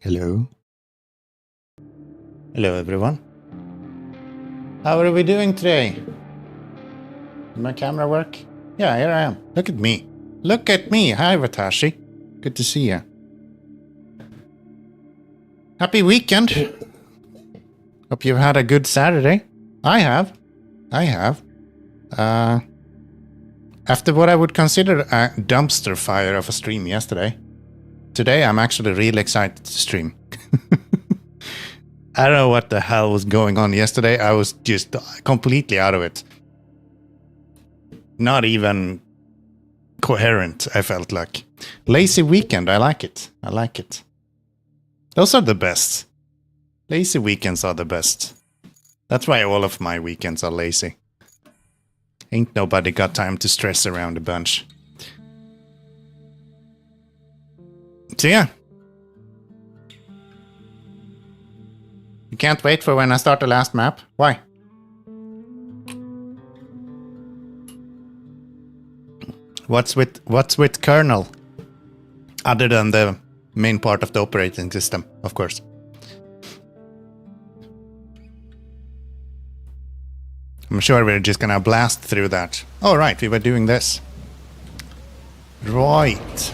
Hello. Hello, everyone. How are we doing today? Did my camera work? Yeah, here I am. Look at me. Look at me. Hi, Vatashi. Good to see you. Happy weekend. Hope you've had a good Saturday. I have. After what I would consider a dumpster fire of a stream yesterday, today I'm actually really excited to stream. I don't know what the hell was going on yesterday. I was just completely out of it. Not even coherent, I felt like. Lazy weekend, I like it. I like it. Those are the best. Lazy weekends are the best. That's why all of my weekends are lazy. Ain't nobody got time to stress around a bunch. So yeah. You can't wait for when I start the last map? Why? What's with kernel? Other than the main part of the operating system, of course. I'm sure we're just gonna blast through that. Oh right, we were doing this. Right.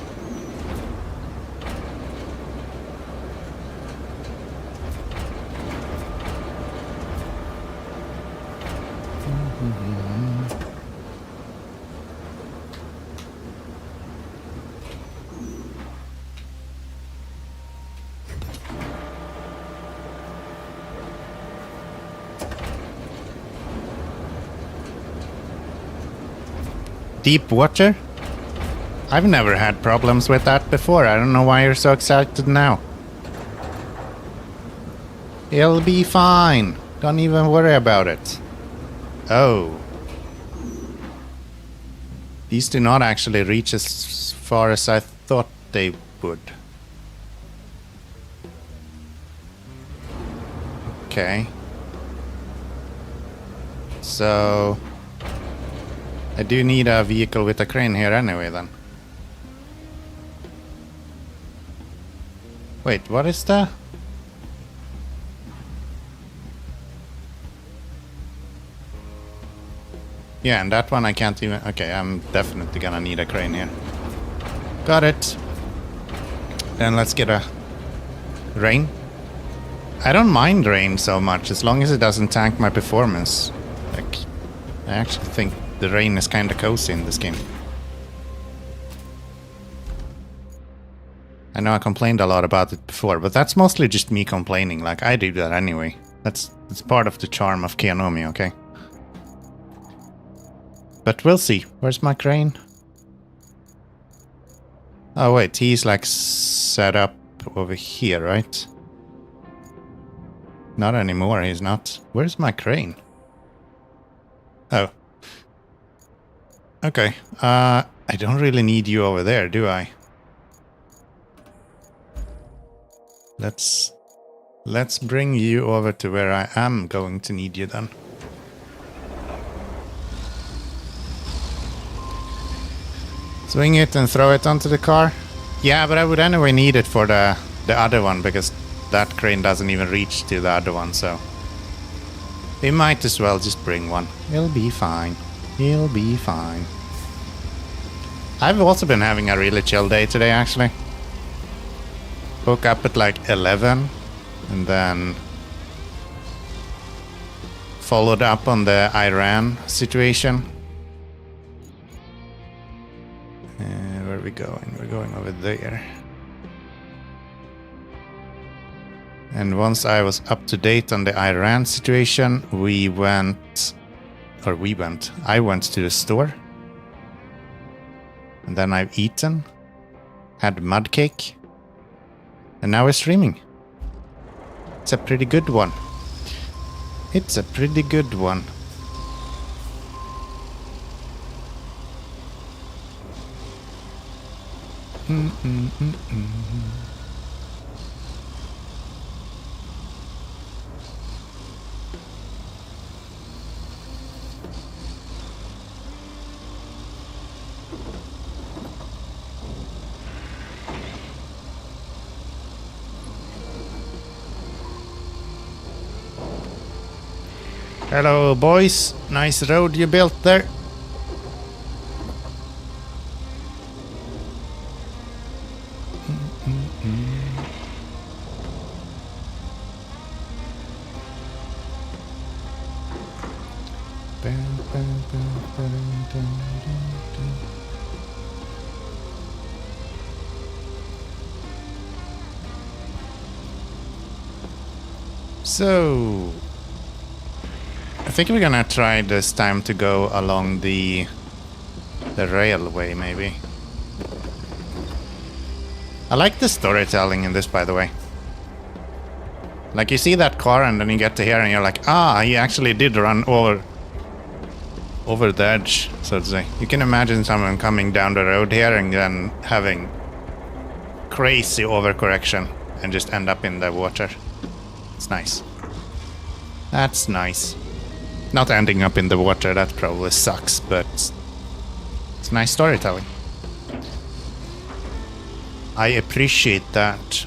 Deep water? I've never had problems with that before. I don't know why you're so excited now. It'll be fine. Don't even worry about it. Oh. These do not actually reach as far as I thought they would. Okay. So I do need a vehicle with a crane here anyway then. Wait, what is that? Yeah, and that one I can't even... Okay, I'm definitely gonna need a crane here. Got it. Then let's get a rain. I don't mind rain so much, as long as it doesn't tank my performance. Like, I actually think the rain is kinda cozy in this game. I know I complained a lot about it before, but that's mostly just me complaining. Like, I do that anyway. That's part of the charm of Keanomy, okay? But we'll see. Where's my crane? Oh wait, he's like set up over here, right? Not anymore, he's not. Where's my crane? Oh. Okay. I don't really need you over there, do I? Let's bring you over to where I am going to need you then. Swing it and throw it onto the car. Yeah, but I would anyway need it for the other one, because that crane doesn't even reach to the other one, so we might as well just bring one. It'll be fine. It'll be fine. I've also been having a really chill day today, actually. Woke up at like 11 and then followed up on the Iran situation. Where are we going? We're going over there. And once I was up to date on the Iran situation, I went to the store. And then I've eaten, had mud cake, and now we're streaming. It's a pretty good one. It's a pretty good one. Hello, boys. Nice road you built there. So, I think we're gonna try this time to go along the railway, maybe. I like the storytelling in this, by the way. Like, you see that car and then you get to here and you're like, ah, he actually did run over the edge, so to say. You can imagine someone coming down the road here and then having crazy overcorrection and just end up in the water. It's nice. That's nice. Not ending up in the water, that probably sucks, but it's nice storytelling. I appreciate that.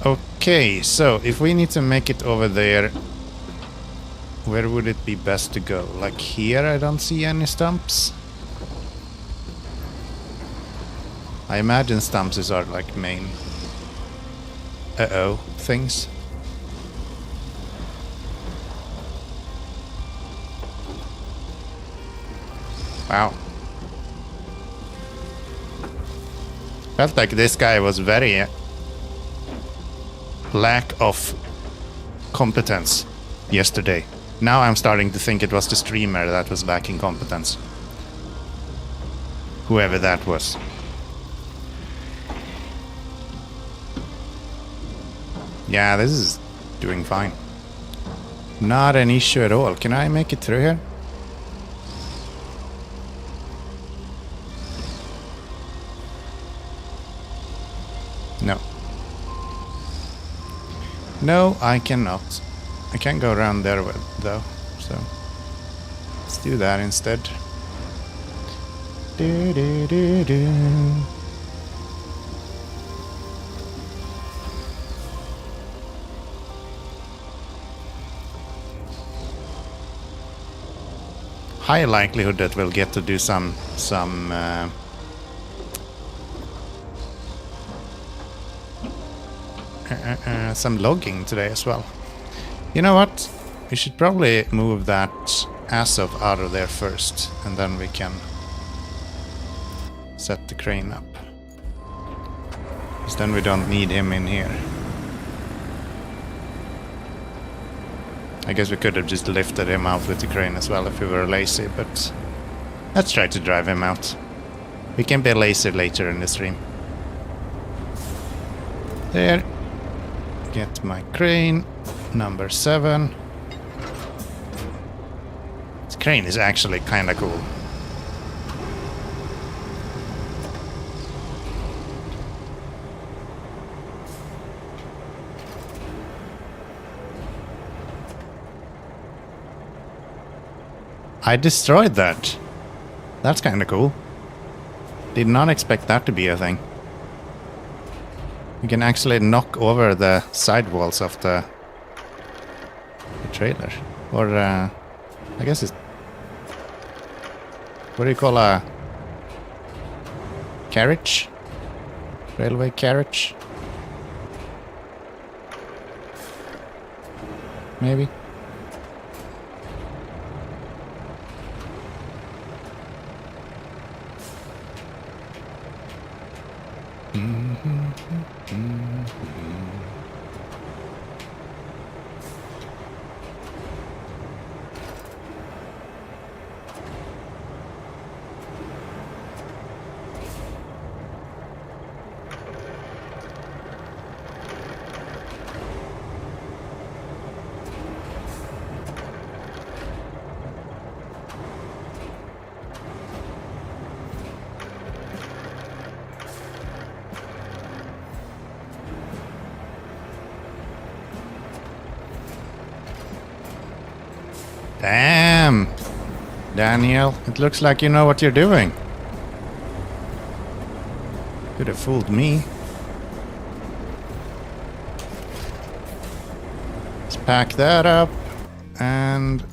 Okay, so if we need to make it over there, where would it be best to go? Like here, I don't see any stumps. I imagine stumps are like main things. Wow. Felt like this guy was very lack of competence yesterday. Now I'm starting to think it was the streamer that was lacking competence. Whoever that was. Yeah, this is doing fine. Not an issue at all. Can I make it through here? No. No, I cannot. I can't go around there though, so let's do that instead. Do, do, do, do. High likelihood that we'll get to do some logging today as well. You know what? We should probably move that Asov out of there first, and then we can set the crane up. Because then we don't need him in here. I guess we could have just lifted him out with the crane as well if we were lazy, but let's try to drive him out. We can be lazy later in the stream. There. Get my crane, number 7. This crane is actually kinda cool. I destroyed that. That's kinda cool. Did not expect that to be a thing. You can actually knock over the sidewalls of the trailer. Or, I guess it's... What do you call a... carriage? Railway carriage? Maybe? Damn! Daniel, it looks like you know what you're doing. Could have fooled me. Let's pack that up. And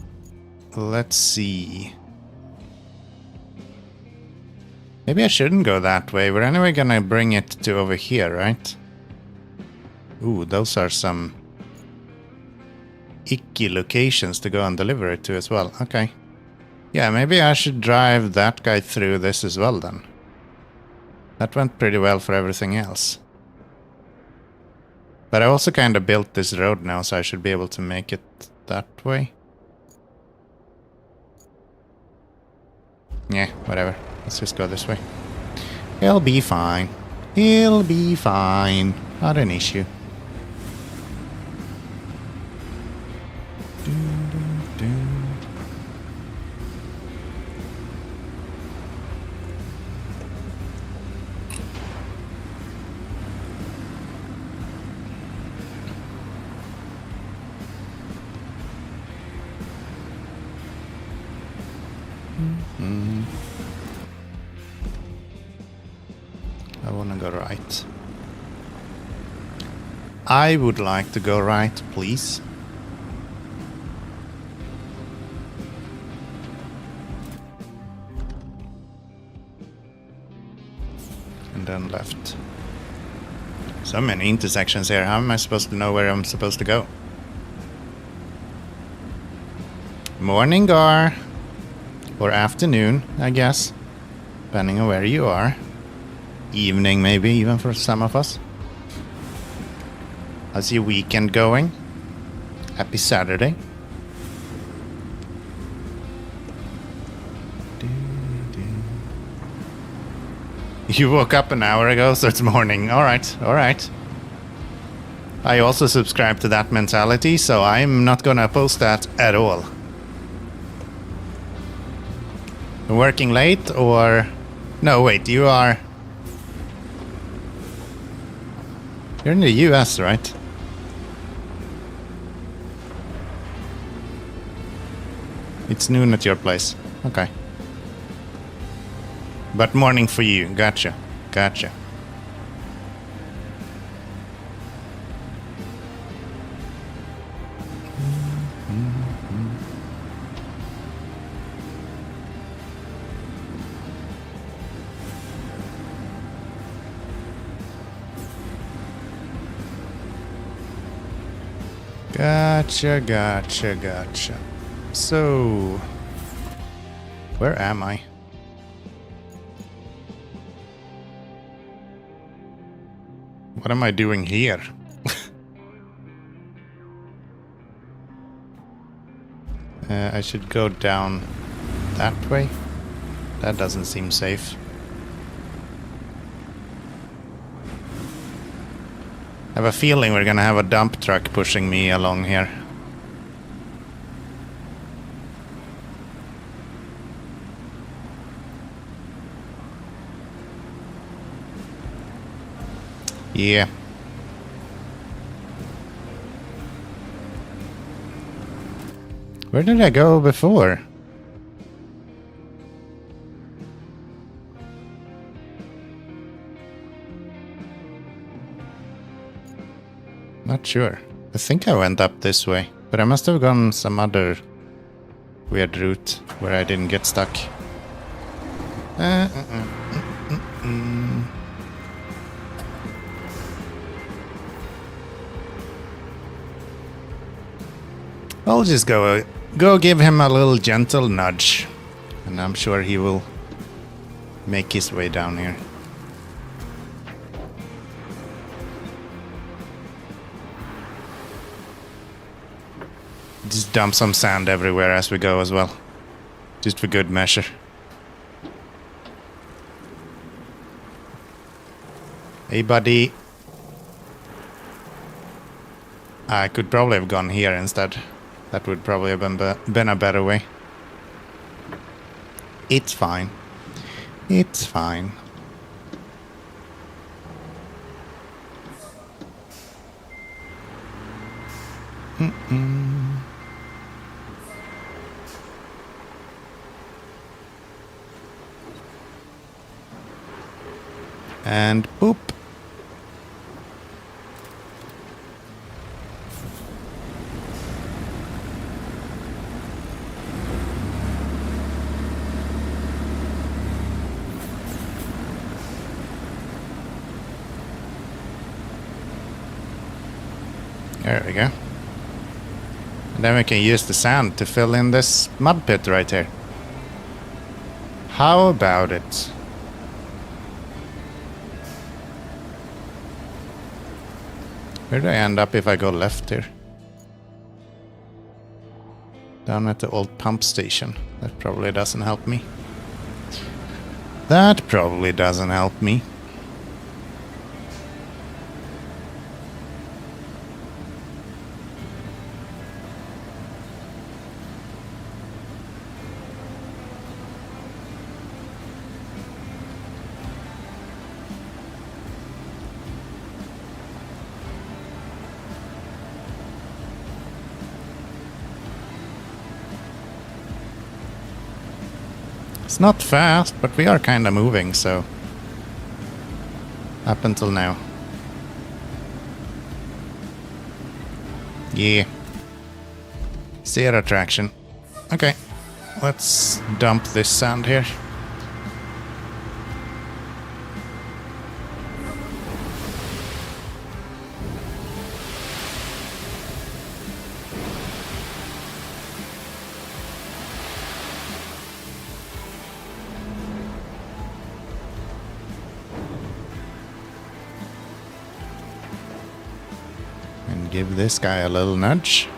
let's see. Maybe I shouldn't go that way. We're anyway gonna bring it to over here, right? Ooh, those are some icky locations to go and deliver it to as well. Okay. Yeah, maybe I should drive that guy through this as well then. That went pretty well for everything else. But I also kind of built this road now, so I should be able to make it that way. Yeah, whatever. Let's just go this way. He'll be fine. He'll be fine. Not an issue. I want to go right. I would like to go right, please. And then left. So many intersections here. How am I supposed to know where I'm supposed to go? Morning, Gar. Or afternoon, I guess. Depending on where you are. Evening, maybe, even for some of us. How's your weekend going? Happy Saturday. You woke up an hour ago, so it's morning. Alright, alright. I also subscribe to that mentality, so I'm not gonna oppose that at all. Working late, or... No, wait, you are... You're in the US, right? It's noon at your place. Okay. But morning for you. Gotcha. Gotcha. Gotcha, gotcha, gotcha. So, where am I? What am I doing here? I should go down that way. That doesn't seem safe. I have a feeling we're gonna have a dump truck pushing me along here. Yeah. Where did I go before? Not sure. I think I went up this way, but I must have gone some other weird route where I didn't get stuck. I'll just go give him a little gentle nudge, and I'm sure he will make his way down here. Just dump some sand everywhere as we go as well. Just for good measure. Hey, buddy. I could probably have gone here instead. That would probably have been a better way. It's fine. It's fine. And boop. There we go. And then we can use the sand to fill in this mud pit right here. How about it? Where do I end up if I go left here? Down at the old pump station. That probably doesn't help me. That probably doesn't help me. It's not fast, but we are kind of moving, so... Up until now. Yeah. Zero traction. Okay. Let's dump this sand here. And give this guy a little nudge.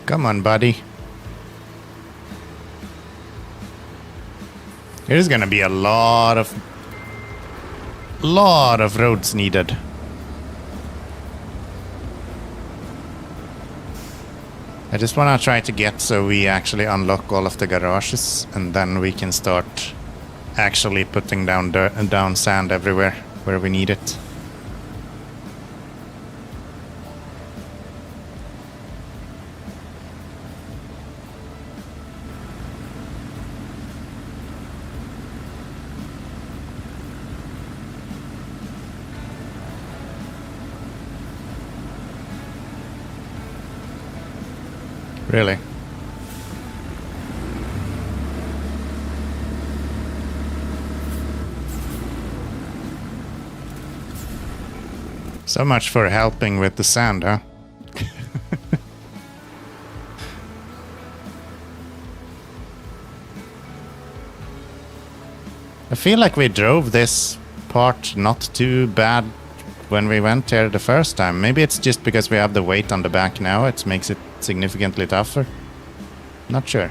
Come on, buddy. There's gonna be a lot of roads needed. I just wanna try to get so we actually unlock all of the garages, and then we can start actually putting down dirt and down sand everywhere where we need it. Really? So much for helping with the sand, huh? I feel like we drove this part not too bad when we went here the first time. Maybe it's just because we have the weight on the back now, it makes it significantly tougher. Not sure.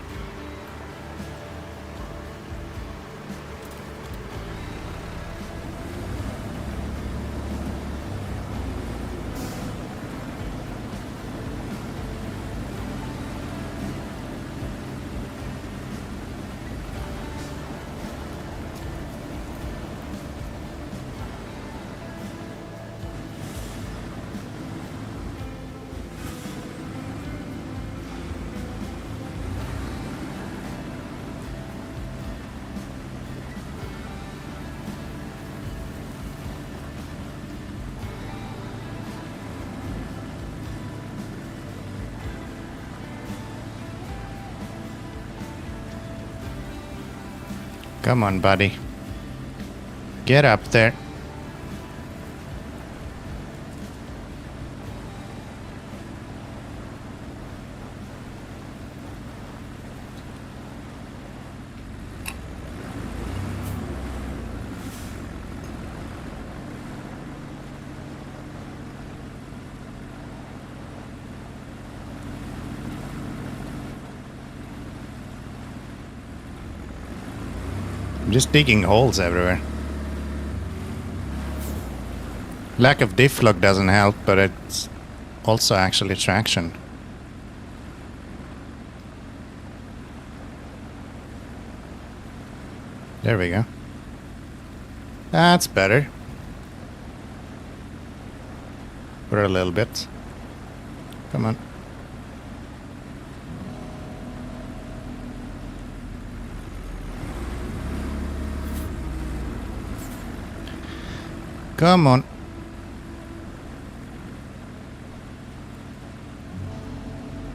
Come on, buddy. Get up there. I'm just digging holes everywhere. Lack of diff lock doesn't help, but it's also actually traction. There we go. That's better. For a little bit. Come on. Come on.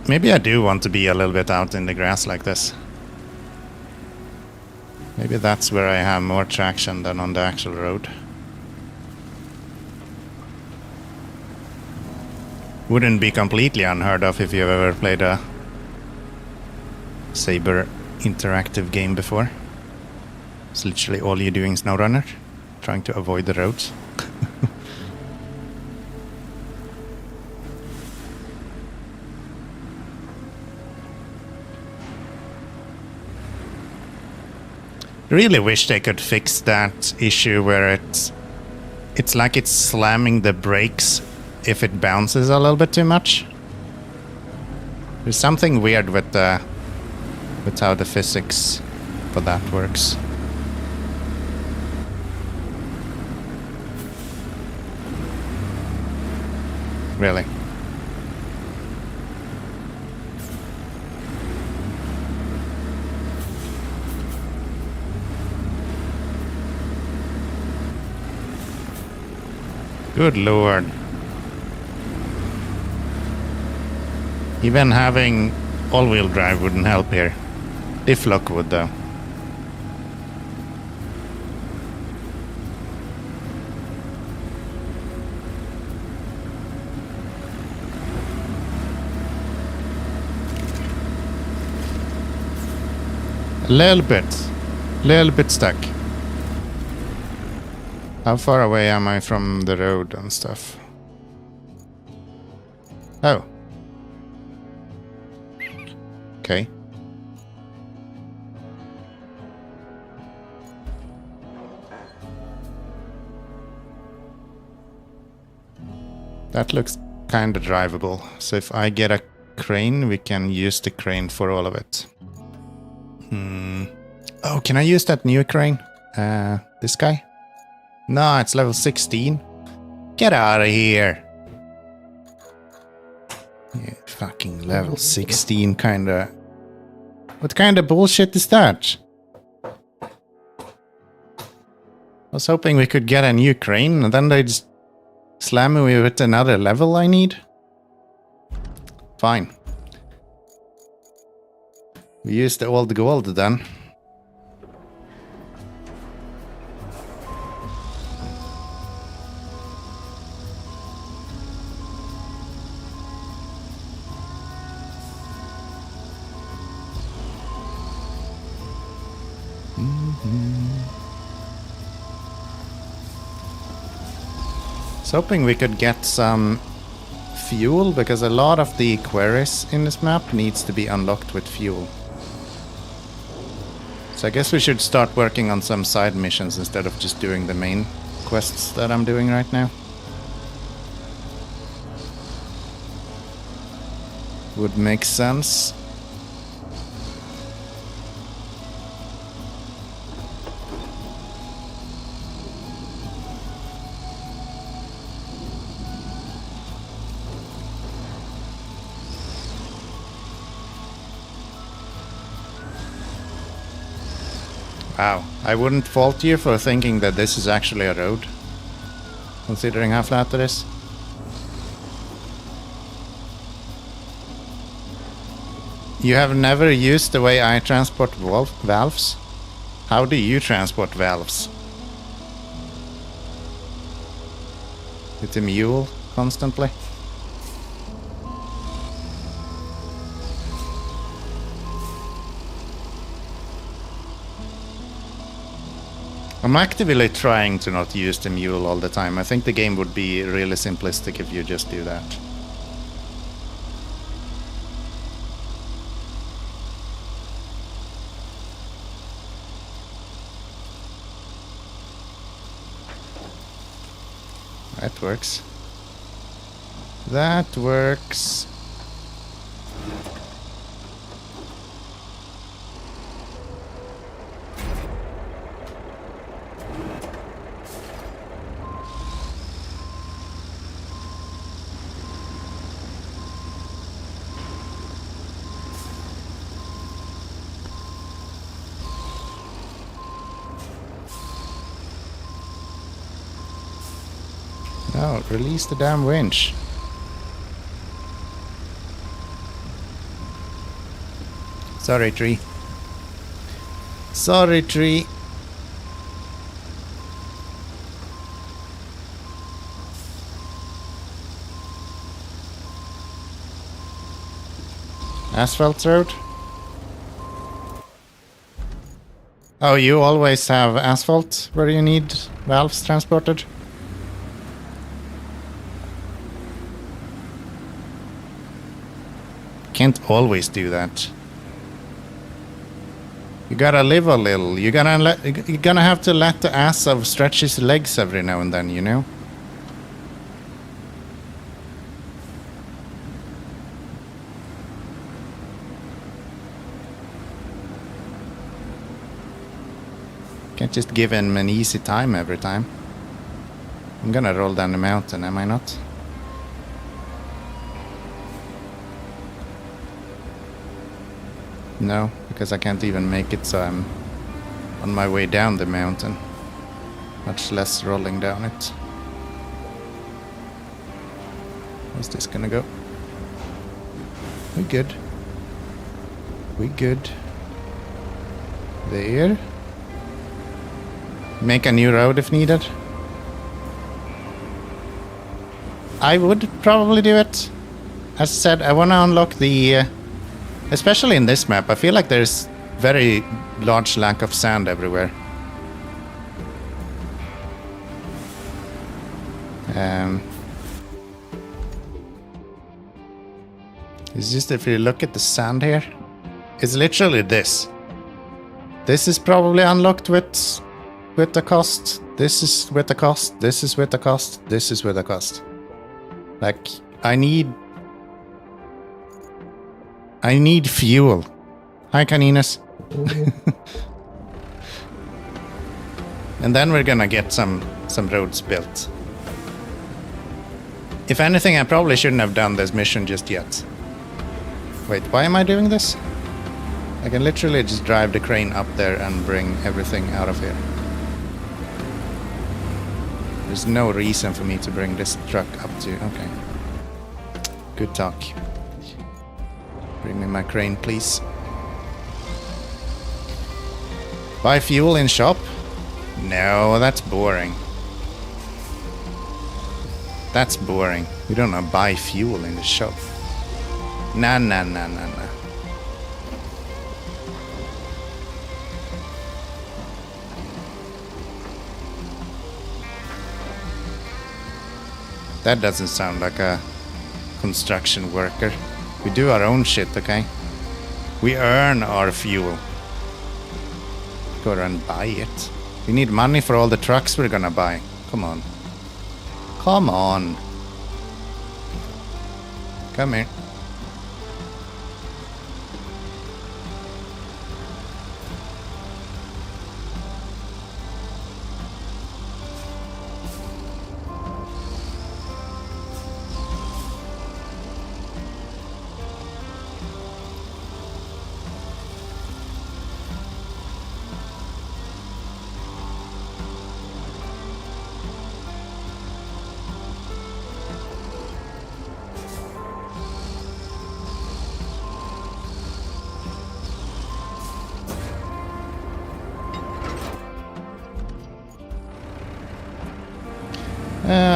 Maybe I do want to be a little bit out in the grass like this. Maybe that's where I have more traction than on the actual road. Wouldn't be completely unheard of if you've ever played a Saber interactive game before. It's literally all you're doing is SnowRunner, trying to avoid the roads. Really wish they could fix that issue where it's like it's slamming the brakes if it bounces a little bit too much. There's something weird with how the physics for that works. Really. Good lord. Even having all-wheel drive wouldn't help here. Diff lock would though. A little bit stuck. How far away am I from the road and stuff? Oh. Okay. That looks kind of drivable. So if I get a crane, we can use the crane for all of it. Oh, can I use that new crane? This guy? No, it's level 16. Get out of here. Yeah, fucking level 16 kinda. What kind of bullshit is that? I was hoping we could get a new crane and then they just slam me with another level I need. Fine. We used all the gold then. I was hoping we could get some fuel, because a lot of the quarries in this map needs to be unlocked with fuel. So I guess we should start working on some side missions instead of just doing the main quests that I'm doing right now. Would make sense. Wow, I wouldn't fault you for thinking that this is actually a road, considering how flat it is. You have never used the way I transport valves? How do you transport valves? With a mule constantly? I'm actively trying to not use the mule all the time. I think the game would be really simplistic if you just do that. That works. That works. No, release the damn winch. Sorry, tree. Sorry, tree. Asphalt road? Oh, you always have asphalt where you need valves transported? Can't always do that. You gotta live a little. You're gonna have to let the ass of stretch his legs every now and then, you know? Can't just give him an easy time every time. I'm gonna roll down the mountain, am I not? No, because I can't even make it, so I'm on my way down the mountain. Much less rolling down it. How's this gonna go? We good. We good. There. Make a new road if needed. I would probably do it. As I said, I want to unlock the... especially in this map, I feel like there's very large lack of sand everywhere. It's just if you look at the sand here, it's literally this. This is probably unlocked with the cost. This is with the cost. This is with the cost. This is with the cost. Like, I need fuel. Hi, Caninas. And then we're gonna get some roads built. If anything, I probably shouldn't have done this mission just yet. Wait, why am I doing this? I can literally just drive the crane up there and bring everything out of here. There's no reason for me to bring this truck up to... Okay. Good talk. Bring me my crane, please. Buy fuel in shop? No, that's boring. That's boring. We don't know buy fuel in the shop. Nah. That doesn't sound like a construction worker. We do our own shit, okay? We earn our fuel. Go and buy it. We need money for all the trucks we're gonna buy. Come on. Come on. Come here.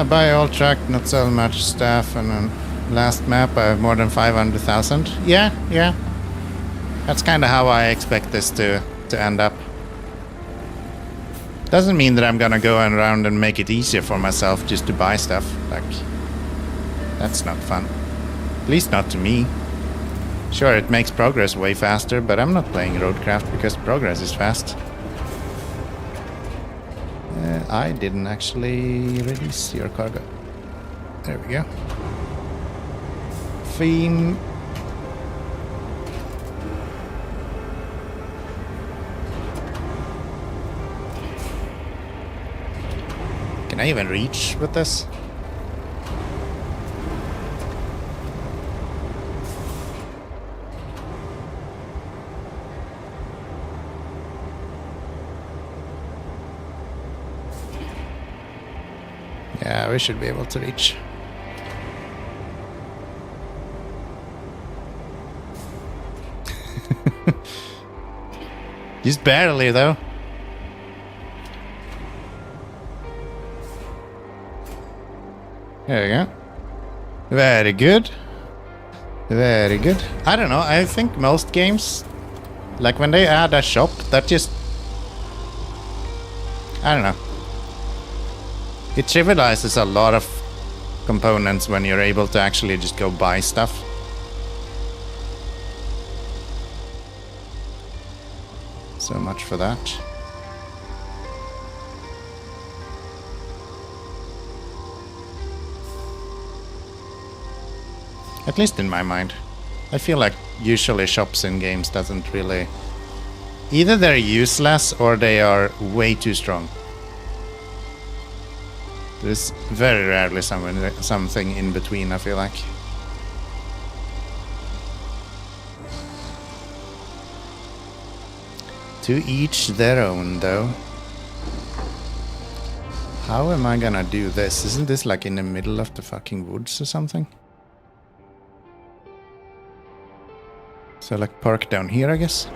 Buy all truck, not so much staff, and on last map I have more than 500,000. Yeah. That's kind of how I expect this to end up. Doesn't mean that I'm gonna go around and make it easier for myself just to buy stuff. Like, that's not fun. At least not to me. Sure, it makes progress way faster, but I'm not playing Roadcraft because progress is fast. I didn't actually release your cargo. There we go. Theme. Can I even reach with this? Yeah, we should be able to reach. Just barely, though. There we go. Very good. Very good. I don't know. I think most games, like when they add a shop, that just... I don't know. It trivializes a lot of components when you're able to actually just go buy stuff. So much for that. At least in my mind. I feel like usually shops in games doesn't really... Either they're useless or they are way too strong. There's very rarely something in between, I feel like. To each their own, though. How am I gonna do this? Isn't this like in the middle of the fucking woods or something? So like park down here, I guess?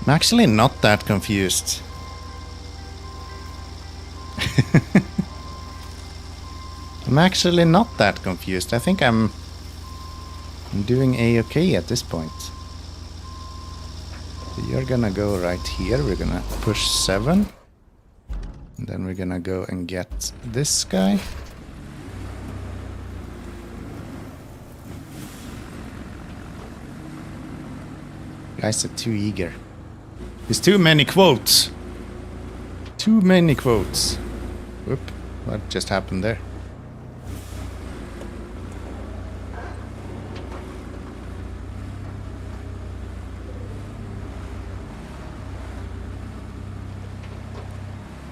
I'm actually not that confused. I'm actually not that confused. I think I'm doing A-okay at this point. So you're gonna go right here. We're gonna push 7. And then we're gonna go and get this guy. Guys are too eager. There's too many quotes. Too many quotes. Whoop. What just happened there?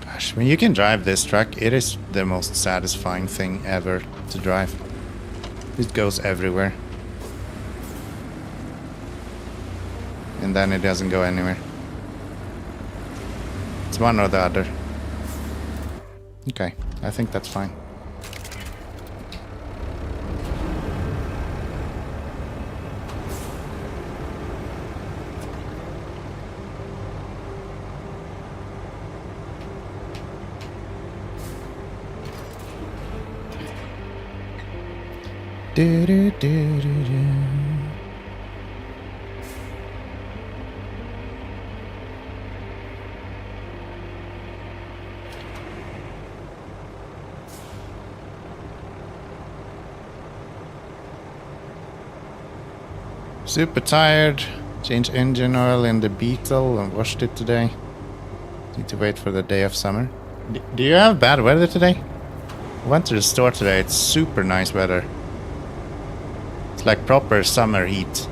Gosh, when you can drive this truck, it is the most satisfying thing ever to drive. It goes everywhere. And then it doesn't go anywhere. It's one or the other. Okay, I think that's fine. Do do do do do. Super tired. Changed engine oil in the Beetle and washed it today. Need to wait for the day of summer. Do you have bad weather today? I went to the store today. It's super nice weather. It's like proper summer heat.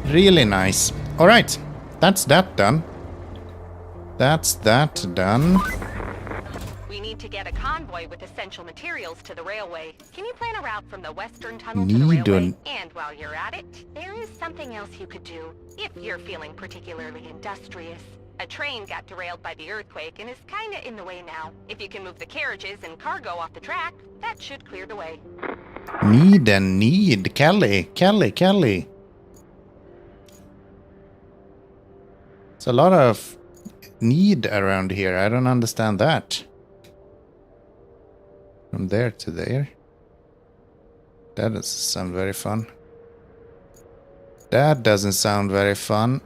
Really nice. Alright. That's that done. That's that done. We need to get a convoy with essential materials to the railway. Can you plan a route from the western tunnel to the railway? And while you're at it, there is something else you could do, if you're feeling particularly industrious. A train got derailed by the earthquake and is kinda in the way now. If you can move the carriages and cargo off the track, that should clear the way. Need. Kelly. It's a lot of need around here. I don't understand that. From there to there. That doesn't sound very fun. That doesn't sound very fun.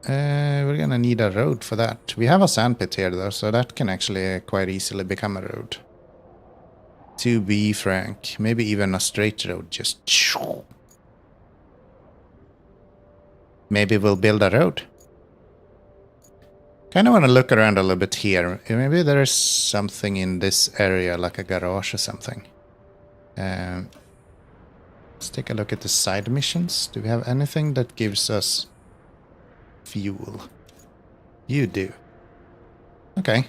We're gonna need a road for that. We have a sandpit here though, so that can actually quite easily become a road. To be frank, maybe even a straight road, just... Maybe we'll build a road. Kind of want to look around a little bit here. Maybe there is something in this area, like a garage or something. Let's take a look at the side missions. Do we have anything that gives us fuel? You do. Okay.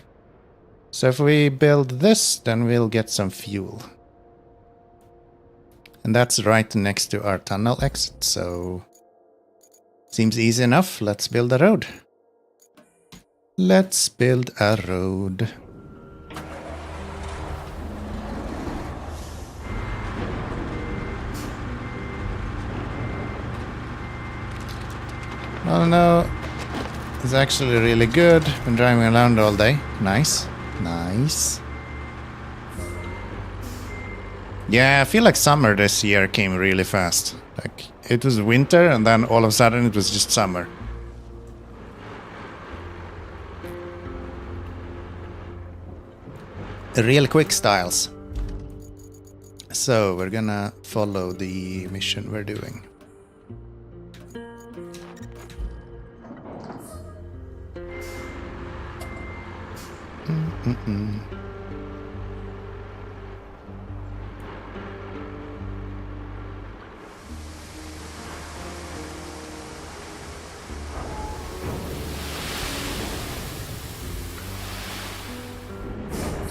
So if we build this, then we'll get some fuel. And that's right next to our tunnel exit, so... Seems easy enough. Let's build a road. Let's build a road. Oh no, it's actually really good. Been driving around all day. Nice, nice. Yeah, I feel like summer this year came really fast. Like, it was winter and then all of a sudden it was just summer. Real quick styles. So we're gonna follow the mission we're doing.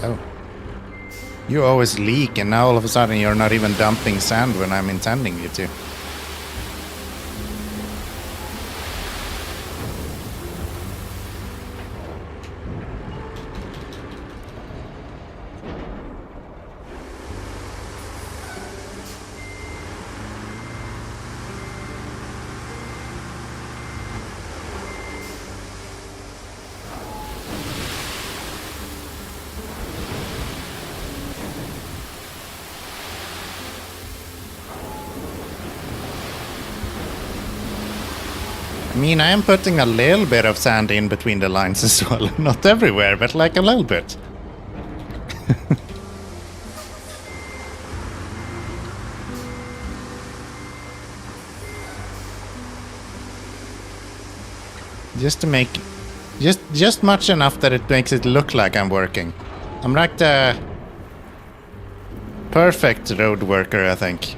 Oh. You always leak, and now all of a sudden you're not even dumping sand when I'm intending you to. I mean, I am putting a little bit of sand in between the lines as well. Not everywhere, but like a little bit. Just to make... Just much enough that it makes it look like I'm working. I'm like the... perfect road worker, I think.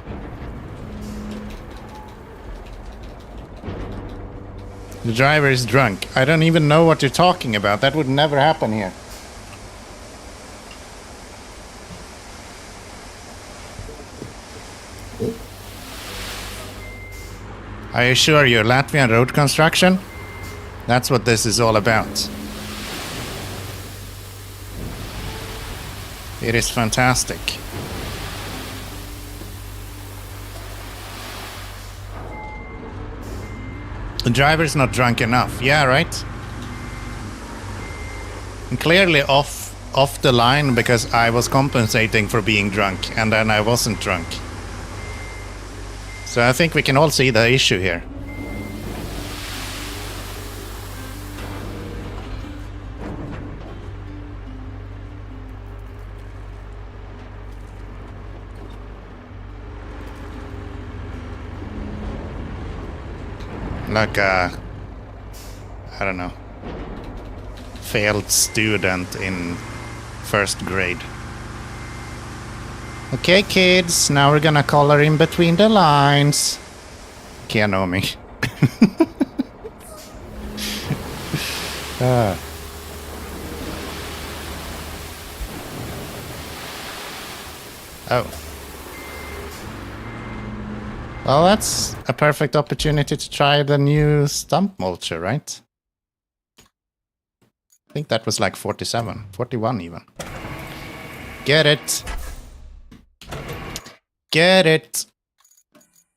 The driver is drunk. I don't even know what you're talking about. That would never happen here. Are you sure you're Latvian road construction? That's what this is all about. It is fantastic. The driver's not drunk enough. Yeah, right? And clearly off the line because I was compensating for being drunk and then I wasn't drunk. So I think we can all see the issue here. Like a, I don't know, failed student in first grade. Okay, kids, now we're gonna color in between the lines. Keanomy. Oh. Well, that's a perfect opportunity to try the new stump mulcher, right? I think that was like 47, 41 even. Get it. Get it.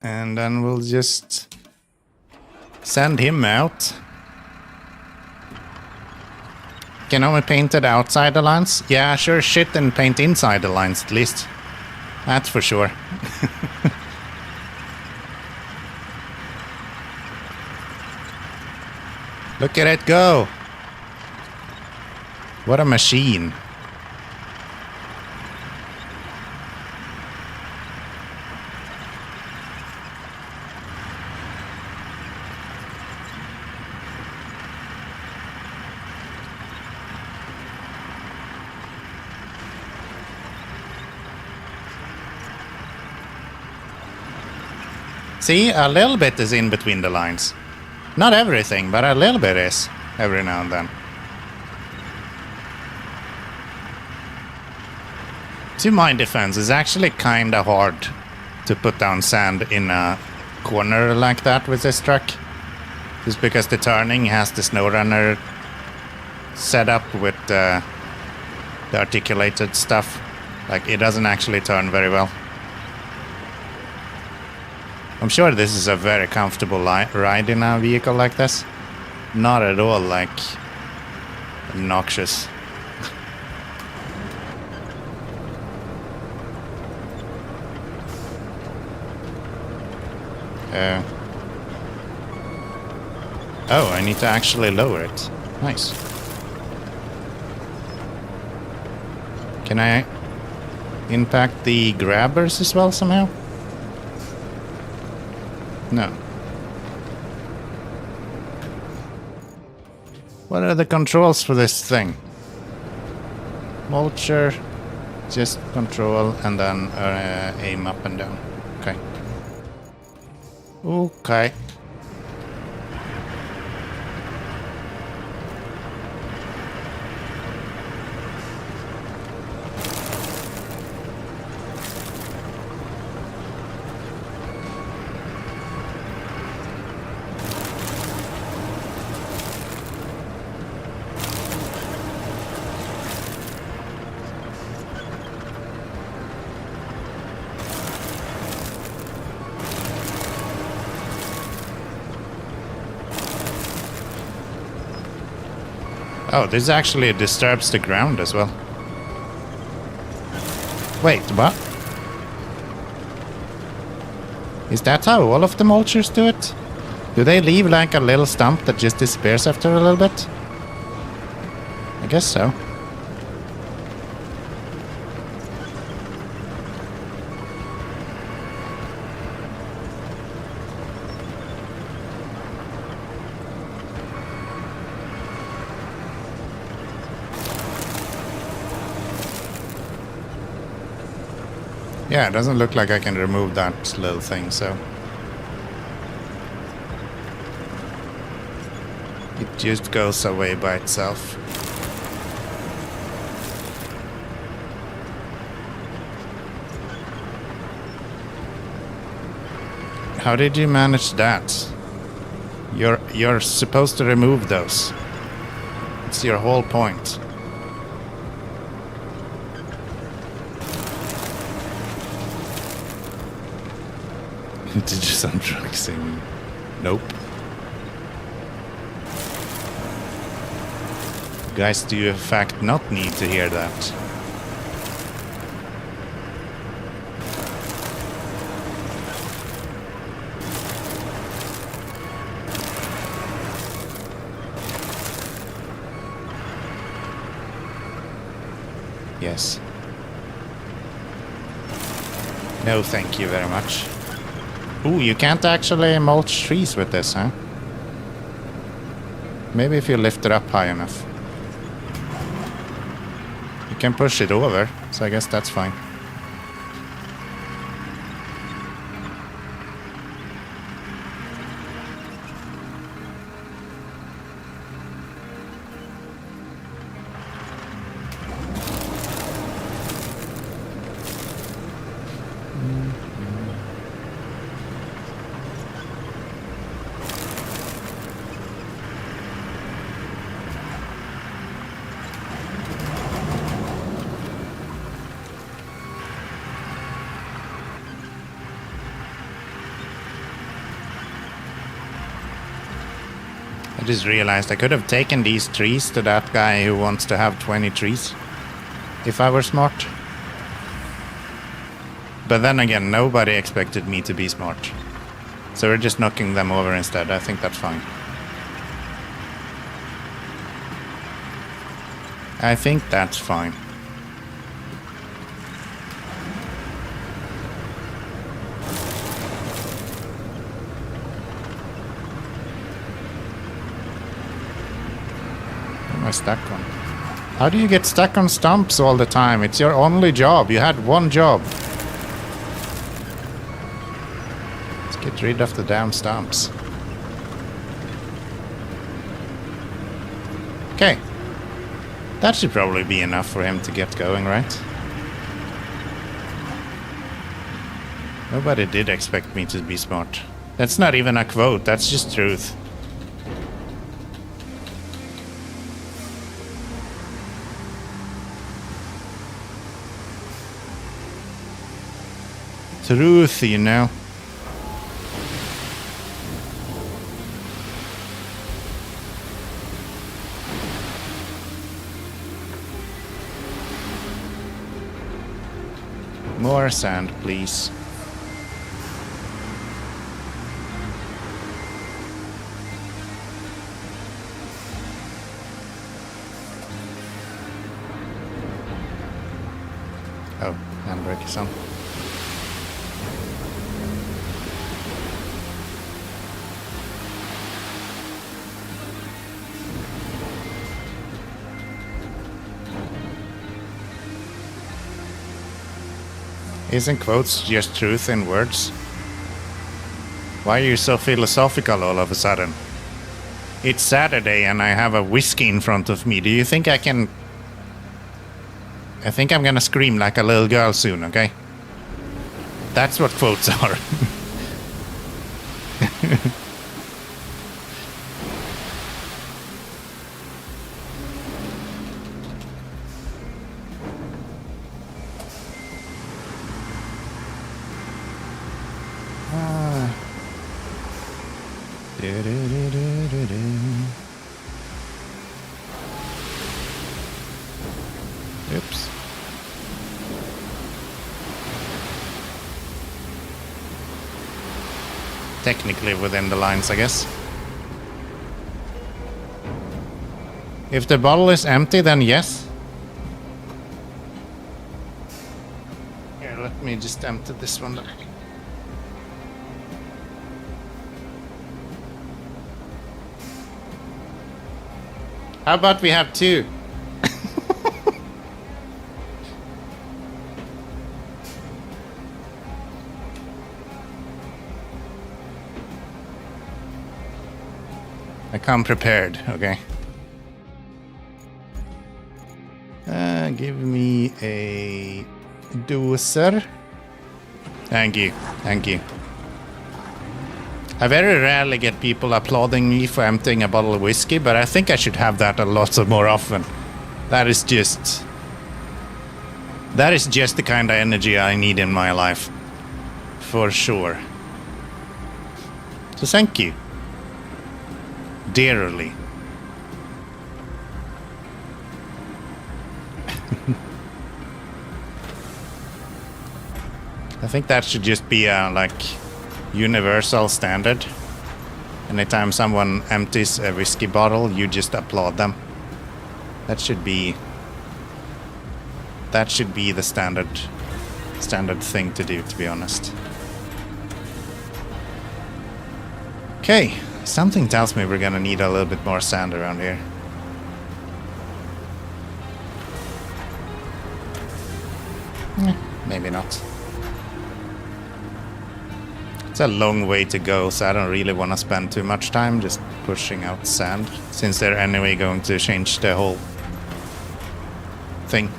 And then we'll just send him out. Can only paint it outside the lines? Yeah, sure shit and paint inside the lines at least. That's for sure. Look at it go! What a machine. See, a little bit is in between the lines. Not everything, but a little bit is every now and then. To my defense, it's actually kinda hard to put down sand in a corner like that with this truck. Just because the turning has the snow runner set up with the articulated stuff. Like, it doesn't actually turn very well. I'm sure this is a very comfortable ride in a vehicle like this. Not at all, like, obnoxious. Oh, I need to actually lower it. Nice. Can I impact the grabbers as well somehow? No. What are the controls for this thing? Mulcher, just control, and then aim up and down. Okay. Okay. Oh, this actually disturbs the ground as well. Wait, what? Is that how all of the mulchers do it? Do they leave like a little stump that just disappears after a little bit? I guess so. Yeah, it doesn't look like I can remove that little thing, so... It just goes away by itself. How did you manage that? You're supposed to remove those. It's your whole point. Did you sound drunk singing? Nope. Guys, do you in fact not need to hear that? Yes. No, thank you very much. Ooh, you can't actually mulch trees with this, huh? Maybe if you lift it up high enough. You can push it over, so I guess that's fine. I just realized I could have taken these trees to that guy who wants to have 20 trees. If I were smart. But then again, nobody expected me to be smart. So we're just knocking them over instead. I think that's fine. I think that's fine. Am I stuck on? How do you get stuck on stumps all the time? It's your only job. You had one job. Let's get rid of the damn stumps. Okay. That should probably be enough for him to get going, right? Nobody did expect me to be smart. That's not even a quote, that's just truth. Truth, you know. More sand, please. Oh, handbrake is on. Isn't quotes just truth in words? Why are you so philosophical all of a sudden? It's Saturday and I have a whiskey in front of me. Do you think I can... I think I'm gonna scream like a little girl soon, okay? That's what quotes are. Oops. Technically within the lines, I guess. If the bottle is empty, then yes. Here, let me just empty this one. How about we have two? I come prepared, okay. Give me a doser. Thank you, thank you. I very rarely get people applauding me for emptying a bottle of whiskey, but I think I should have that a lot more often. That is just the kind of energy I need in my life. For sure. So thank you. Dearly. I think that should just be a, like, universal standard. Anytime someone empties a whiskey bottle, you just applaud them. That should be the standard thing to do, to be honest. Okay, something tells me we're gonna need a little bit more sand around here. Maybe not. It's a long way to go, so I don't really want to spend too much time just pushing out sand, since they're anyway going to change the whole thing.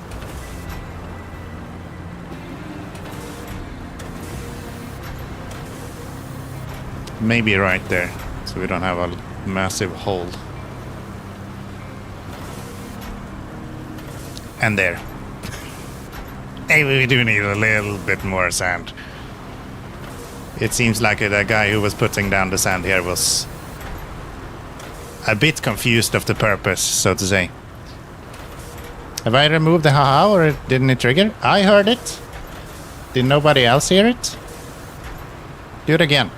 Maybe right there, so we don't have a massive hole. And there. Hey, we do need a little bit more sand. It seems like the guy who was putting down the sand here was a bit confused of the purpose, so to say. Have I removed the haha, or didn't it trigger? I heard it. Did nobody else hear it? Do it again.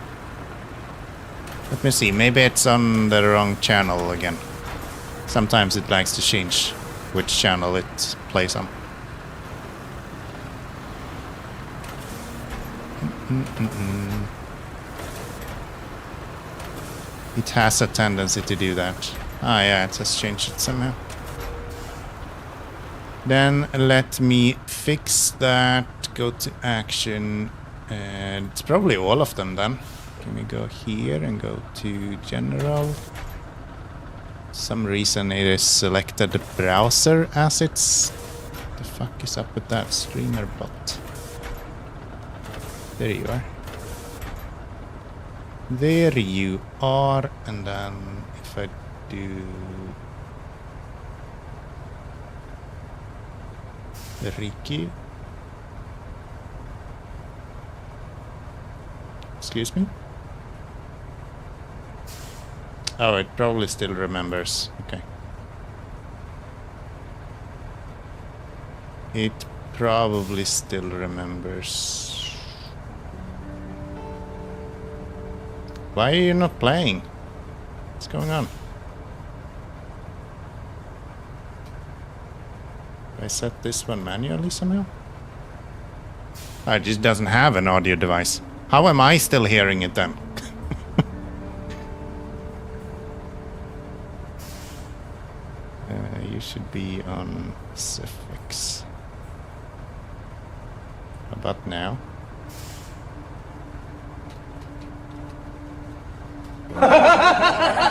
Let me see, maybe it's on the wrong channel again. Sometimes it likes to change which channel it plays on. It has a tendency to do that. Ah, yeah, it has changed it somehow. Then let me fix that. Go to action. And it's probably all of them then. Can we go here and go to general? Some reason it is selected the browser as it's... The fuck is up with that streamer bot? There you are. There you are, and then if I do Ricky. Excuse me? Oh, it probably still remembers. Okay. It probably still remembers. Why are you not playing? What's going on? I set this one manually somehow? Oh, it just doesn't have an audio device. How am I still hearing it then? You should be on suffix. How about now?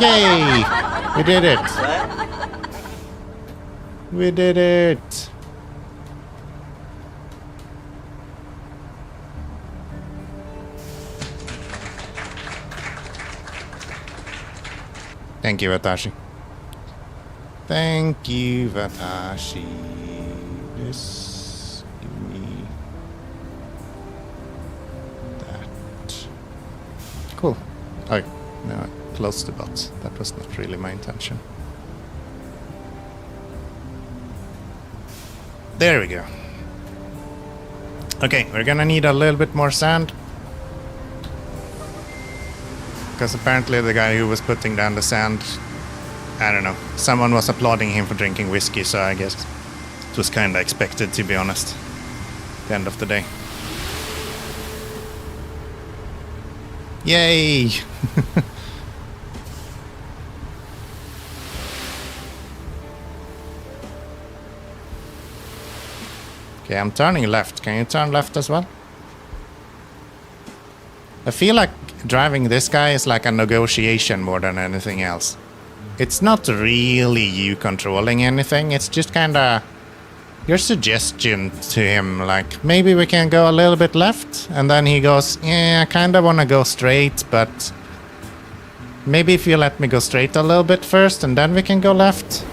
Yay! We did it! We did it! Thank you, Watashi. Thank you, Watashi. This, give me that. Cool. Oh, no, I closed the bot. That was not really my intention. There we go. Okay, we're gonna need a little bit more sand. Because apparently the guy who was putting down the sand, I don't know, someone was applauding him for drinking whiskey, so I guess it was kinda expected, to be honest. At the end of the day. Yay! Okay, I'm turning left. Can you turn left as well? I feel like driving this guy is like a negotiation more than anything else. It's not really you controlling anything, it's just kinda your suggestion to him, like, maybe we can go a little bit left, and then he goes, yeah, I kinda wanna go straight, but maybe if you let me go straight a little bit first, and then we can go left.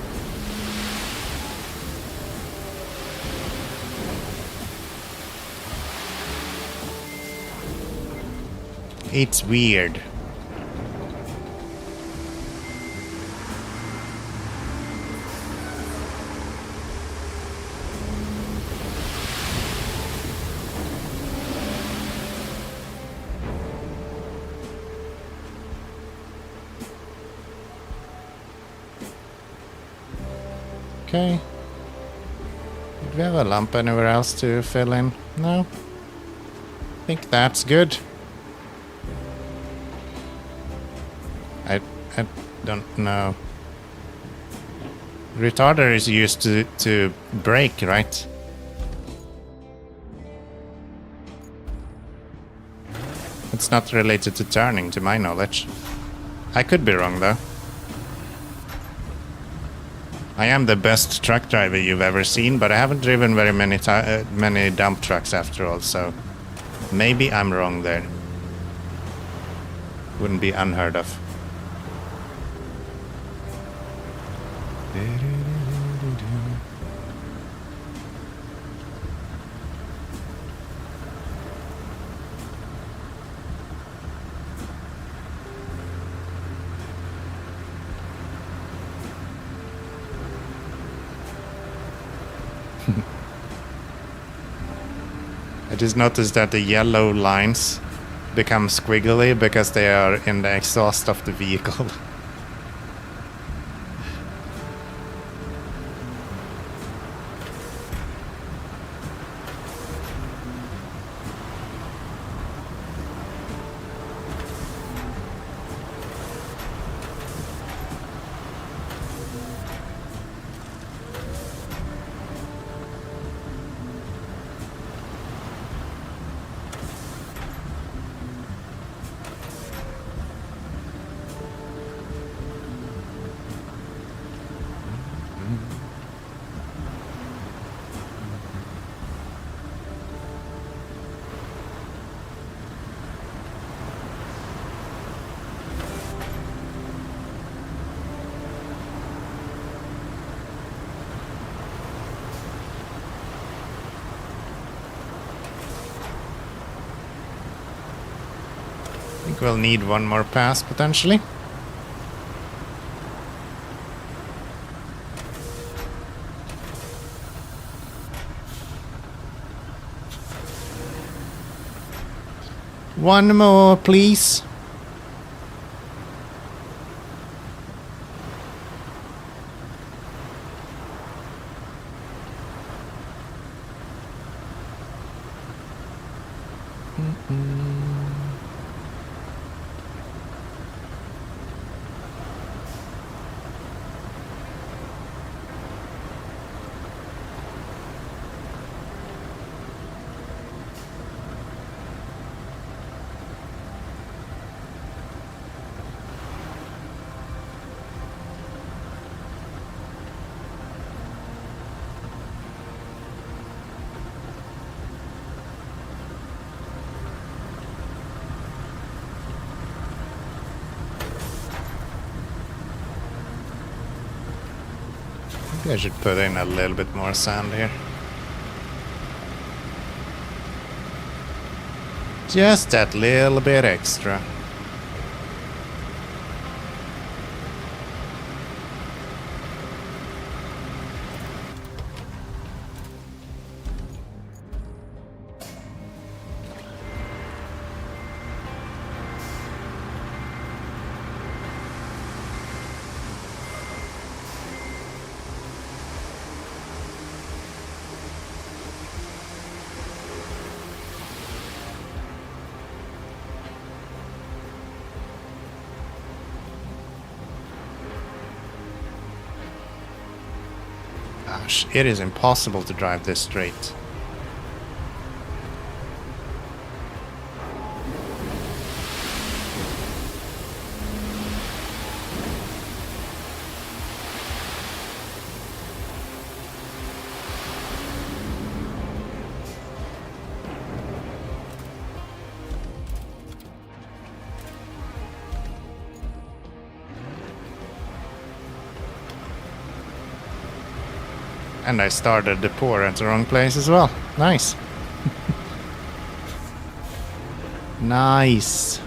It's weird. Okay. Do we have a lamp anywhere else to fill in? No. I think that's good. I don't know. Retarder is used to brake, right? It's not related to turning, to my knowledge. I could be wrong, though. I am the best truck driver you've ever seen, but I haven't driven very many dump trucks after all, so maybe I'm wrong there. Wouldn't be unheard of. I just noticed that the yellow lines become squiggly because they are in the exhaust of the vehicle. I think we'll need one more pass, potentially. One more, please. Maybe I should put in a little bit more sand here. Just that little bit extra. Gosh, it is impossible to drive this straight. And I started the pour at the wrong place as well. Nice. Nice.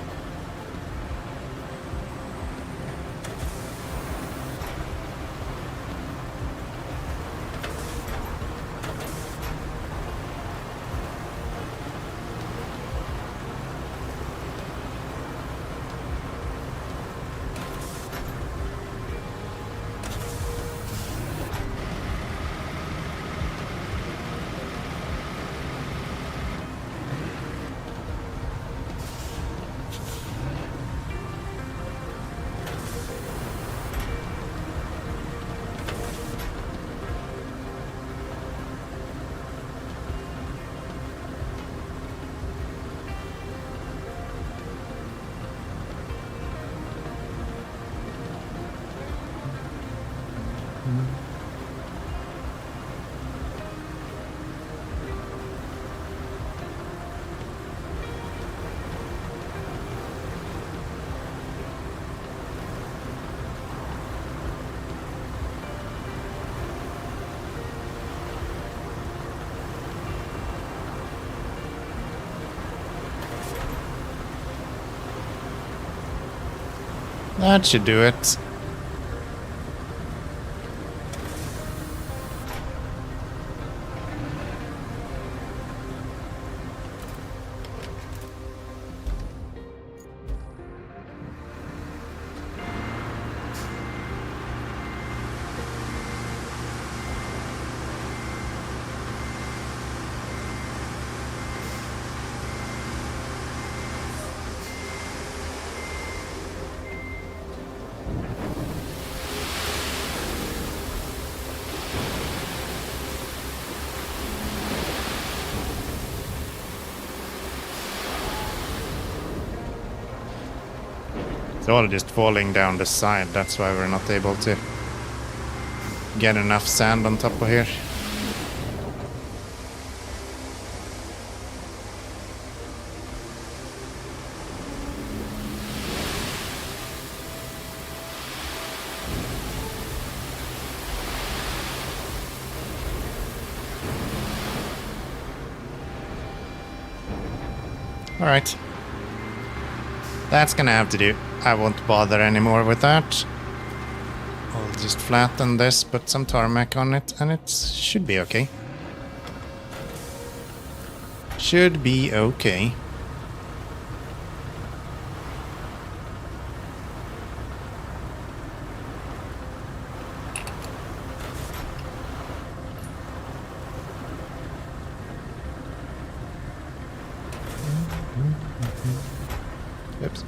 That should do it. It's all just falling down the side, that's why we're not able to get enough sand on top of here. Alright. That's gonna have to do. I won't bother anymore with that. I'll just flatten this, put some tarmac on it, and it should be okay. Should be okay. Oops.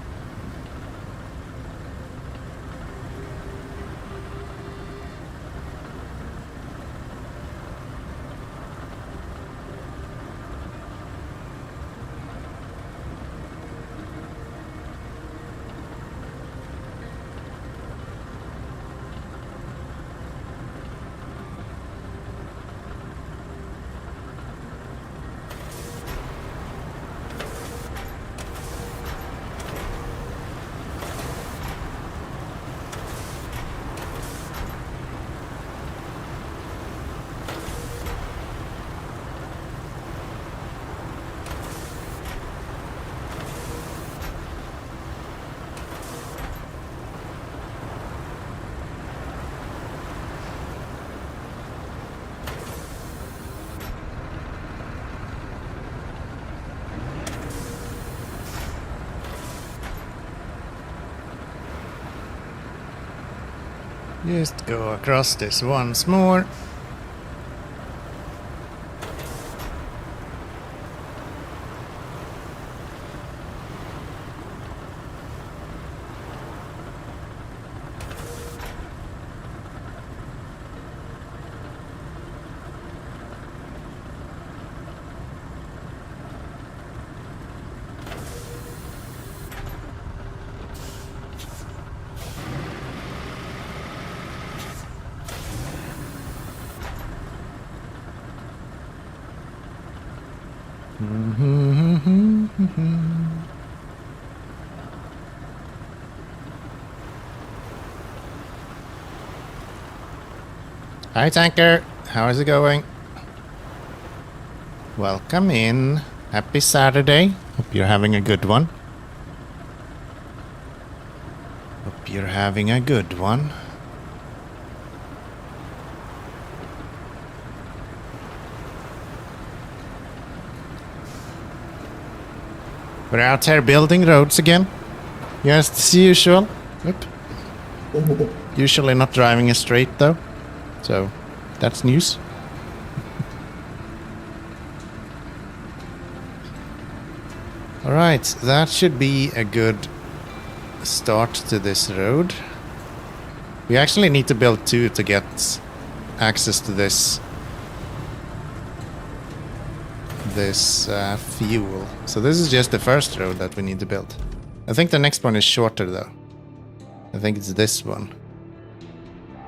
Just go across this once more. Hi tanker, how is it going? Welcome in. Happy Saturday. Hope you're having a good one. Hope you're having a good one. We're out here building roads again. Yes, as usual. Yep. Usually not driving us straight though. So, that's news. Alright, that should be a good start to this road. We actually need to build two to get access to this fuel. So this is just the first road that we need to build. I think the next one is shorter though. I think it's this one,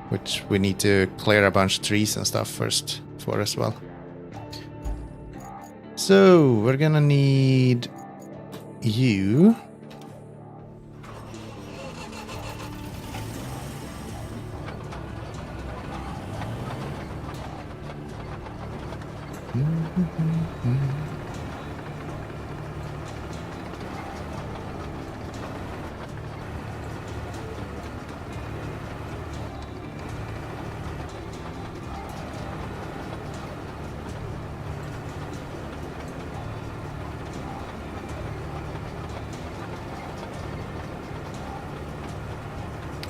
which we need to clear a bunch of trees and stuff first for as well. So we're gonna need you.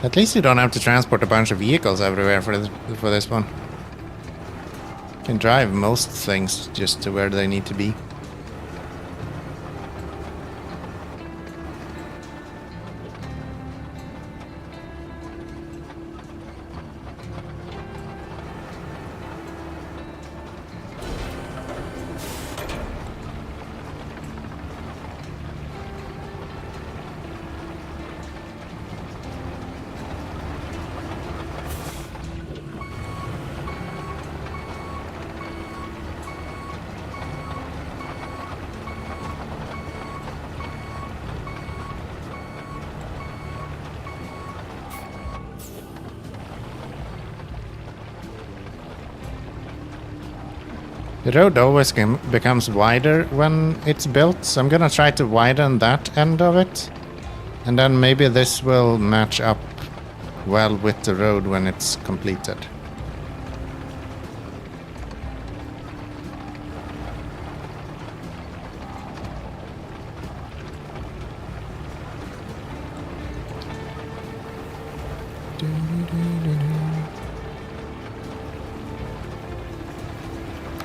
At least you don't have to transport a bunch of vehicles everywhere for this one. You can drive most things just to where they need to be. The road always becomes wider when it's built, so I'm gonna try to widen that end of it. And then maybe this will match up well with the road when it's completed.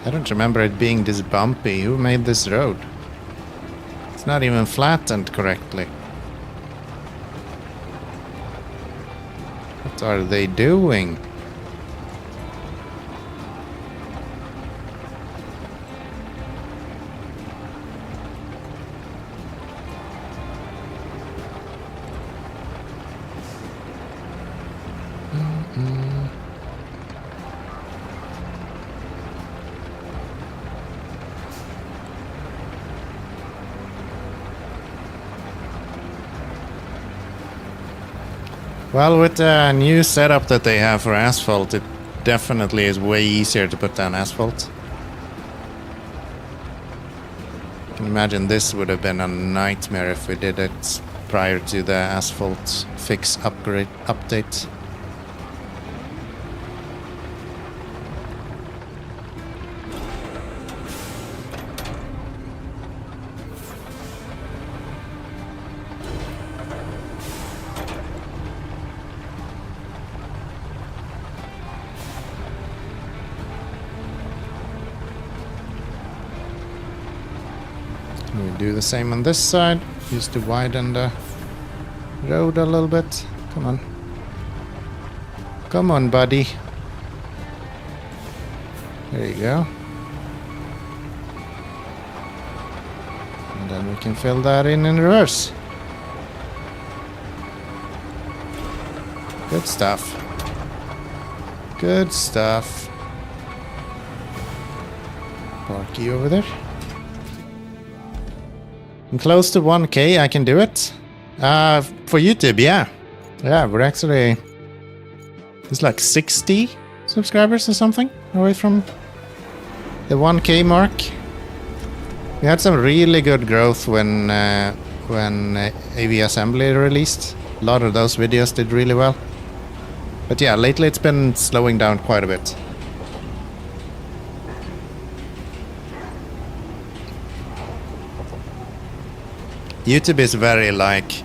I don't remember it being this bumpy. Who made this road? It's not even flattened correctly. What are they doing? Well, with the new setup that they have for asphalt, it definitely is way easier to put down asphalt. I can imagine this would have been a nightmare if we did it prior to the asphalt fix update. We do the same on this side, just to widen the road a little bit. Come on. Come on, buddy. There you go. And then we can fill that in reverse. Good stuff. Good stuff. Parky over there. I'm close to 1K, I can do it. For YouTube, yeah. Yeah, we're actually... It's like 60 subscribers or something away from the 1K mark. We had some really good growth when AV Assembly released. A lot of those videos did really well. But yeah, lately it's been slowing down quite a bit. YouTube is very like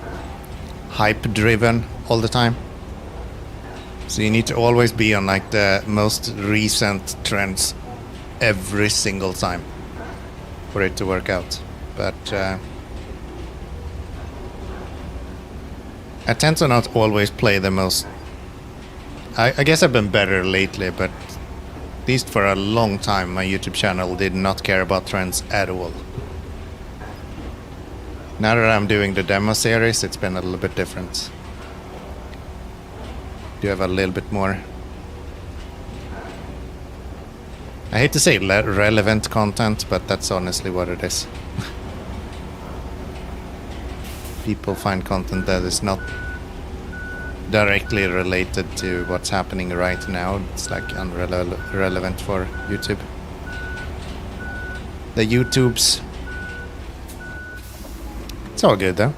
hype driven all the time. So you need to always be on like the most recent trends every single time for it to work out. But I tend to not always play the most... I guess I've been better lately, but at least for a long time my YouTube channel did not care about trends at all. Now that I'm doing the demo series, it's been a little bit different. You have a little bit more... I hate to say relevant content, but that's honestly what it is. People find content that is not directly related to what's happening right now. It's like irrelevant for YouTube. The YouTubes. It's all good though.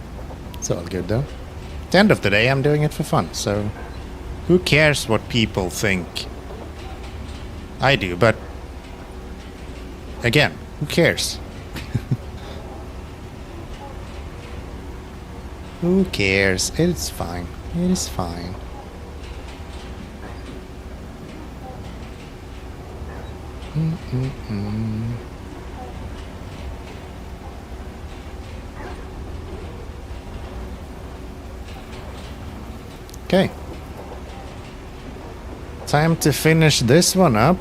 It's all good though. At the end of the day, I'm doing it for fun, so who cares what people think? I do, but again, who cares? Who cares? It's fine. It is fine. Okay. Time to finish this one up.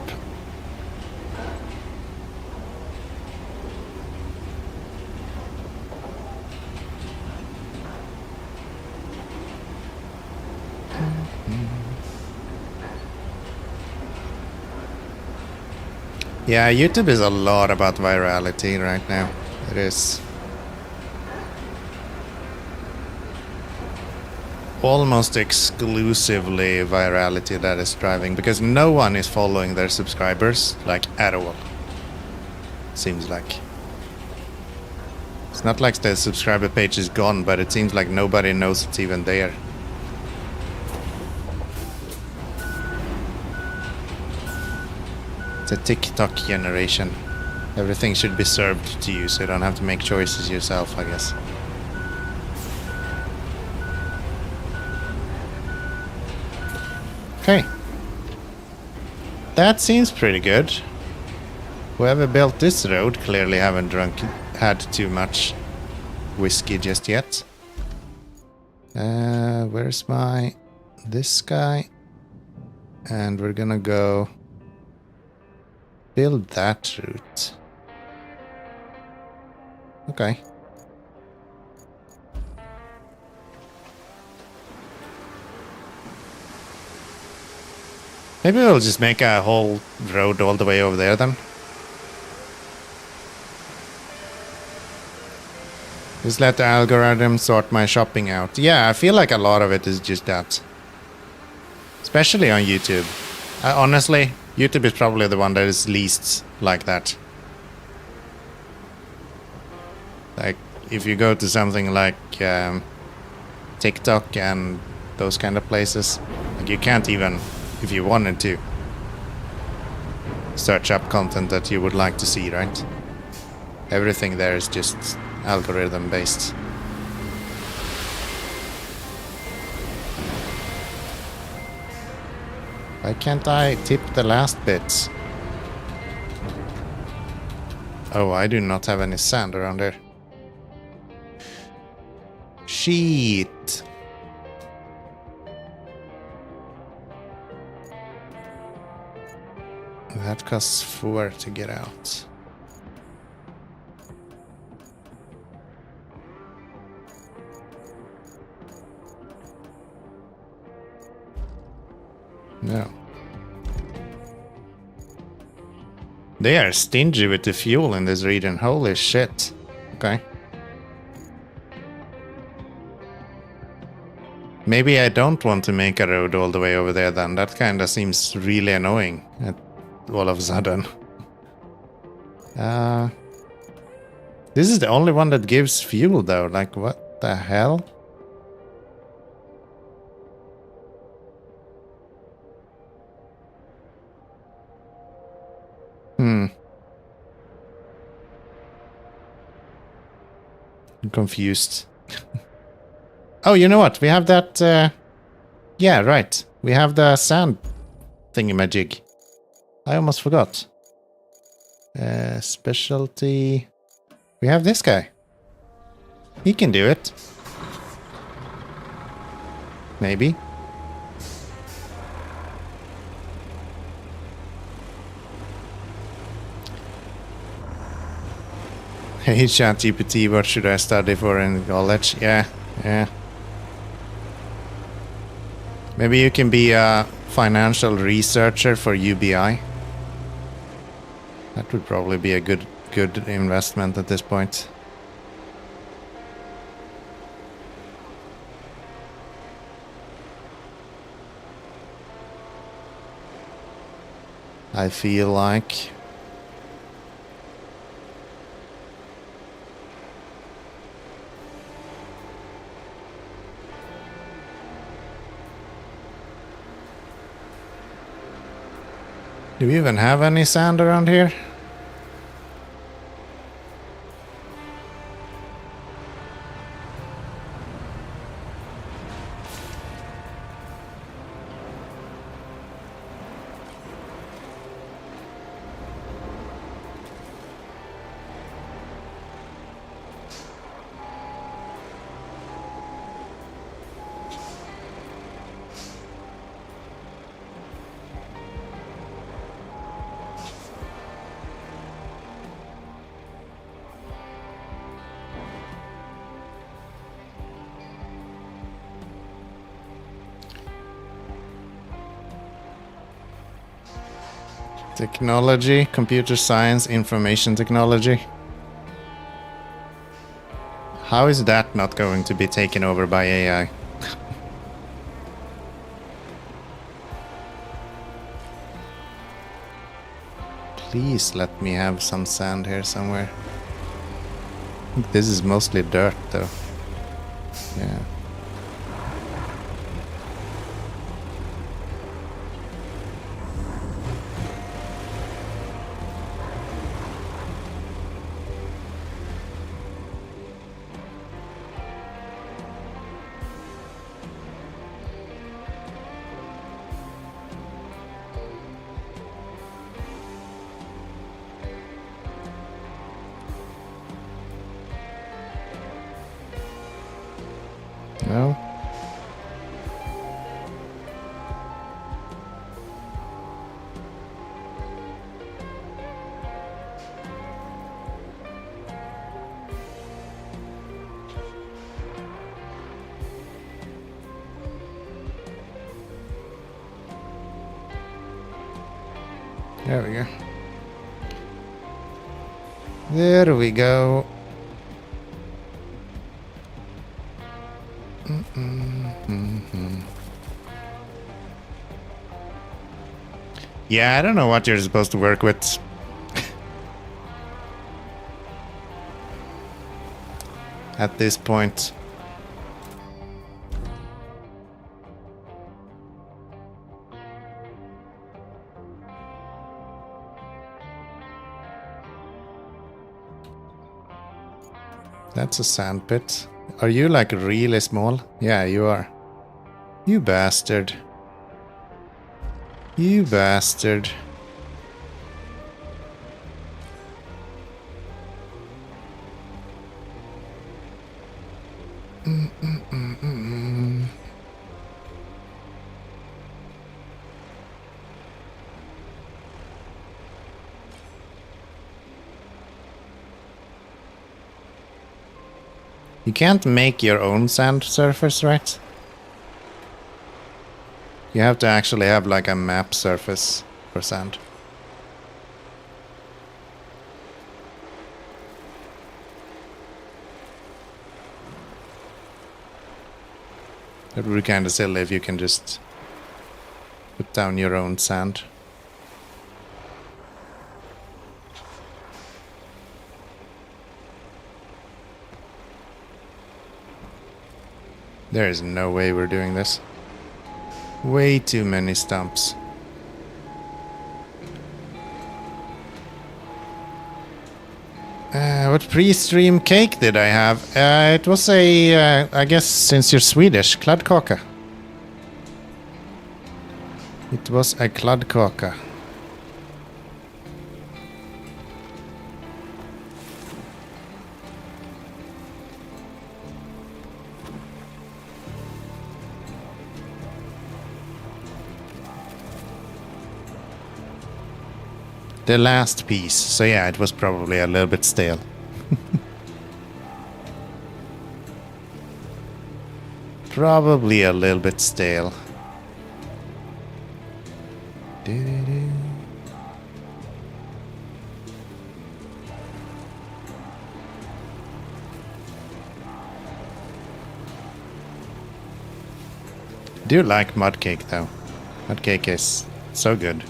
Yeah, YouTube is a lot about virality right now. It is. Almost exclusively virality that is driving, because no one is following their subscribers, like, at all. Seems like. It's not like the subscriber page is gone, but it seems like nobody knows it's even there. It's a TikTok generation. Everything should be served to you, so you don't have to make choices yourself, I guess. Okay. That seems pretty good. Whoever built this road clearly haven't had too much whiskey just yet. Where's this guy? And we're gonna go build that route. Okay. Maybe we'll just make a whole road all the way over there then. Just let the algorithm sort my shopping out. Yeah, I feel like a lot of it is just that. Especially on YouTube. Honestly, YouTube is probably the one that is least like that. Like, if you go to something like TikTok and those kind of places, like you can't even, if you wanted to, search up content that you would like to see, right? Everything there is just algorithm based. Why can't I tip the last bits? Oh, I do not have any sand around there. Shit. That costs 4 to get out. No. They are stingy with the fuel in this region. Holy shit. Okay. Maybe I don't want to make a road all the way over there then. That kinda seems really annoying all of a sudden. This is the only one that gives fuel though. Like, what the hell? I'm confused. Oh, you know what? We have that... yeah, right. We have the sand thingamajig. I almost forgot. Specialty... We have this guy. He can do it. Maybe. Hey, ChatGPT, what should I study for in college? Yeah. Maybe you can be a financial researcher for UBI. That would probably be a good investment at this point. I feel like... Do we even have any sand around here? Technology, computer science, information technology. How is that not going to be taken over by AI? Please let me have some sand here somewhere. I think this is mostly dirt though. Yeah. No. There we go. There we go. Yeah, I don't know what you're supposed to work with. At this point. That's a sand pit. Are you like really small? Yeah, you are. You bastard. You bastard. You can't make your own sand surface, right? You have to actually have like a map surface for sand. It would be kind of silly if you can just put down your own sand. There is no way we're doing this. Way too many stumps. What pre-stream cake did I have? It was a, I guess since you're Swedish, kladdkaka. It was a kladdkaka. The last piece, so yeah, it was probably a little bit stale. Probably a little bit stale. Do like mud cake though. Mud cake is so good.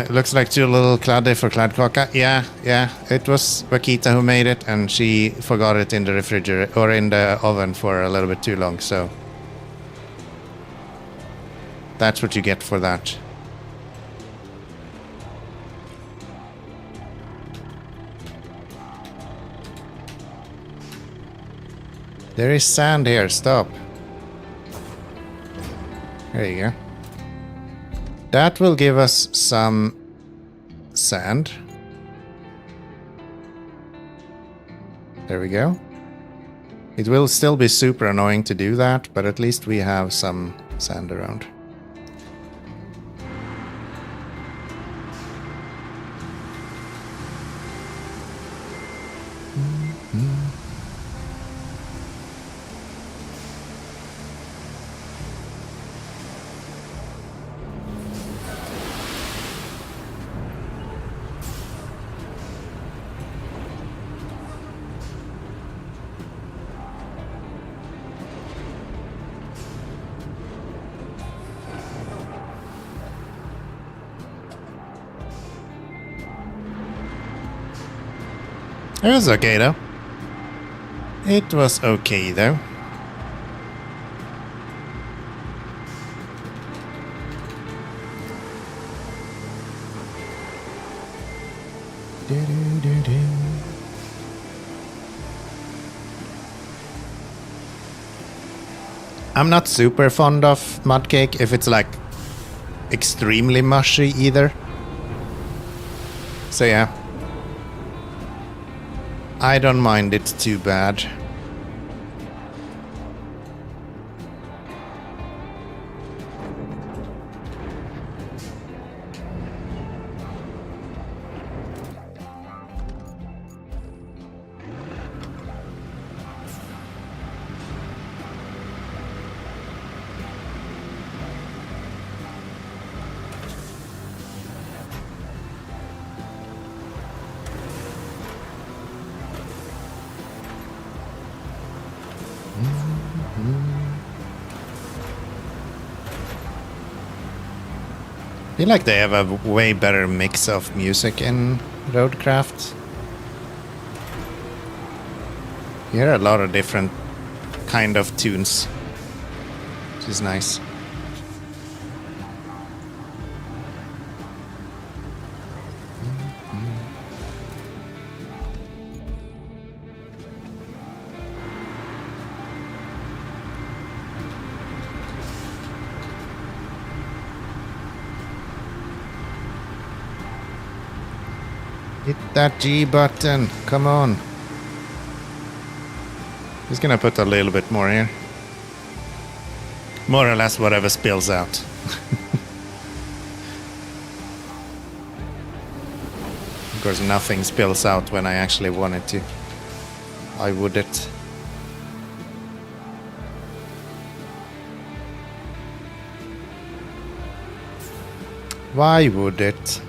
Looks like too little claddy for kladdkaka. Yeah. It was Vakita who made it, and she forgot it in the refrigerator or in the oven for a little bit too long. So that's what you get for that. There is sand here. Stop. There you go. That will give us some sand. There we go. It will still be super annoying to do that, but at least we have some sand around. It was okay though. It was okay though. I'm not super fond of mud cake if it's like extremely mushy either. So yeah, I don't mind it too bad. I feel like they have a way better mix of music in Roadcraft. You hear a lot of different kind of tunes, which is nice. Hit that G button, come on. Just gonna put a little bit more here. More or less whatever spills out. Of course nothing spills out when I actually wanted to. Why would it? Why would it?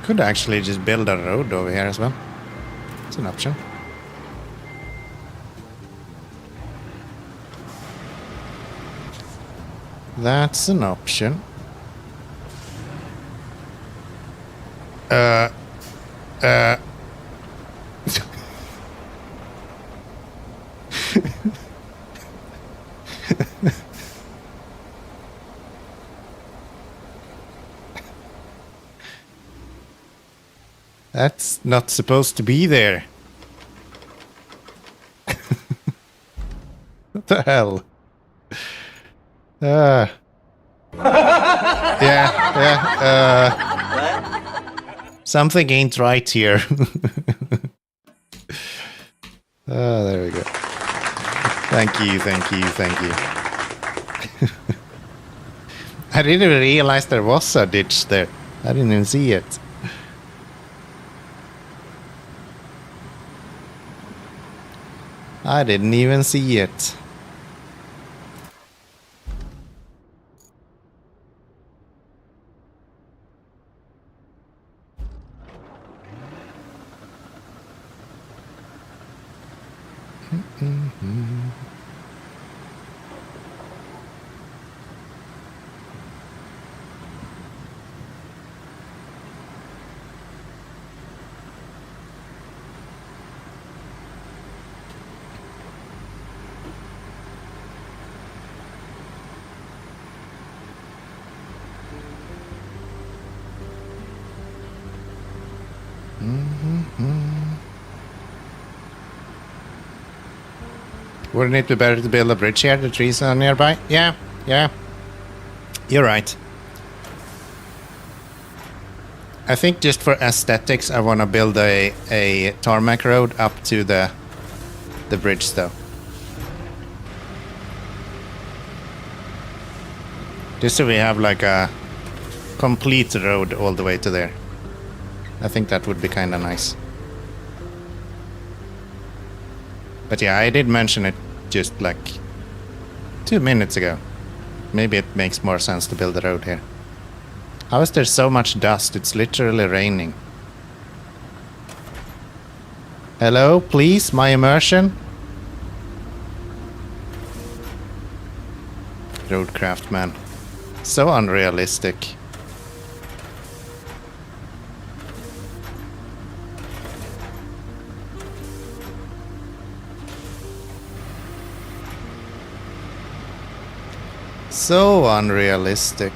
Could actually just build a road over here as well. It's an option. That's an option. That's not supposed to be there. What the hell? Something ain't right here. There we go. Thank you. I didn't even realize there was a ditch there. I didn't even see it. I didn't even see it. Wouldn't it be better to build a bridge here? The trees are nearby. Yeah. You're right. I think just for aesthetics, I want to build a tarmac road up to the bridge, though. Just so we have like a complete road all the way to there. I think that would be kind of nice. But yeah, I did mention it just like 2 minutes ago. maybe it makes more sense to build a road here. How is there so much dust? It's literally raining. Hello, please, my immersion. Roadcraft, man. So unrealistic. So unrealistic.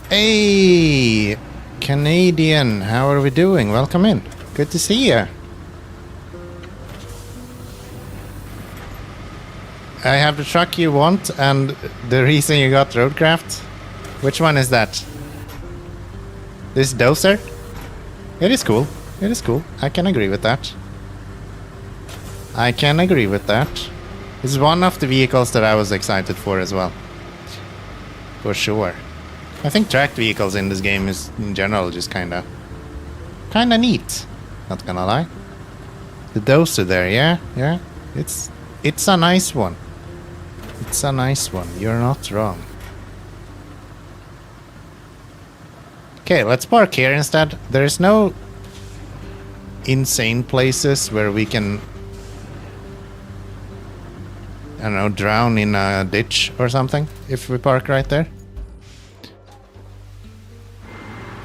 Hey, Canadian, how are we doing? Welcome in. Good to see you. I have the truck you want, and the reason you got Roadcraft. Which one is that? This dozer? It is cool. It is cool. I can agree with that. I can agree with that. It's one of the vehicles that I was excited for as well. For sure. I think tracked vehicles in this game is, in general, just kinda neat. Not gonna lie. The dozer there, yeah. It's a nice one. It's a nice one. You're not wrong. Okay, let's park here instead. There's no insane places where we can, I don't know, drown in a ditch or something if we park right there.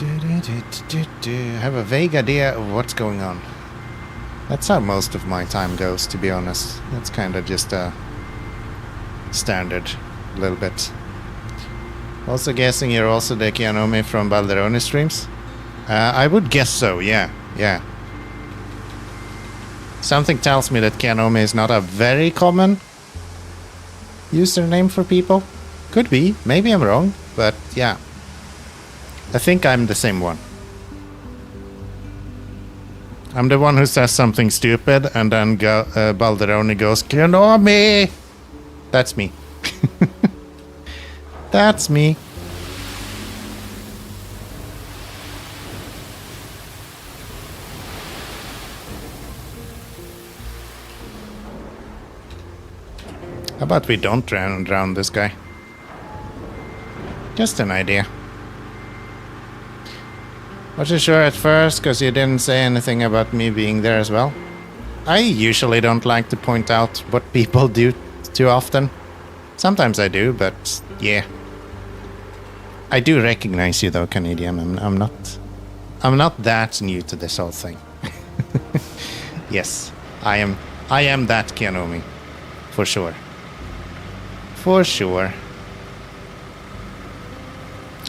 I have a vague idea of what's going on. That's how most of my time goes, to be honest. That's kind of just a standard, a little bit. Also guessing you're also the Keanomy from Balderoni streams? I would guess so, yeah. Something tells me that Keanomy is not a very common username for people. Could be, maybe I'm wrong, but yeah. I think I'm the same one. I'm the one who says something stupid and then Balderoni goes, Keanomy! That's me. That's me. How about we don't drown this guy? Just an idea. Wasn't sure at first because you didn't say anything about me being there as well. I usually don't like to point out what people do too often. Sometimes I do, but yeah. I do recognize you though, Canadian. I'm not that new to this whole thing. Yes, I am that Keanomy. For sure. For sure.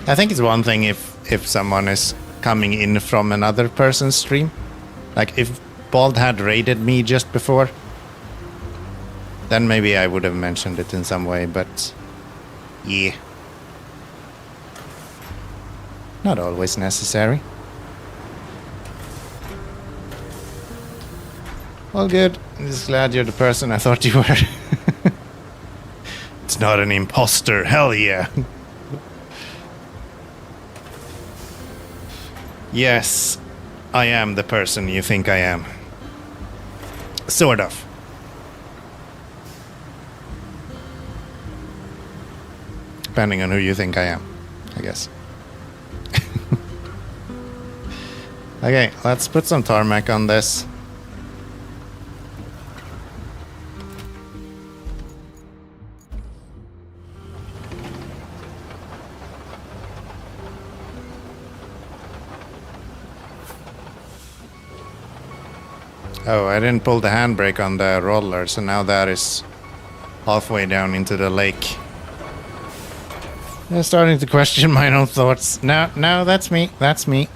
I think it's one thing if someone is coming in from another person's stream. Like if Bald had raided me just before, then maybe I would have mentioned it in some way, but yeah. Not always necessary. All good. I'm just glad you're the person I thought you were. It's not an imposter, hell yeah. Yes, I am the person you think I am. Sort of. Depending on who you think I am, I guess. Okay, let's put some tarmac on this. Oh, I didn't pull the handbrake on the roller, so now that is halfway down into the lake. I'm starting to question my own thoughts. No, that's me. That's me.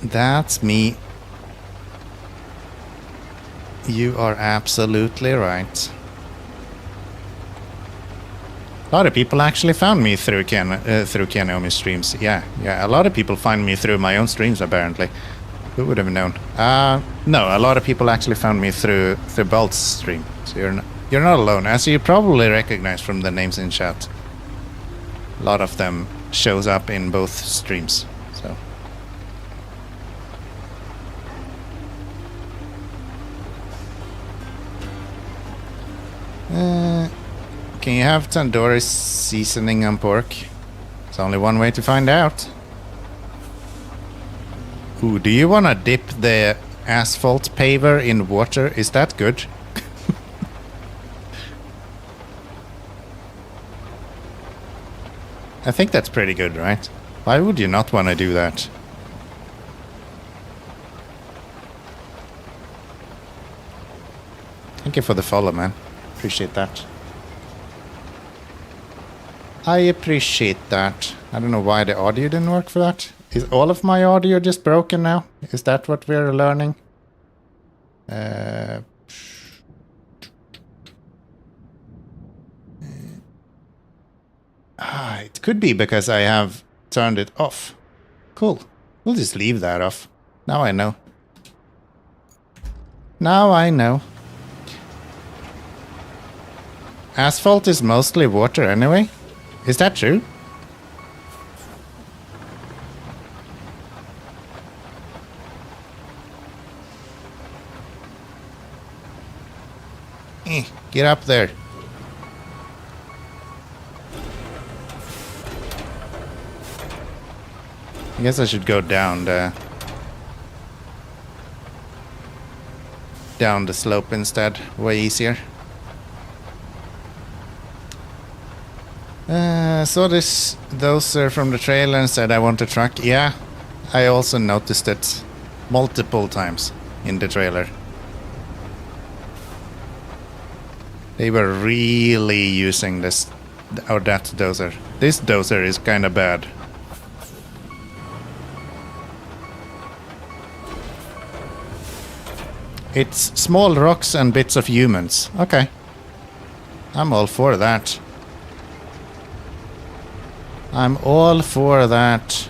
That's me. You are absolutely right. A lot of people actually found me through Keanomy streams. Yeah, a lot of people find me through my own streams, apparently. Who would have known? No, a lot of people actually found me through Bolt's stream. So you're not alone, as you probably recognize from the names in chat. A lot of them shows up in both streams. So can you have tandoori seasoning on pork? There's only one way to find out. Ooh, do you want to dip the asphalt paver in water? Is that good? I think that's pretty good, right? Why would you not want to do that? Thank you for the follow, man. Appreciate that. I appreciate that. I don't know why the audio didn't work for that. Is all of my audio just broken now? Is that what we're learning? It could be because I have turned it off. Cool. We'll just leave that off. Now I know. Now I know. Asphalt is mostly water anyway. Is that true? Get up there. I guess I should go down the slope instead. Way easier. Saw those are from the trailer and said I want a truck. Yeah, I also noticed it multiple times in the trailer. They were really using that dozer. This dozer is kind of bad. It's small rocks and bits of humans. Okay. I'm all for that. I'm all for that.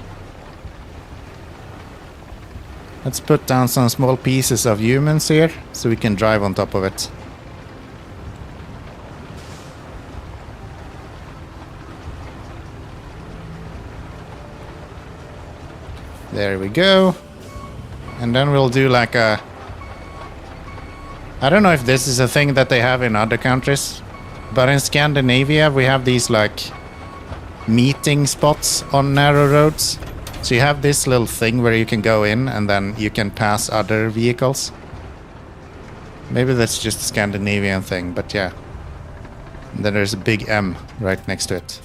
Let's put down some small pieces of humans here so we can drive on top of it. There we go. And then we'll do like a... I don't know if this is a thing that they have in other countries, but in Scandinavia we have these like meeting spots on narrow roads. So you have this little thing where you can go in and then you can pass other vehicles. Maybe that's just a Scandinavian thing, but yeah. And then there's a big M right next to it.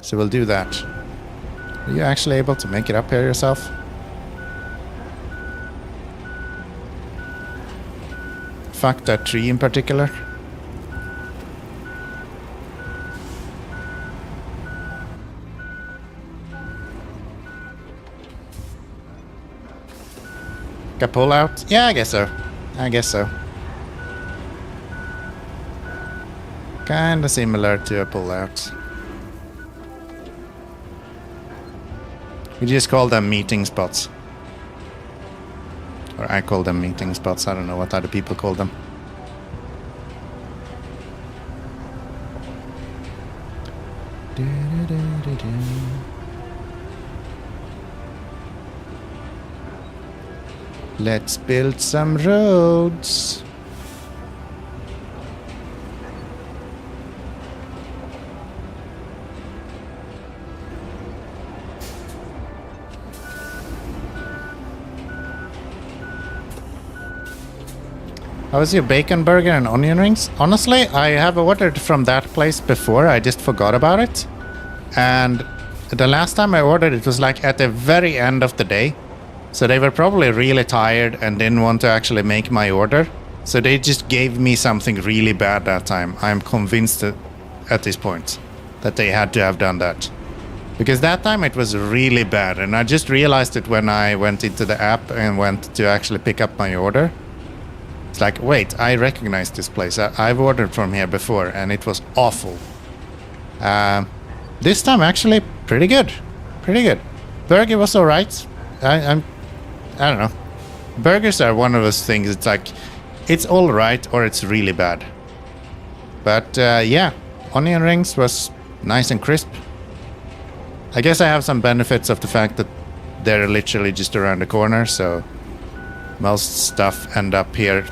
So we'll do that. Are you actually able to make it up here yourself? Fuck that tree in particular. Got pull out? Yeah, I guess so. I guess so. Kinda similar to a pull out. We just call them meeting spots. Or I call them meeting spots. I don't know what other people call them. Let's build some roads. How was your bacon burger and onion rings? Honestly, I have ordered from that place before. I just forgot about it. And the last time I ordered, it was like at the very end of the day. So they were probably really tired and didn't want to actually make my order. So they just gave me something really bad that time. I'm convinced that at this point that they had to have done that. Because that time it was really bad. And I just realized it when I went into the app and went to actually pick up my order. It's like, wait, I recognize this place. I've ordered from here before and it was awful. This time actually pretty good. Pretty good. Burger was alright. I don't know. Burgers are one of those things. It's like, it's alright or it's really bad. But yeah, onion rings was nice and crisp. I guess I have some benefits of the fact that they're literally just around the corner, so most stuff end up here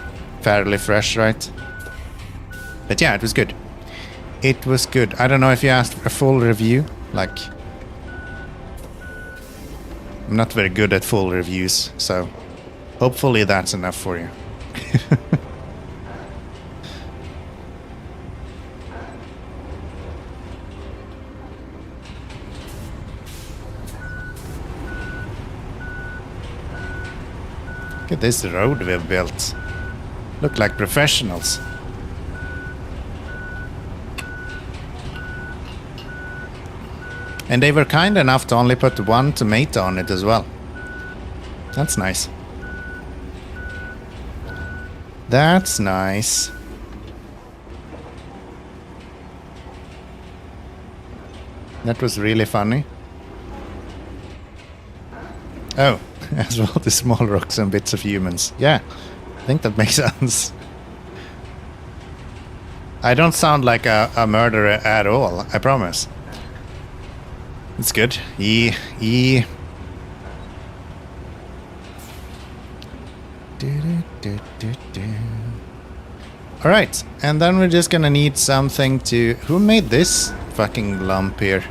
fairly fresh, right? But yeah, it was good. It was good. I don't know if you asked for a full review. Like, I'm not very good at full reviews, so hopefully that's enough for you. Look at this road we've built. Look like professionals. And they were kind enough to only put one tomato on it as well. That's nice. That's nice. That was really funny. Oh, as well the small rocks and bits of humans. Yeah, I think that makes sense. I don't sound like a murderer at all, I promise. It's good. Alright, and then we're just gonna need something to... Who made this fucking lump here?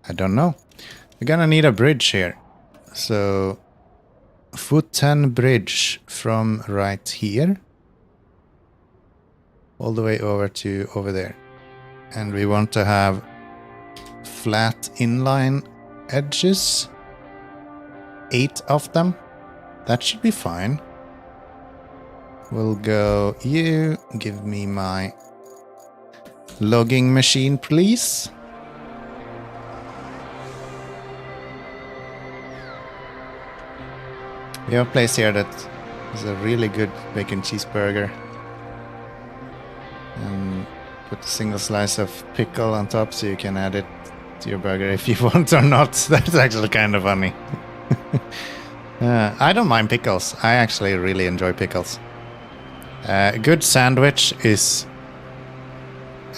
I don't know. We're gonna need a bridge here. So... foot 10 bridge from right here. All the way over to over there. And we want to have flat inline edges. 8 of them. That should be fine. We'll go, you give me my logging machine, please. We have a place here that is a really good bacon cheeseburger. And put a single slice of pickle on top so you can add it to your burger if you want or not. That's actually kind of funny. I don't mind pickles. I actually really enjoy pickles. A good sandwich is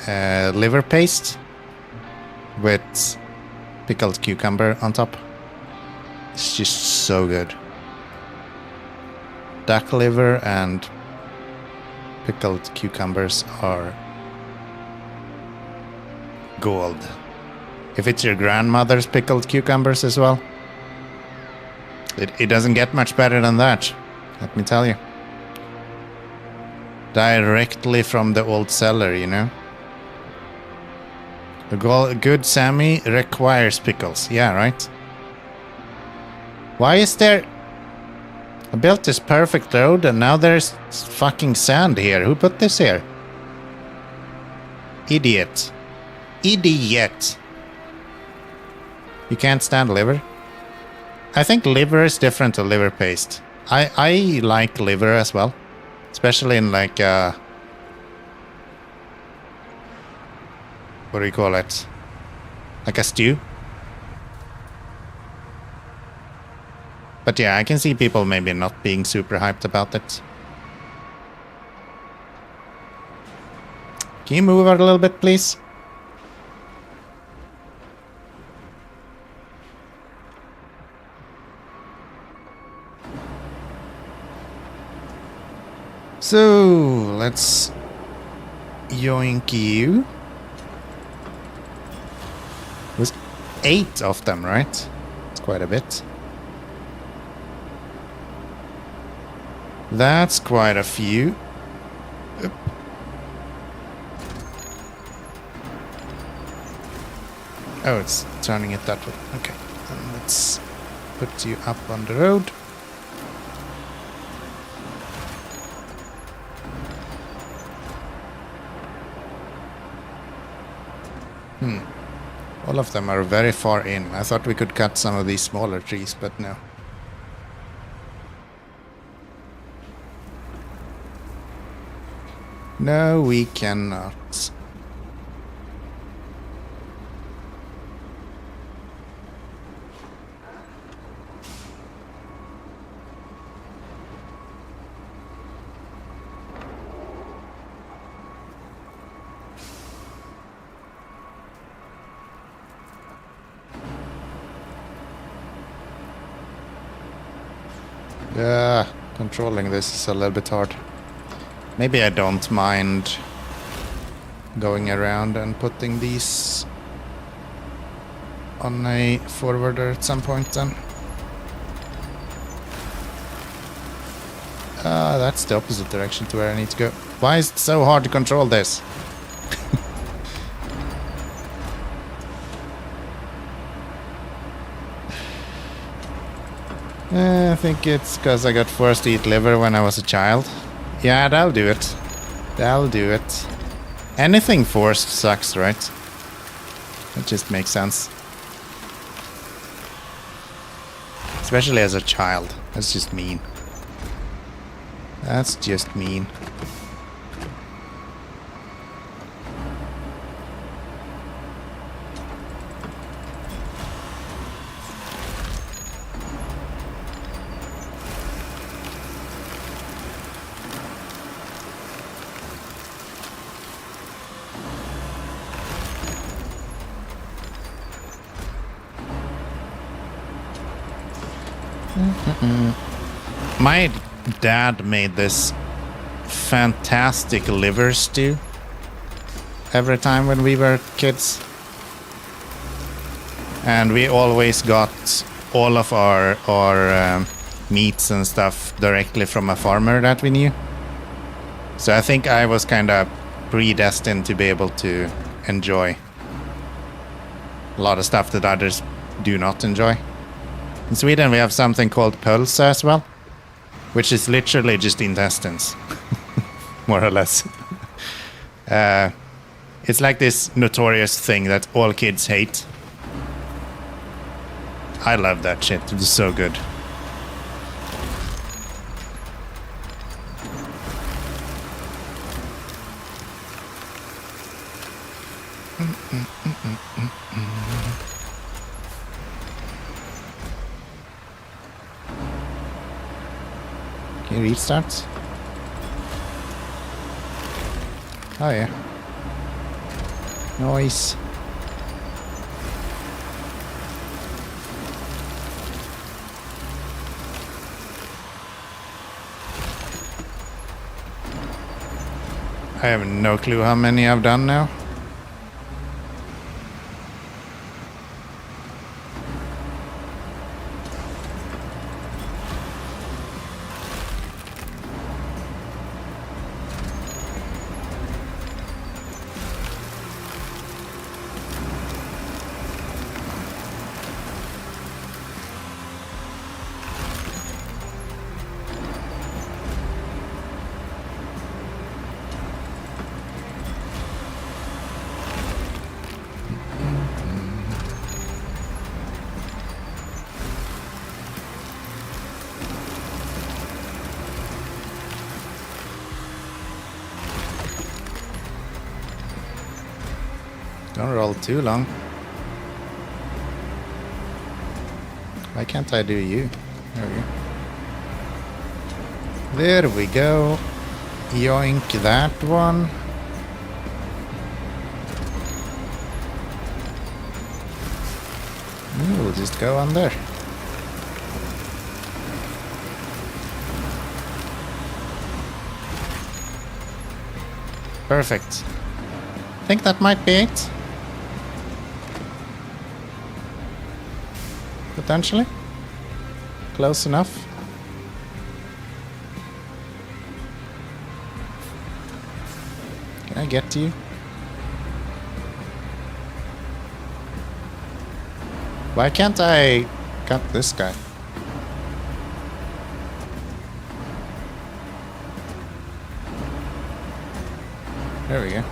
liver paste with pickled cucumber on top. It's just so good. Duck liver and pickled cucumbers are gold. If it's your grandmother's pickled cucumbers as well, it doesn't get much better than that, let me tell you. Directly from the old cellar, you know. A good Sammy requires pickles, yeah, right? Why is there... I built this perfect road and now there's fucking sand here. Who put this here? Idiot. Idiot. You can't stand liver? I think liver is different to liver paste. I like liver as well. Especially in like what do you call it? Like a stew? But yeah, I can see people maybe not being super hyped about it. Can you move out a little bit, please? So, let's yoink you. There's 8 of them, right? It's quite a bit. That's quite a few. Oop. Oh, it's turning it that way. Okay, and let's put you up on the road. All of them are very far in. I thought we could cut some of these smaller trees, but no. No, we cannot. Controlling this is a little bit hard. Maybe I don't mind going around and putting these on a forwarder at some point then. That's the opposite direction to where I need to go. Why is it so hard to control this? I think it's because I got forced to eat liver when I was a child. Yeah, that'll do it. That'll do it. Anything forced sucks, right? It just makes sense. Especially as a child. That's just mean. That's just mean. My dad made this fantastic liver stew every time when we were kids. And we always got all of our meats and stuff directly from a farmer that we knew. So I think I was kind of predestined to be able to enjoy a lot of stuff that others do not enjoy. In Sweden we have something called pölse as well, which is literally just intestines, more or less. It's like this notorious thing that all kids hate. I love that shit, it was so good. Can you restart? Oh yeah. Nice. I have no clue how many I've done now. Don't roll too long. Why can't I do you? There we go. There we go. Yoink that one. We'll just go on there. Perfect. I think that might be it. Potentially. Close enough. Can I get to you? Why can't I cut this guy? There we go.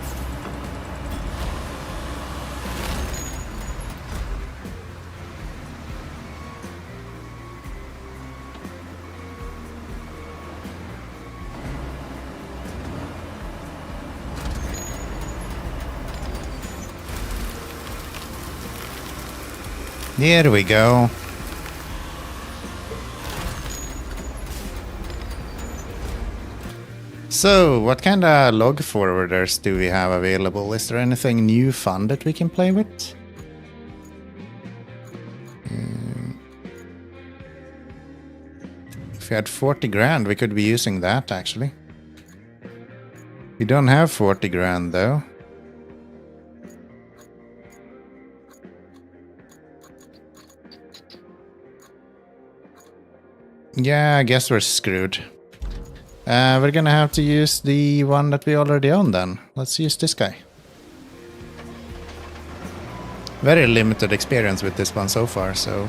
There we go. So, what kind of log forwarders do we have available? Is there anything new fun that we can play with? If we had 40 grand, we could be using that, actually. We don't have 40 grand, though. Yeah, I guess we're screwed. We're gonna have to use the one that we already own then. Let's use this guy. Very limited experience with this one so far, so...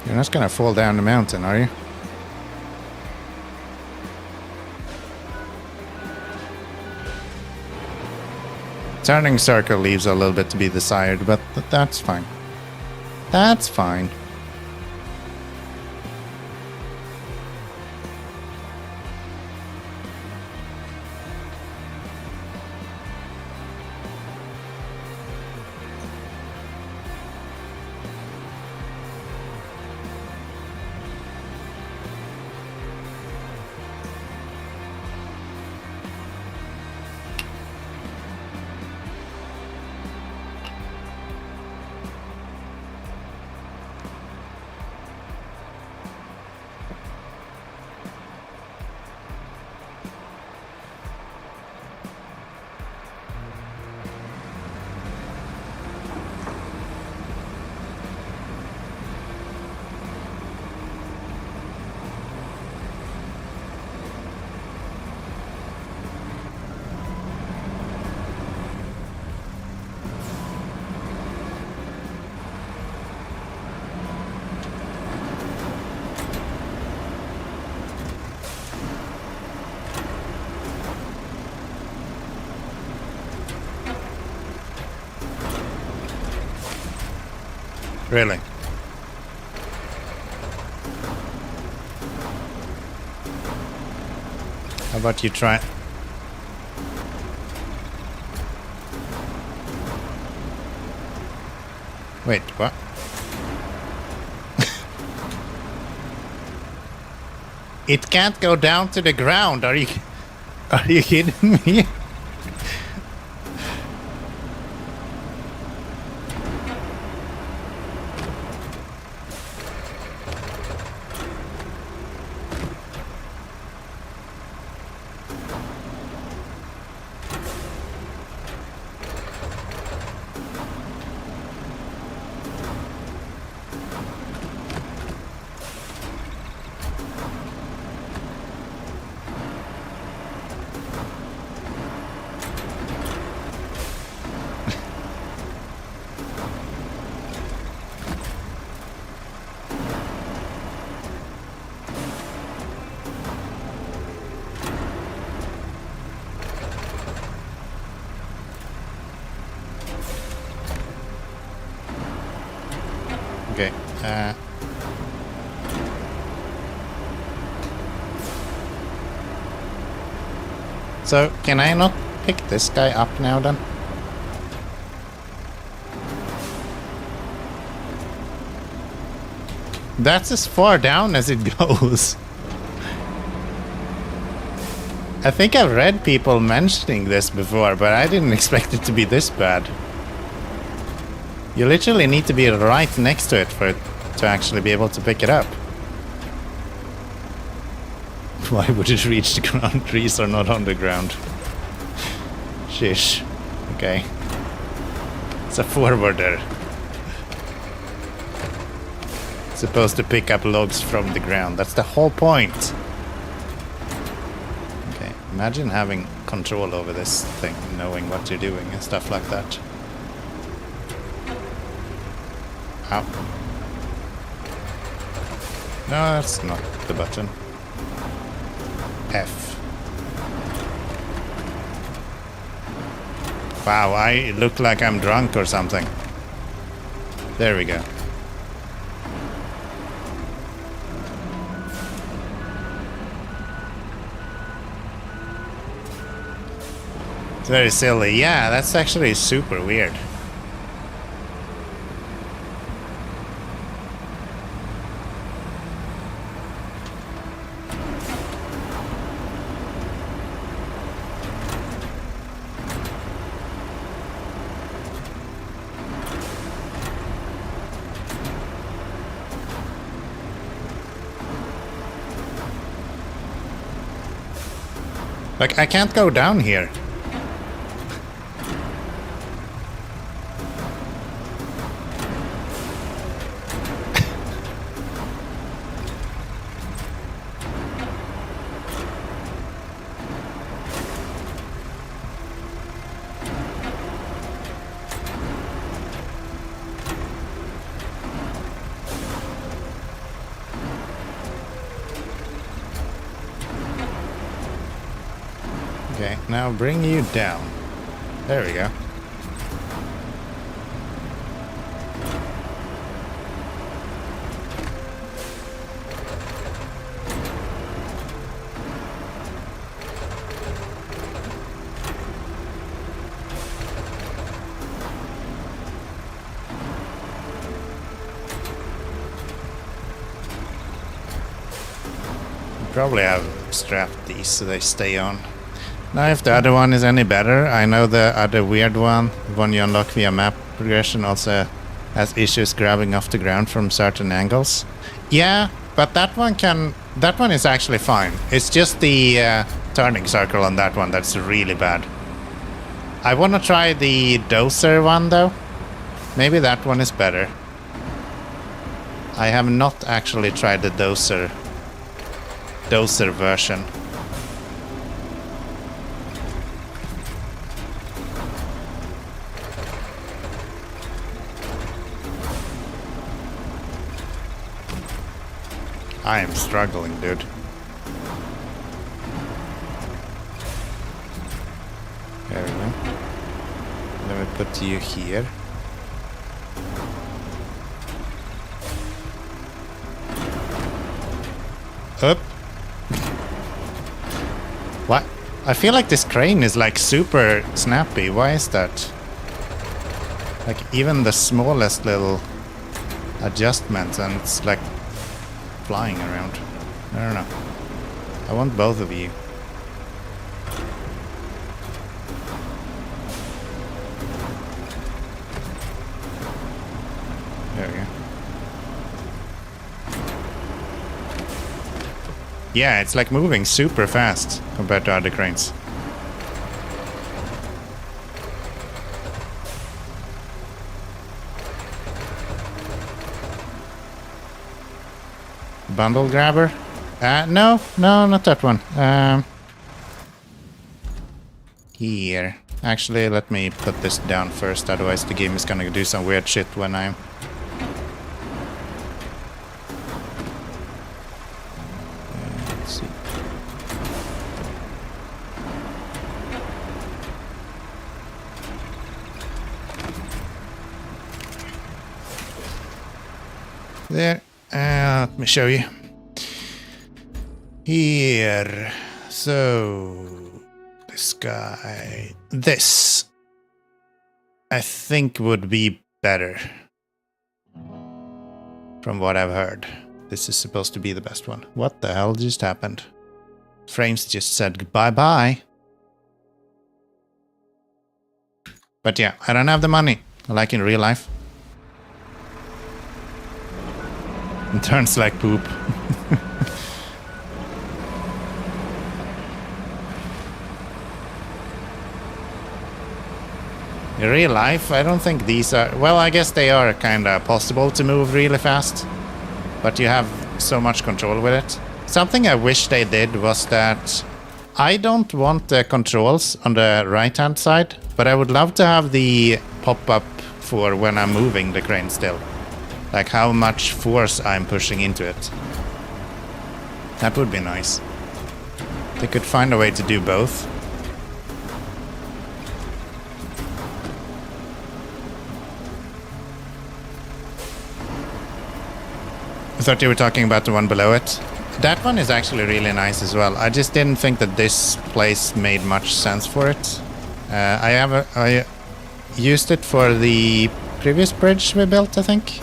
You're not gonna fall down the mountain, are you? Turning circle leaves a little bit to be desired, but that's fine. That's fine. Really? How about you try... Wait, what? It can't go down to the ground. Are you kidding me? Okay. So, can I not pick this guy up now then? That's as far down as it goes. I think I've read people mentioning this before, but I didn't expect it to be this bad. You literally need to be right next to it for it to actually be able to pick it up. Why would it reach the ground? Trees are not on the ground. Shish. Okay. It's a forwarder. It's supposed to pick up logs from the ground. That's the whole point. Okay, imagine having control over this thing, knowing what you're doing and stuff like that. Ow. No, that's not the button. F. Wow, I look like I'm drunk or something. There we go. It's very silly. Yeah, that's actually super weird. Like, I can't go down here. Okay, now bring you down. There we go. Probably have strapped these so they stay on. Now if the other one is any better, I know the other weird one you unlock via map progression, also has issues grabbing off the ground from certain angles. Yeah, but that one is actually fine. It's just the turning circle on that one that's really bad. I want to try the dozer one though. Maybe that one is better. I have not actually tried the dozer version. I am struggling, dude. There we go. Let me put you here. Up. What? I feel like this crane is like super snappy. Why is that? Like even the smallest little adjustments and it's like flying around. I don't know. I want both of you. There we go. Yeah, it's like moving super fast compared to other cranes. Bundle grabber? No, not that one. Here. Actually, let me put this down first, otherwise the game is gonna do some weird shit when I'm... let's see. There. Let me show you. Here. So... this guy... this... I think would be better. From what I've heard. This is supposed to be the best one. What the hell just happened? Frames just said bye-bye. But yeah, I don't have the money. Like in real life. It turns like poop. In real life, I don't think these are... well, I guess they are kinda possible to move really fast. But you have so much control with it. Something I wish they did was that... I don't want the controls on the right-hand side, but I would love to have the pop-up for when I'm moving the crane still. Like how much force I'm pushing into it. That would be nice. They could find a way to do both. I thought you were talking about the one below it. That one is actually really nice as well. I just didn't think that this place made much sense for it. I used it for the previous bridge we built, I think.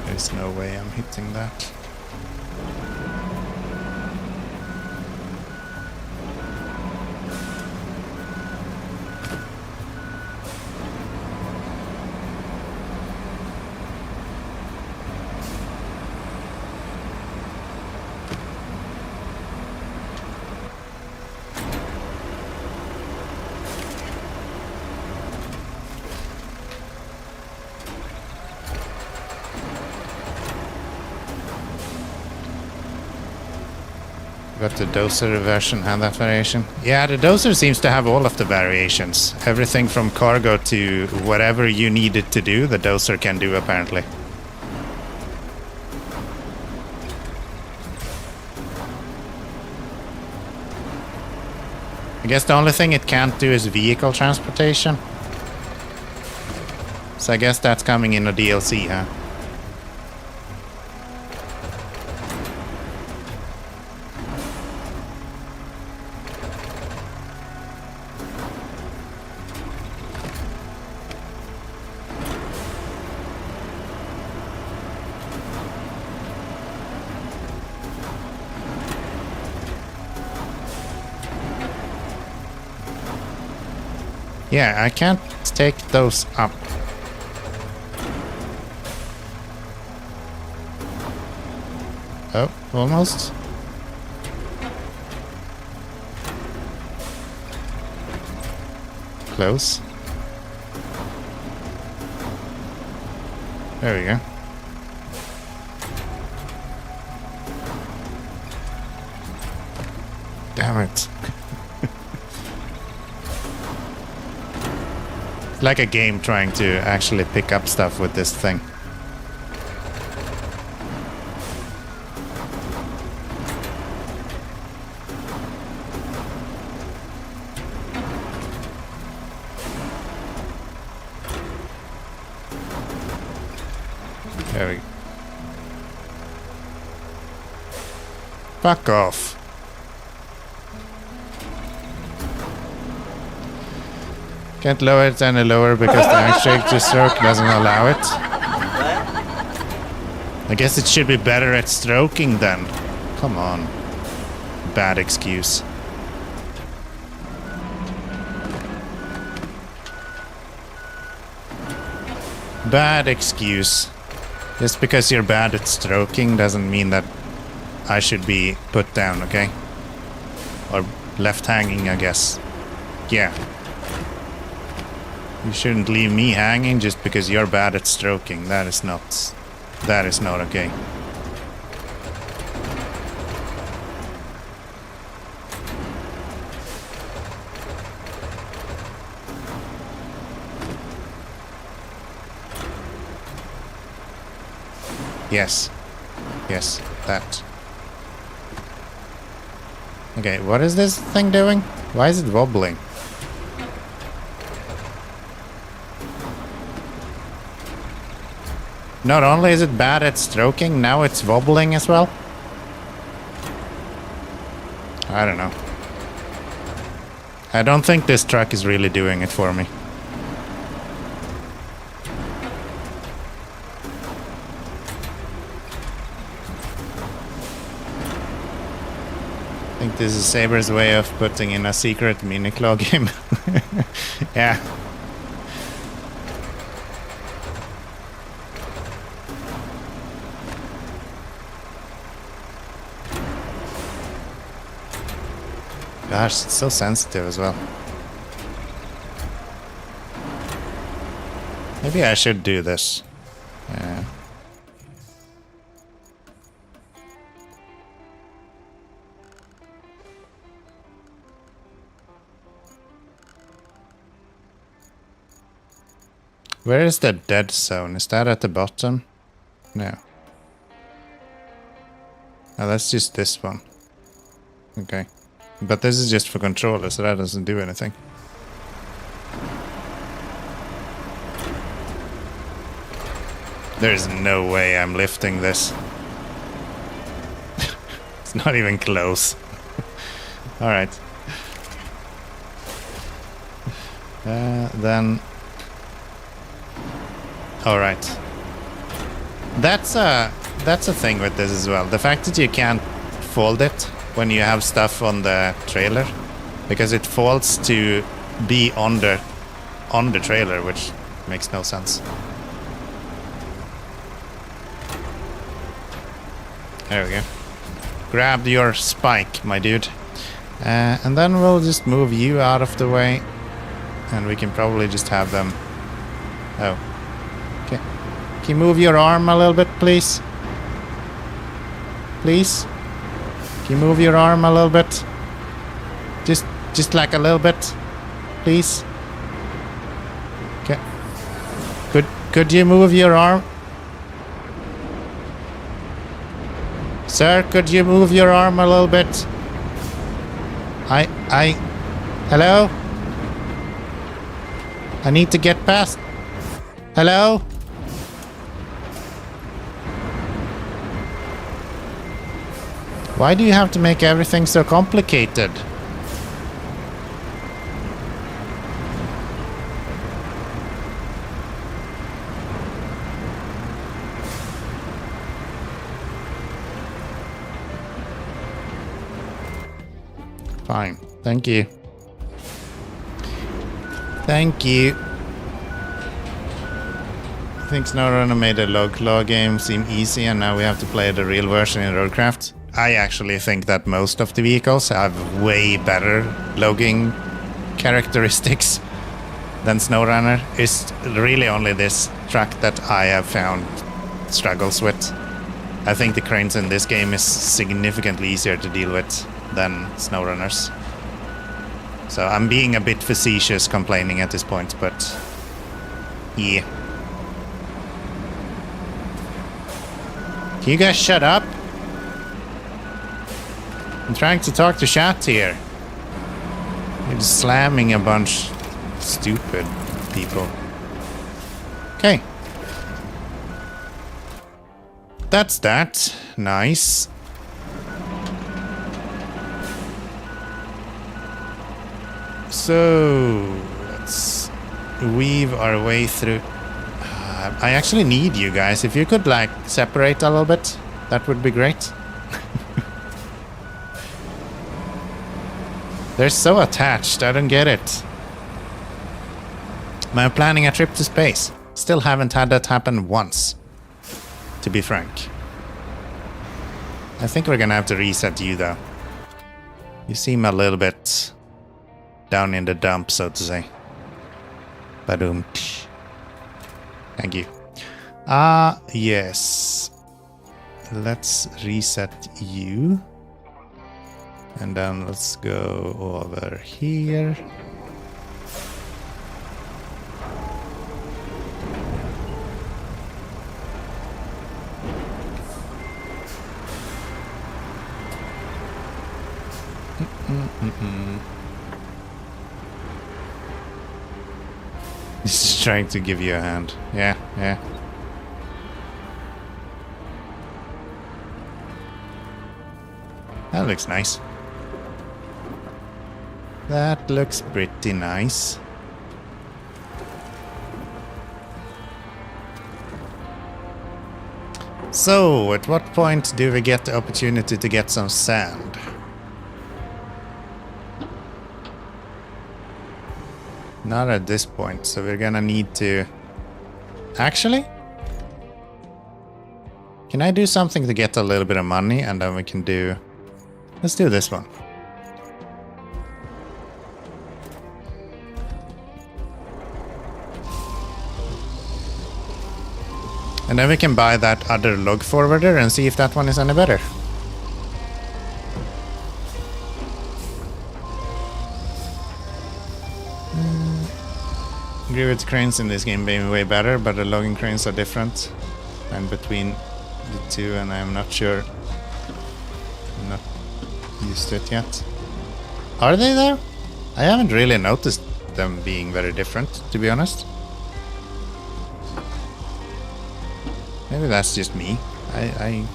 There's no way I'm hitting that. Got the dozer version and that variation. Yeah, the dozer seems to have all of the variations. Everything from cargo to whatever you need it to do, the dozer can do apparently. I guess the only thing it can't do is vehicle transportation. So I guess that's coming in a DLC, huh? Yeah, I can't take those up. Oh, almost. Close. There we go. Damn it. Like a game trying to actually pick up stuff with this thing. There we go. Fuck off. Can't lower it any lower because the actuator stroke doesn't allow it. I guess it should be better at stroking then. Come on. Bad excuse. Bad excuse. Just because you're bad at stroking doesn't mean that I should be put down, okay? Or left hanging, I guess. Yeah. You shouldn't leave me hanging just because you're bad at stroking. That is not okay. Yes. Yes, that. Okay, what is this thing doing? Why is it wobbling? Not only is it bad at stroking, now it's wobbling as well? I don't know. I don't think this truck is really doing it for me. I think this is Saber's way of putting in a secret mini-claw game. Yeah. Gosh, it's so sensitive as well. Maybe I should do this. Yeah. Where is the dead zone? Is that at the bottom? No. Oh, that's just this one. Okay. But this is just for controller, so that doesn't do anything. There's no way I'm lifting this. It's not even close. Alright. Then... Alright. That's a thing with this as well. The fact that you can't fold it when you have stuff on the trailer, because it falls to be on the trailer, which makes no sense. There we go. Grab your spike, my dude. And then we'll just move you out of the way, and we can probably just have them... Oh. Okay. Can you move your arm a little bit, please? Please? Can you move your arm a little bit? Just like a little bit, please. Okay. Could you move your arm? Sir, could you move your arm a little bit? Hello? I need to get past. Hello? Why do you have to make everything so complicated? Fine. Thank you. Thank you. I think SnowRunner made the log game seem easy and now we have to play the real version in Roadcraft. I actually think that most of the vehicles have way better logging characteristics than SnowRunner. It's really only this truck that I have found struggles with. I think the cranes in this game is significantly easier to deal with than SnowRunners. So I'm being a bit facetious complaining at this point, but yeah. Can you guys shut up? I'm trying to talk to chat here. You're just slamming a bunch of stupid people. Okay. That's that. Nice. So, let's weave our way through. I actually need you guys. If you could, like, separate a little bit, that would be great. They're so attached, I don't get it. I'm planning a trip to space. Still haven't had that happen once, to be frank. I think we're gonna have to reset you, though. You seem a little bit down in the dump, so to say. Badoom. Thank you. Yes. Let's reset you. And then let's go over here. He's just trying to give you a hand. Yeah, yeah. That looks nice. That looks pretty nice. So, at what point do we get the opportunity to get some sand? Not at this point, so we're gonna need to... Actually? Can I do something to get a little bit of money and then we can do... Let's do this one. And then we can buy that other log forwarder and see if that one is any better. Agree with cranes in this game being way better, but the logging cranes are different. And between the two, and I'm not sure. I'm not used to it yet. Are they though? I haven't really noticed them being very different, to be honest. Maybe that's just me. I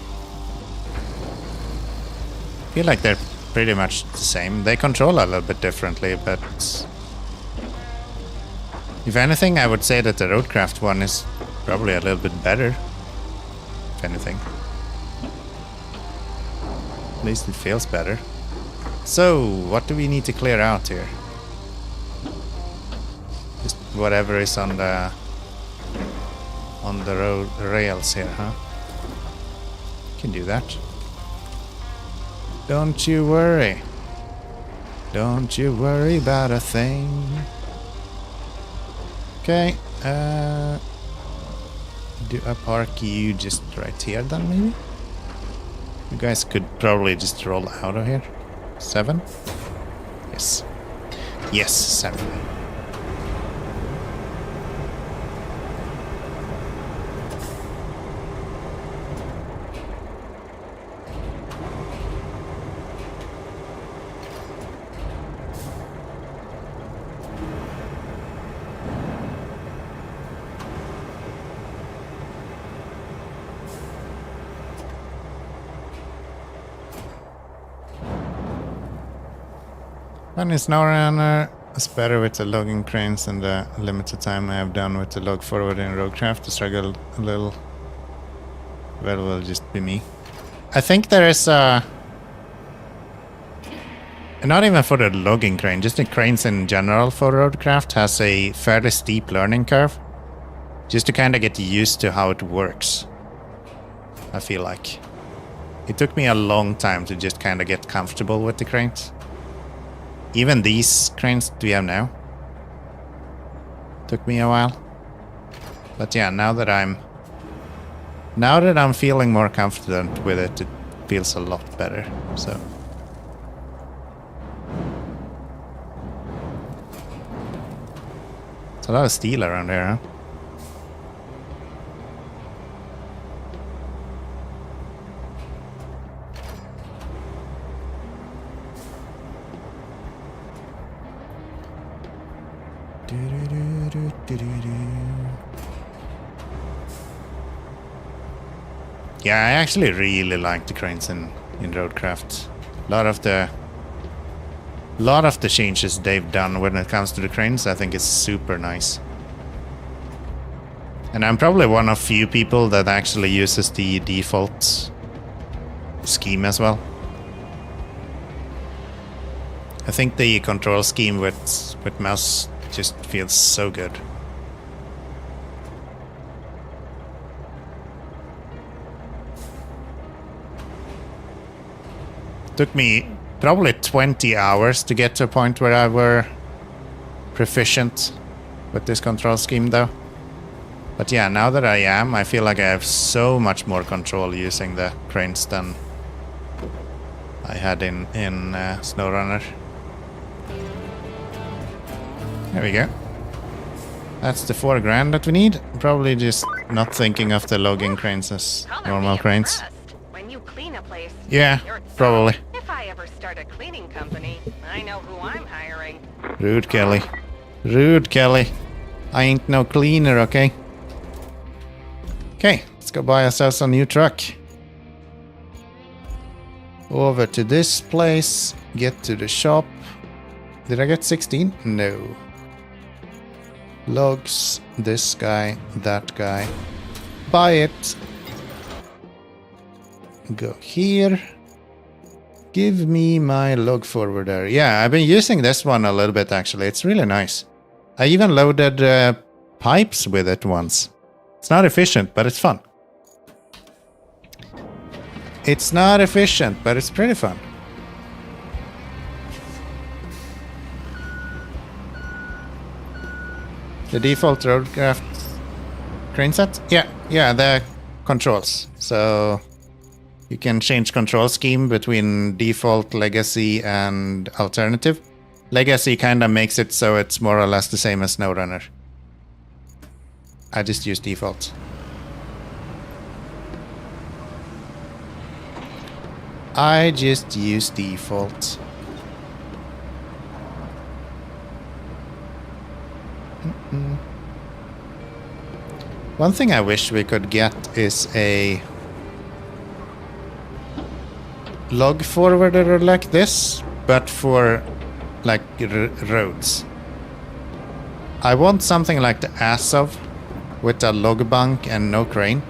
feel like they're pretty much the same. They control a little bit differently, but if anything, I would say that the Roadcraft one is probably a little bit better. If anything. At least it feels better. So, what do we need to clear out here? Just whatever is on the road rails here, huh? Can do that. Don't you worry. Don't you worry about a thing. Okay, do I park you just right here then, maybe? You guys could probably just roll out of here. 7? Yes. Yes, 7. One is now runner. It's better with the logging cranes and the limited time I have done with the log forward in Roadcraft. The struggle a little. Well, will just be me. I think there is a... Not even for the logging crane, just the cranes in general for Roadcraft has a fairly steep learning curve. Just to kind of get used to how it works. I feel like. It took me a long time to just kind of get comfortable with the cranes. Even these cranes we have now. Took me a while. But yeah, now that I'm feeling more confident with it, it feels a lot better. So it's a lot of steel around here, huh? Yeah, I actually really like the cranes in Roadcraft. A lot of the changes they've done when it comes to the cranes, I think is super nice. And I'm probably one of few people that actually uses the default scheme as well. I think the control scheme with mouse just feels so good. Took me probably 20 hours to get to a point where I were proficient with this control scheme though. But yeah, now that I am, I feel like I have so much more control using the cranes than I had in SnowRunner. There we go. That's the 4 grand that we need. Probably just not thinking of the logging cranes as normal cranes. When you clean a place, Yeah, probably. if I ever start a cleaning company, I know who I'm hiring. Rude, Kelly. Rude, Kelly. I ain't no cleaner, okay? Okay, let's go buy ourselves a new truck. Over to this place. Get to the shop. Did I get 16? No. Logs. This guy. That guy. Buy it. Go here. Give me my log forwarder. Yeah, I've been using this one a little bit actually. It's really nice. I even loaded pipes with it once. It's not efficient, but it's fun. It's not efficient, but it's pretty fun. The default Roadcraft crane set? Yeah, the controls. So you can change control scheme between default, legacy, and alternative. Legacy kind of makes it so it's more or less the same as SnowRunner. I just use default. I just use default. One thing I wish we could get is a log forwarder like this, but for like roads. I want something like the Asov with a log bunk and no crane.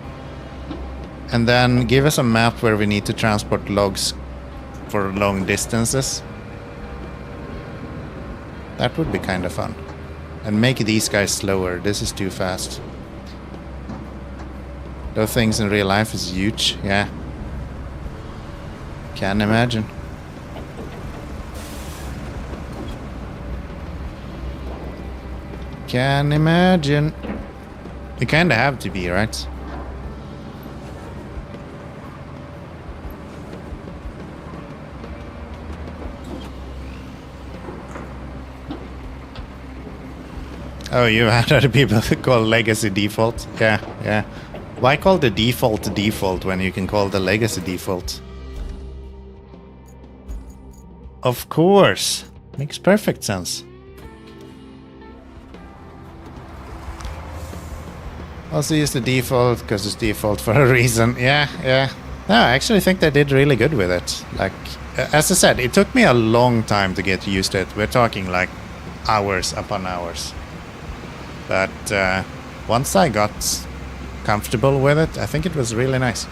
And then give us a map where we need to transport logs for long distances. That would be kind of fun. And make these guys slower. This is too fast. Those things in real life is huge, yeah. Can't imagine. Can imagine. You kinda have to be, right? Oh, you had other people call legacy default? Yeah, yeah. Why call the default when you can call the legacy default? Of course. Makes perfect sense. Also use the default because it's default for a reason. Yeah, yeah. No, I actually think they did really good with it. Like, as I said, it took me a long time to get used to it. We're talking like hours upon hours. But once I got comfortable with it, I think it was really nice.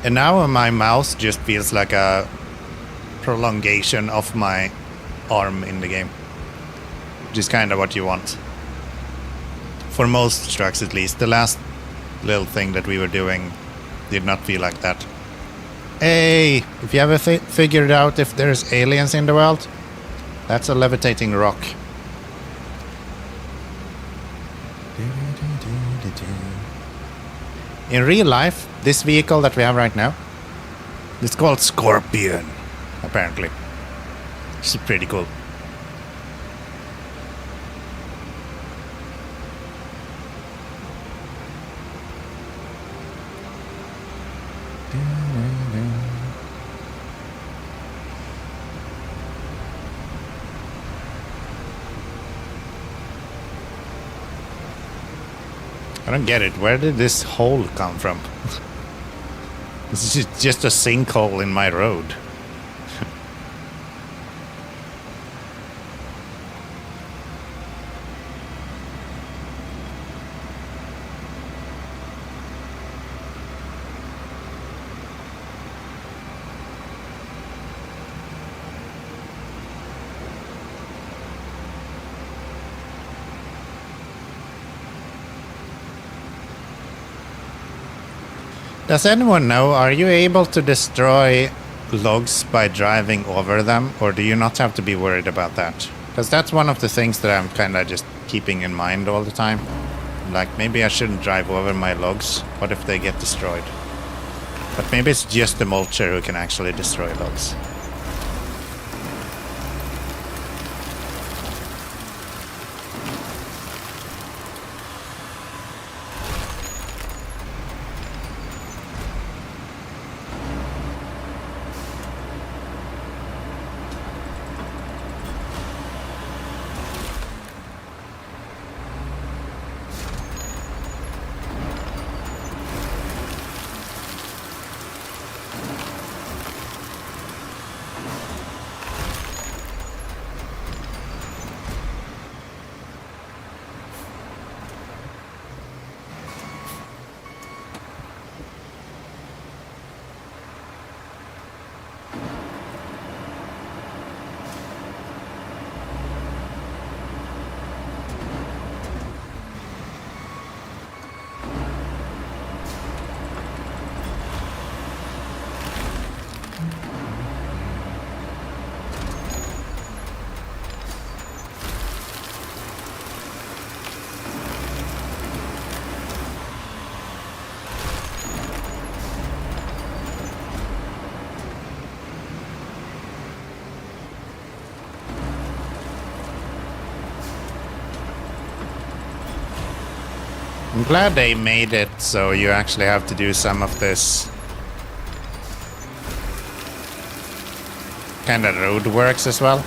And now my mouse just feels like a prolongation of my arm in the game. Which is kind of what you want. For most trucks at least. The last little thing that we were doing did not feel like that. Hey, if you ever figured out if there's aliens in the world, that's a levitating rock. In real life, this vehicle that we have right now, it's called Scorpion, apparently. It's pretty cool. I don't get it. Where did this hole come from? This is just a sinkhole in my road. Does anyone know, are you able to destroy logs by driving over them, or do you not have to be worried about that? Because that's one of the things that I'm kind of just keeping in mind all the time. Like, maybe I shouldn't drive over my logs. What if they get destroyed? But maybe it's just the mulcher who can actually destroy logs. I'm glad they made it so you actually have to do some of this kind of road works as well,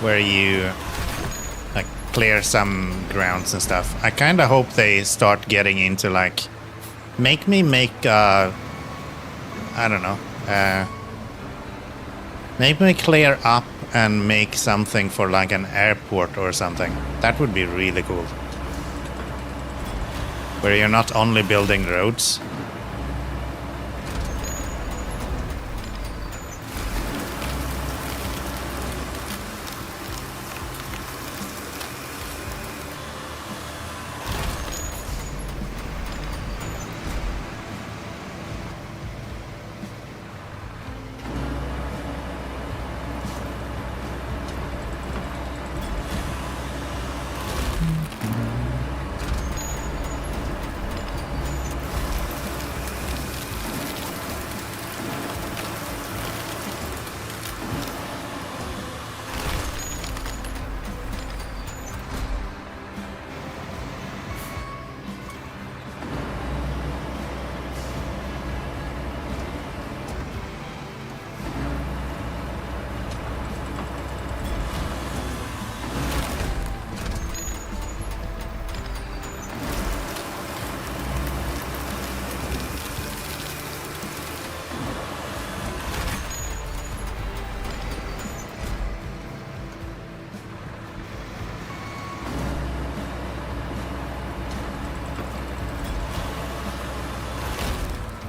where you like clear some grounds and stuff. I kind of hope they start getting into like make I don't know, make me clear up and make something for like an airport or something. That would be really cool. Where you're not only building roads.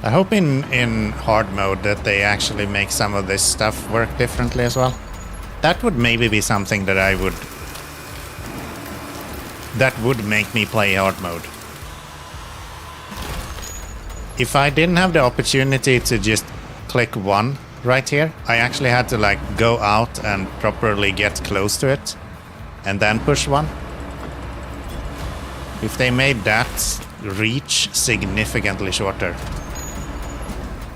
I hope in hard mode that they actually make some of this stuff work differently as well. That would maybe be something that that would make me play hard mode. If I didn't have the opportunity to just click one right here, I actually had to like go out and properly get close to it and then push one. If they made that reach significantly shorter,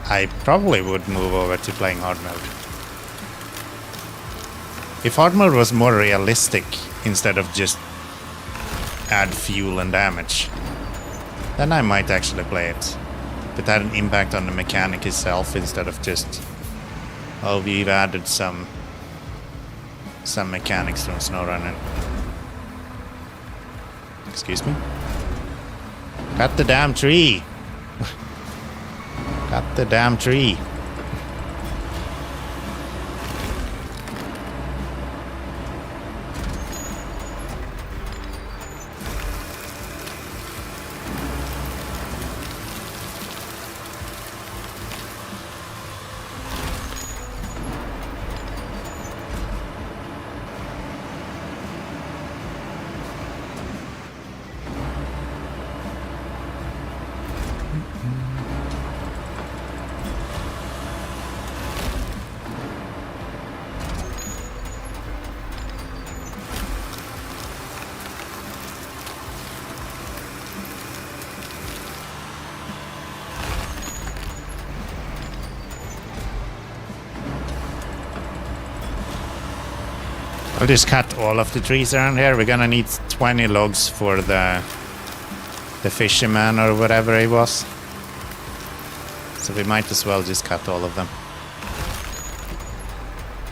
I probably would move over to playing hard mode. If hard mode was more realistic instead of just add fuel and damage, then I might actually play it. But had an impact on the mechanic itself instead of just, oh, we've added some mechanics from SnowRunner. Excuse me? Cut the damn tree! Cut the damn tree. I'll just cut all of the trees around here. We're gonna need 20 logs for the fisherman or whatever he was. So we might as well just cut all of them.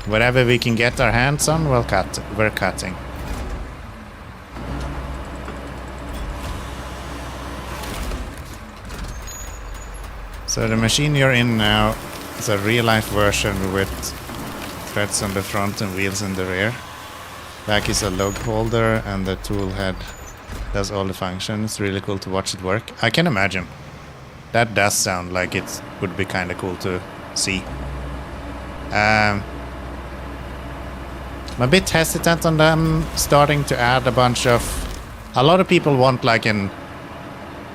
Whatever we can get our hands on, we're cutting. So the machine you're in now is a real-life version with threads on the front and wheels in the rear. Back is a log holder and the tool head does all the functions. Really cool to watch it work. I can imagine. That does sound like it would be kind of cool to see. I'm a bit hesitant on them starting to add a bunch of... A lot of people want like an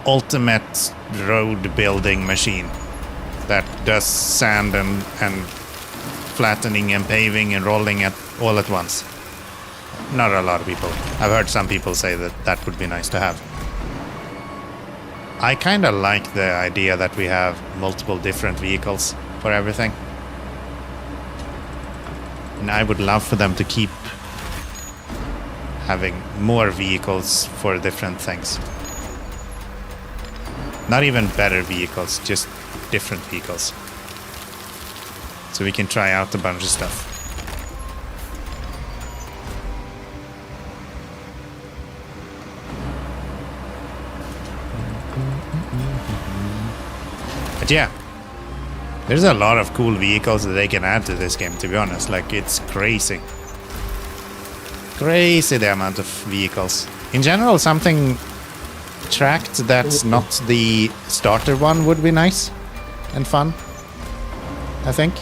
ultimate road building machine that does sand and flattening and paving and rolling it all at once. Not a lot of people. I've heard some people say that that would be nice to have. I kind of like the idea that we have multiple different vehicles for everything. And I would love for them to keep having more vehicles for different things. Not even better vehicles, just different vehicles. So we can try out a bunch of stuff. But yeah, there's a lot of cool vehicles that they can add to this game, to be honest. Like, it's crazy. Crazy the amount of vehicles. In general, something tracked that's not the starter one would be nice and fun, I think.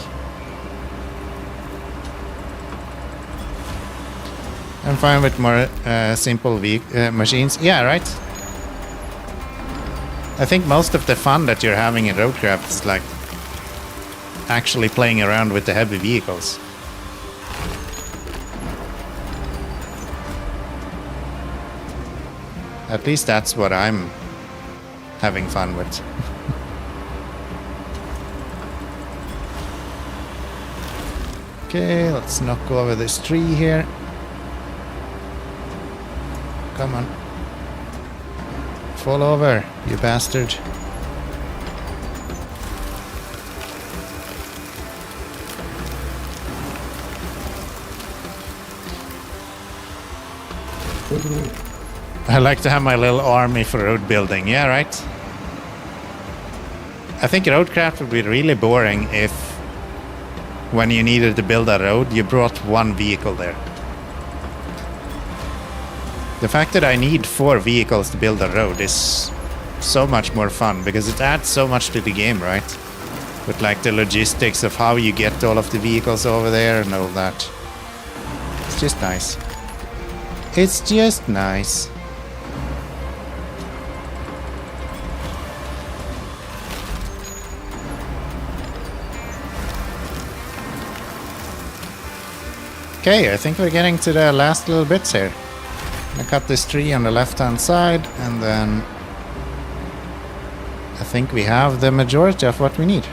I'm fine with more simple machines. Yeah, right? I think most of the fun that you're having in Roadcraft is like actually playing around with the heavy vehicles. At least that's what I'm having fun with. Okay, let's knock over this tree here. Come on. Fall over, you bastard. I like to have my little army for road building. Yeah, right? I think Roadcraft would be really boring if when you needed to build a road, you brought one vehicle there. The fact that I need 4 vehicles to build a road is so much more fun because it adds so much to the game, right? With like the logistics of how you get all of the vehicles over there and all that. It's just nice. It's just nice. Okay, I think we're getting to the last little bits here. I cut this tree on the left-hand side, and then I think we have the majority of what we need.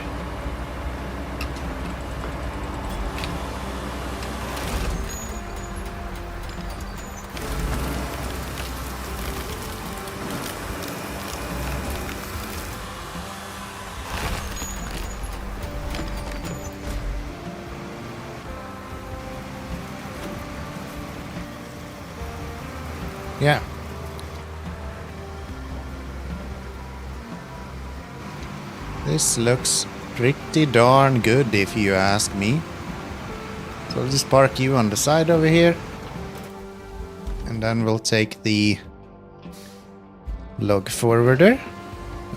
Yeah. This looks pretty darn good if you ask me. So I'll just park you on the side over here. And then we'll take the log forwarder.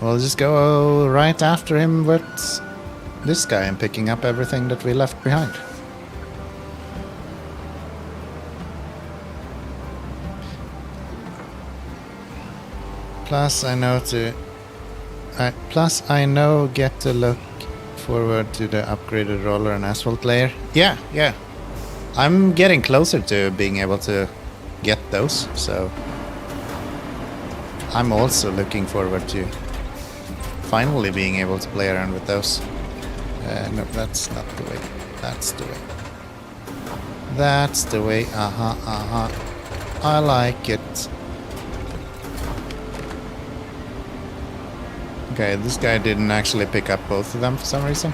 We'll just go right after him with this guy and picking up everything that we left behind. Plus I know get to look forward to the upgraded roller and asphalt layer. Yeah. I'm getting closer to being able to get those, so I'm also looking forward to finally being able to play around with those. No, that's not the way. That's the way. That's the way. I like it. Okay, this guy didn't actually pick up both of them for some reason.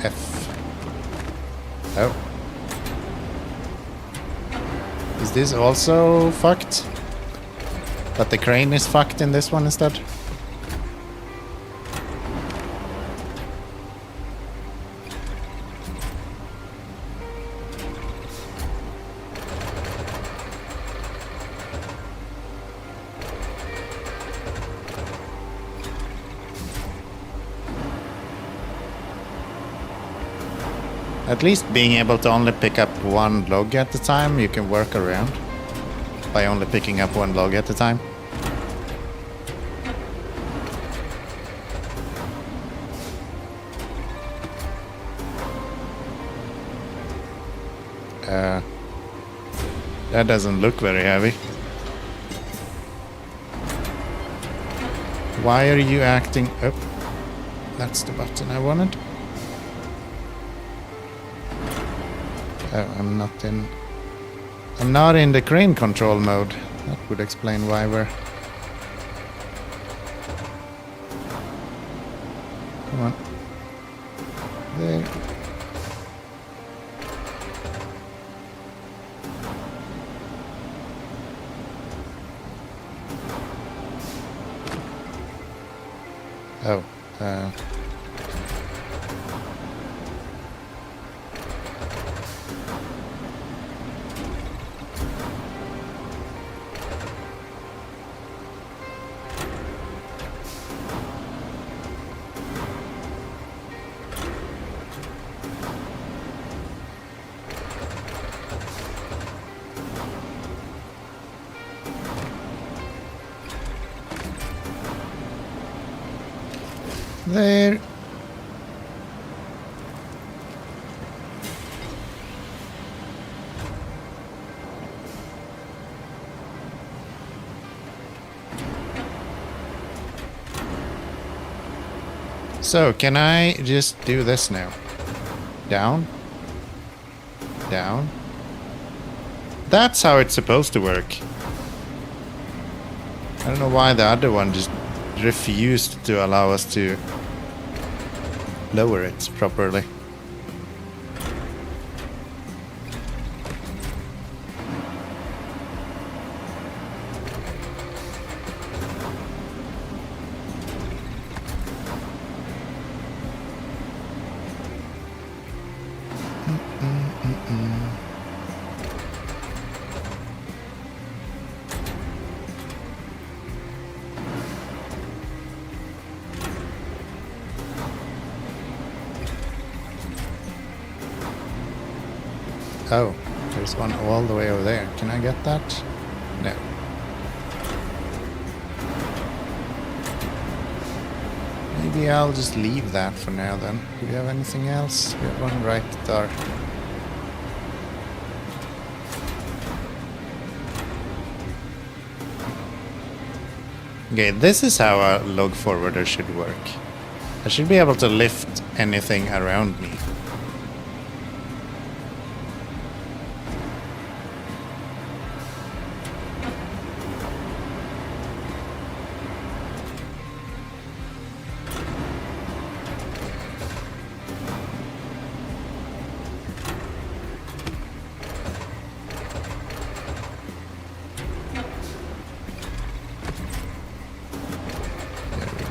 F. Oh. Is this also fucked? But the crane is fucked in this one instead? At least being able to only pick up one log at a time, you can work around by only picking up one log at a time. That doesn't look very heavy. Why are you acting up? That's the button I wanted. I'm not in the crane control mode. That would explain why we're... Come on. There. Oh, there. So, can I just do this now? Down? Down? That's how it's supposed to work. I don't know why the other one just refused to allow us to lower it properly. Oh, there's one all the way over there. Can I get that? No. Maybe I'll just leave that for now then. Do we have anything else? We have one right there. Okay, this is how a log forwarder should work. I should be able to lift anything around me.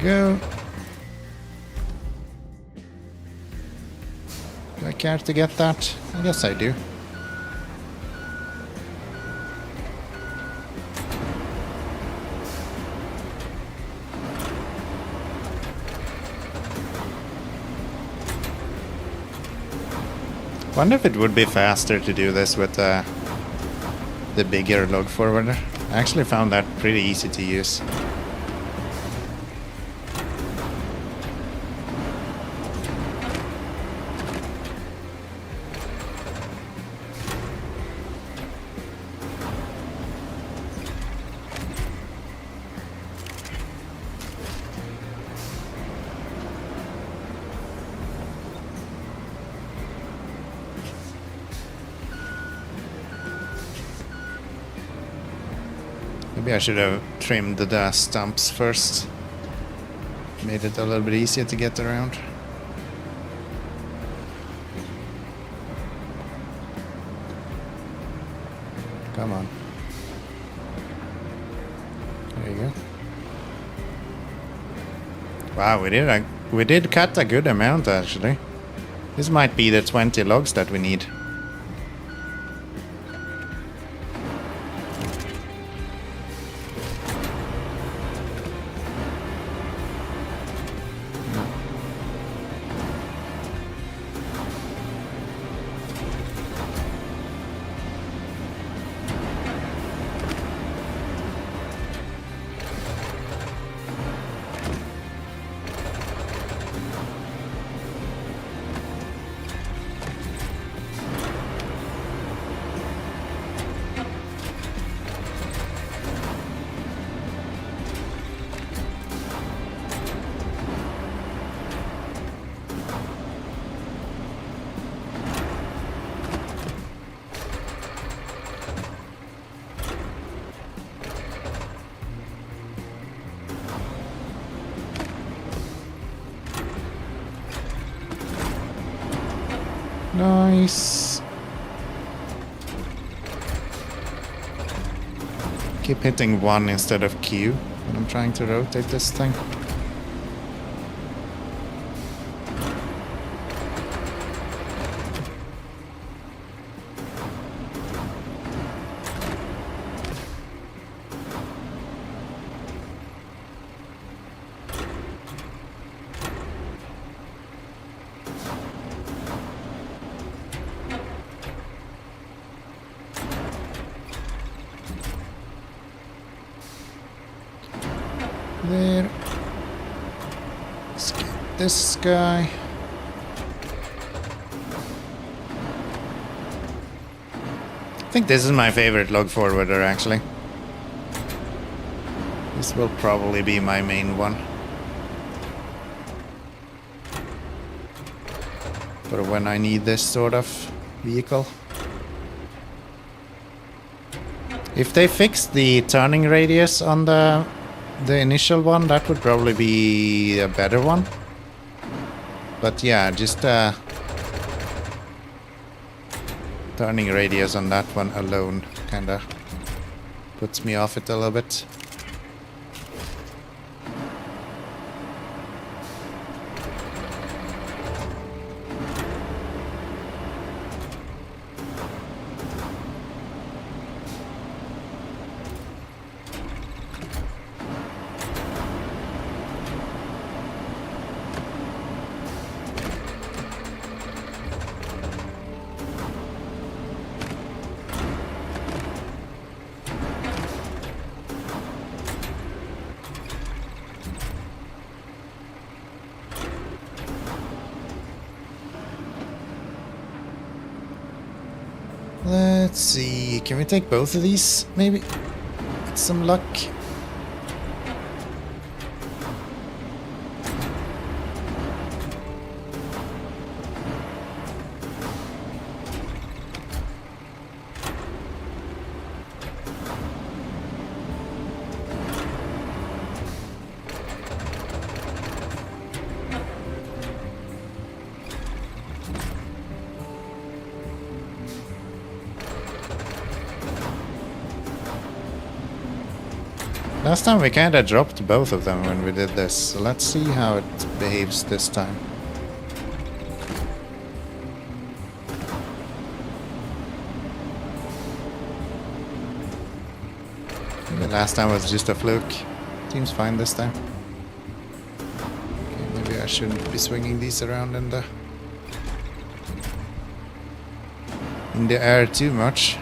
Go. Do I care to get that? I guess I do. Wonder if it would be faster to do this with the bigger log forwarder. I actually found that pretty easy to use. Maybe I should have trimmed the stumps first. Made it a little bit easier to get around. Come on. There you go. Wow, we did cut a good amount actually. This might be the 20 logs that we need. Nice. Keep hitting 1 instead of Q when I'm trying to rotate this thing. There. Let's get this guy. I think this is my favorite log forwarder actually. This will probably be my main one. For when I need this sort of vehicle. If they fix the turning radius on the initial one, that would probably be a better one. But yeah, just turning radius on that one alone kinda puts me off it a little bit. Let's see, can we take both of these, maybe? With some luck. Last time we kinda dropped both of them when we did this, so let's see how it behaves this time. Maybe last time was just a fluke. Seems fine this time. Okay, maybe I shouldn't be swinging these around in the air too much.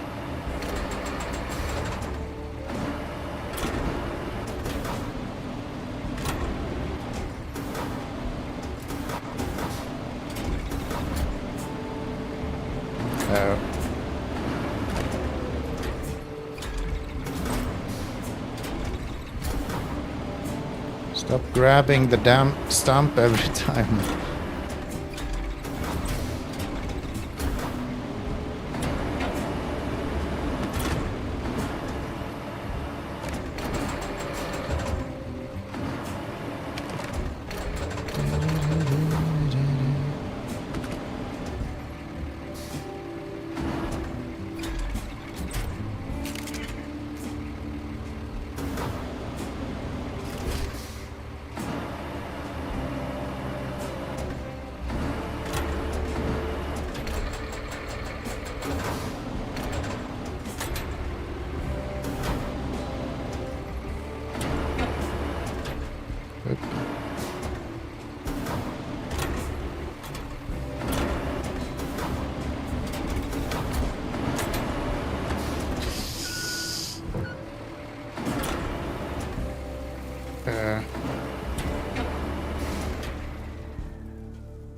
Stop grabbing the damn stump every time.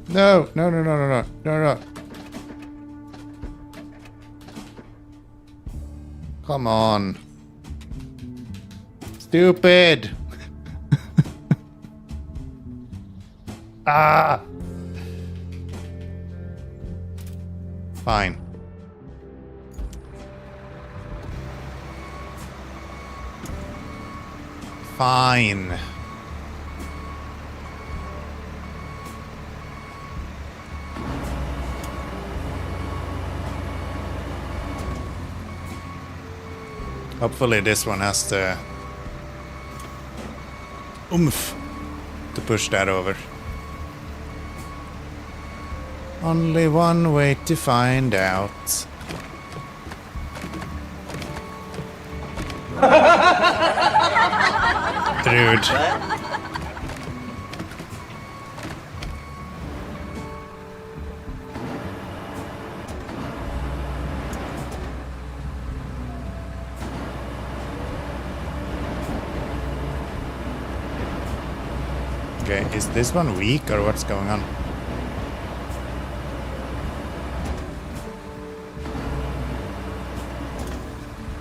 No, no, no, no, no, no, no, no. Come on. Stupid. Ah. Fine. Fine. Hopefully this one has the oomph to push that over. Only one way to find out. Rude. Okay, is this one weak or what's going on?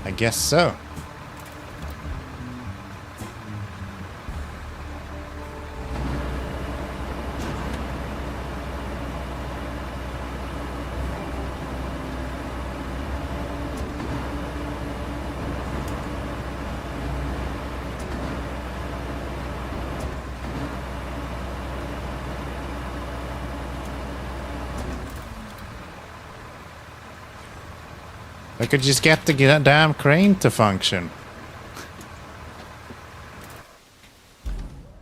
I guess so. I could just get the damn crane to function.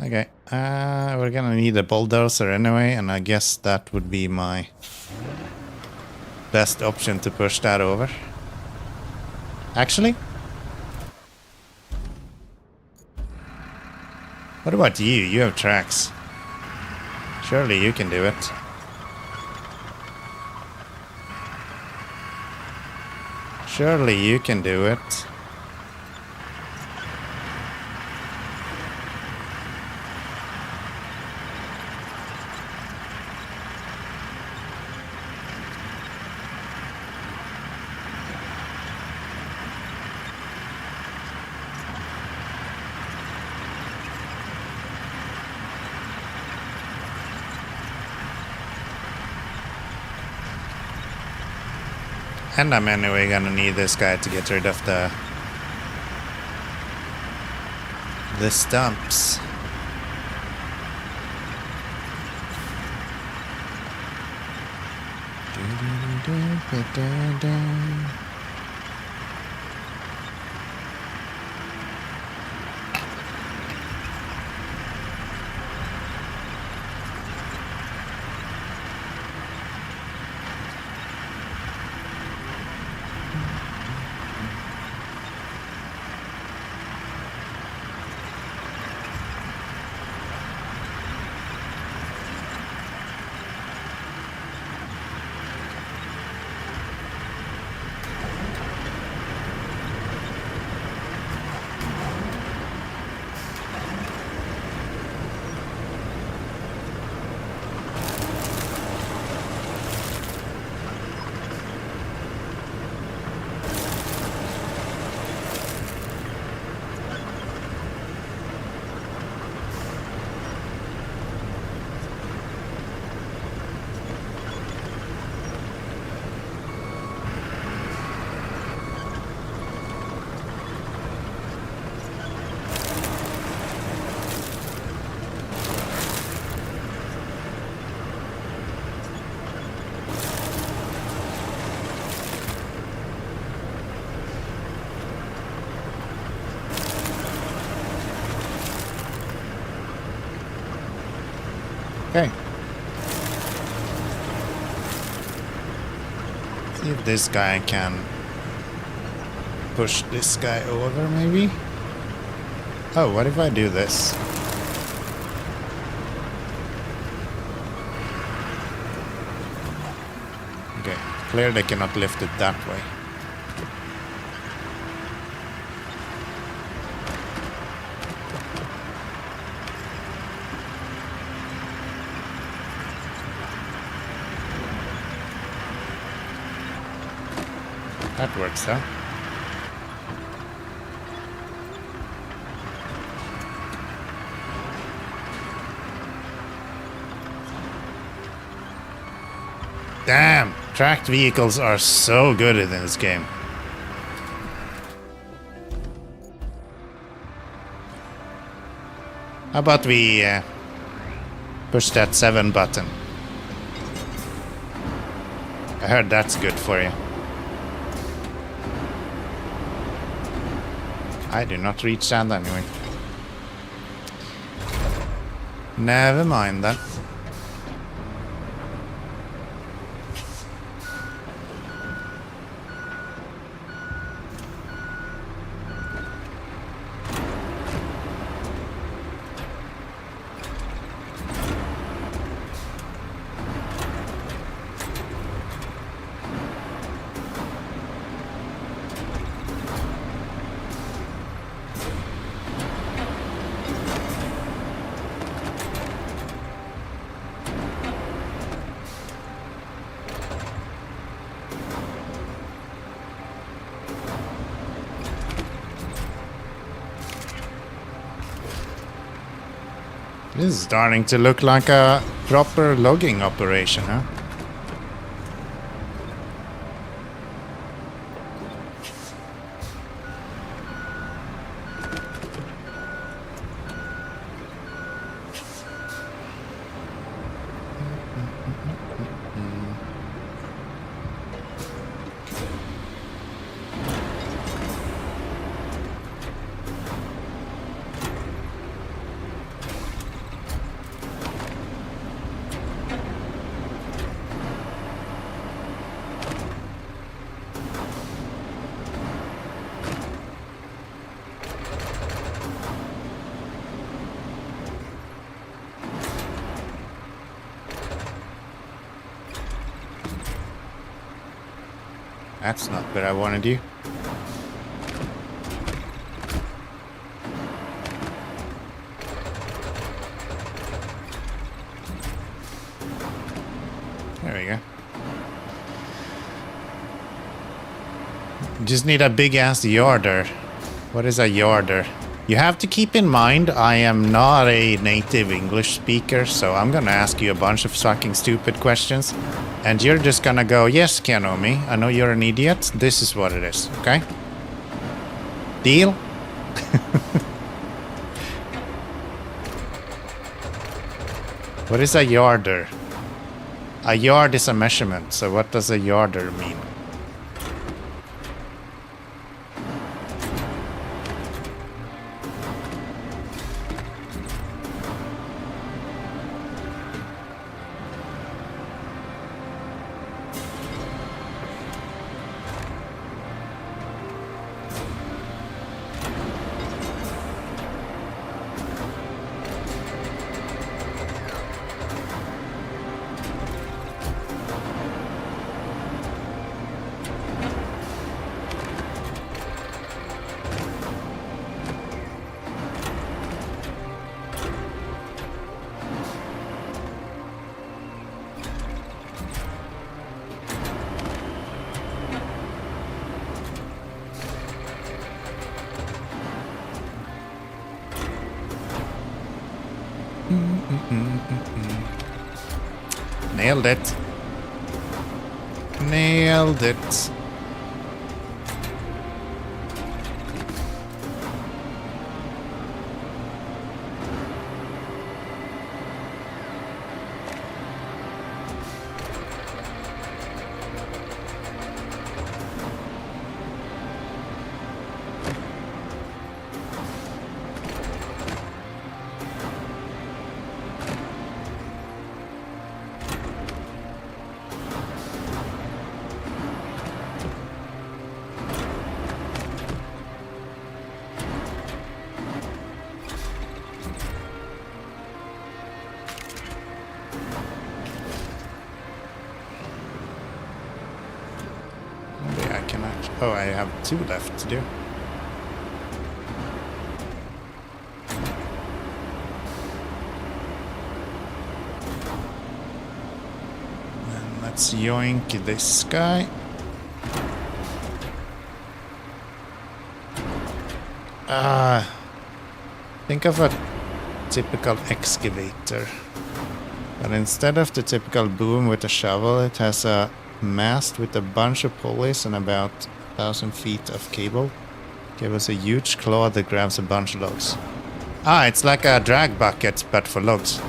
Okay, we're gonna need a bulldozer anyway, and I guess that would be my best option to push that over. Actually? What about you? You have tracks. Surely you can do it. Surely you can do it. And I'm anyway gonna need this guy to get rid of the stumps. Okay. See if this guy can push this guy over, maybe? Oh, what if I do this? Okay, clear they cannot lift it that way. That works, huh? Damn! Tracked vehicles are so good in this game. How about we push that 7 button? I heard that's good for you. I do not reach that anyway. Never mind that. This is starting to look like a proper logging operation, huh? That's not where I wanted you. There we go. Just need a big ass yarder. What is a yarder? You have to keep in mind I am not a native English speaker, so I'm gonna ask you a bunch of fucking stupid questions. And you're just gonna go, yes, Keanomy, I know you're an idiot. This is what it is, okay? Deal? What is a yarder? A yard is a measurement, so what does a yarder mean? Nailed it. Nailed it. Oh, I have 2 left to do. And let's yoink this guy. Think of a typical excavator. But instead of the typical boom with a shovel, it has a mast with a bunch of pulleys and about 1,000 feet of cable. Give us a huge claw that grabs a bunch of logs. Ah, it's like a drag bucket, but for logs.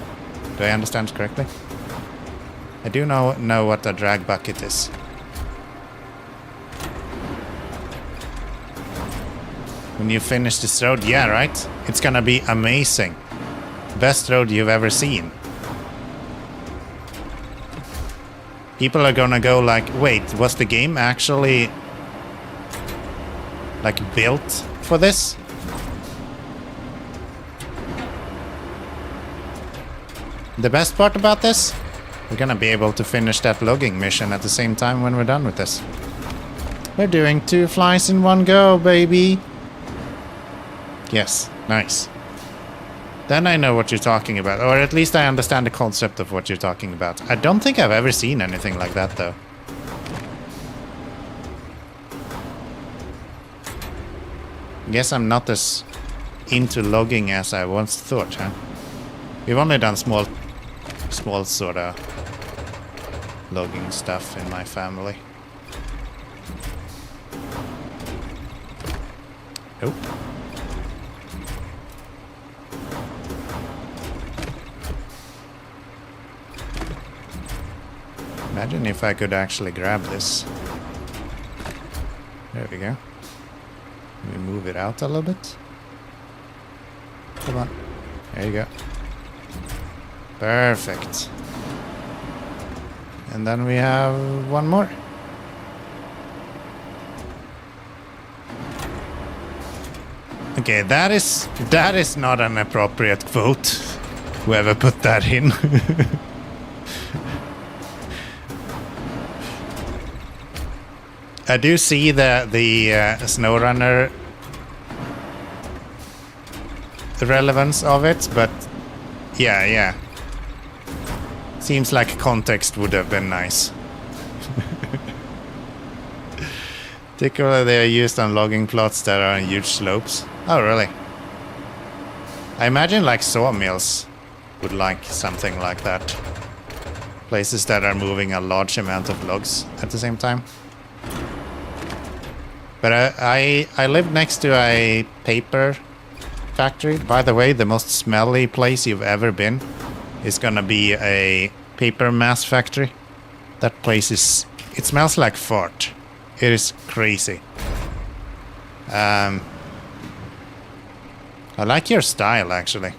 Do I understand correctly? I do know what a drag bucket is. When you finish this road, yeah, right? It's gonna be amazing. Best road you've ever seen. People are gonna go like, wait, was the game actually like built for this? The best part about this, we're gonna be able to finish that logging mission at the same time when we're done with this. We're doing 2 flies in one go, baby. Yes, nice. Then I know what you're talking about, or at least I understand the concept of what you're talking about. I don't think I've ever seen anything like that, though. Guess I'm not as into logging as I once thought, huh? We've only done small sort of logging stuff in my family. Oh. Imagine if I could actually grab this. There we go. Let me move it out a little bit. Come on. There you go. Perfect. And then we have one more. Okay, that is not an appropriate quote. Whoever put that in. I do see the SnowRunner relevance of it, but yeah. Seems like context would have been nice. Particularly they are used on logging plots that are on huge slopes. Oh, really? I imagine like sawmills would like something like that. Places that are moving a large amount of logs at the same time. But I live next to a paper factory. By the way, the most smelly place you've ever been is gonna be a paper mass factory. That place is... it smells like fart. It is crazy. I like your style, actually.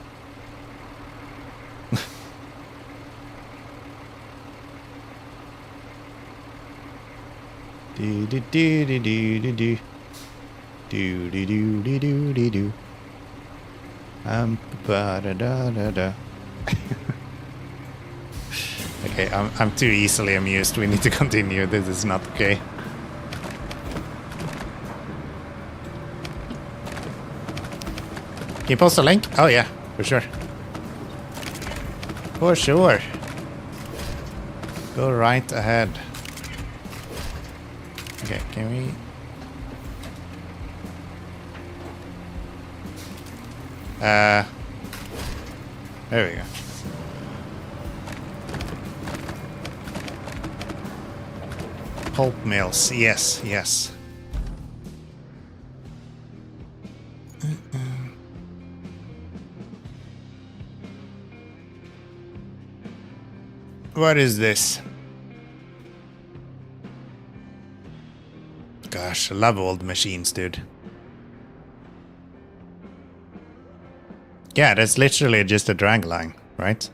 Do do do do do do do do do do do do do do. Ba da da da da. Okay, I'm too easily amused. We need to continue. This is not okay. Can you post a link? Oh yeah, for sure. For sure. Go right ahead. Okay, can we... there we go. Pulp mills, yes, yes. What is this? Gosh, I love old machines, dude. Yeah, that's literally just a drag line, right?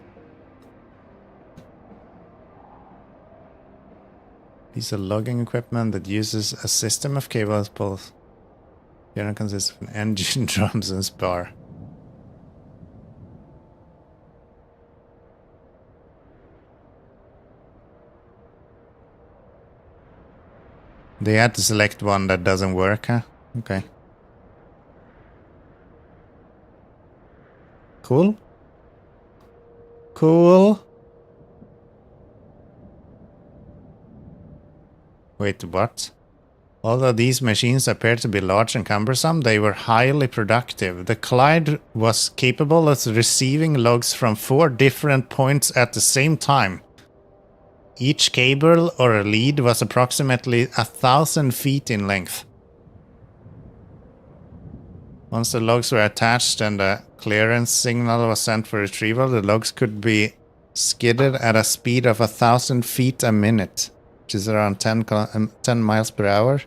Piece of logging equipment that uses a system of cables both. Generally consists of an engine, drums, and spar. They had to select one that doesn't work, huh? Okay. Cool. Cool. Wait, what? Although these machines appear to be large and cumbersome, they were highly productive. The Clyde was capable of receiving logs from 4 different points at the same time. Each cable or a lead was approximately 1,000 feet in length. Once the logs were attached and a clearance signal was sent for retrieval, the logs could be skidded at a speed of 1,000 feet a minute, which is around 10 miles per hour.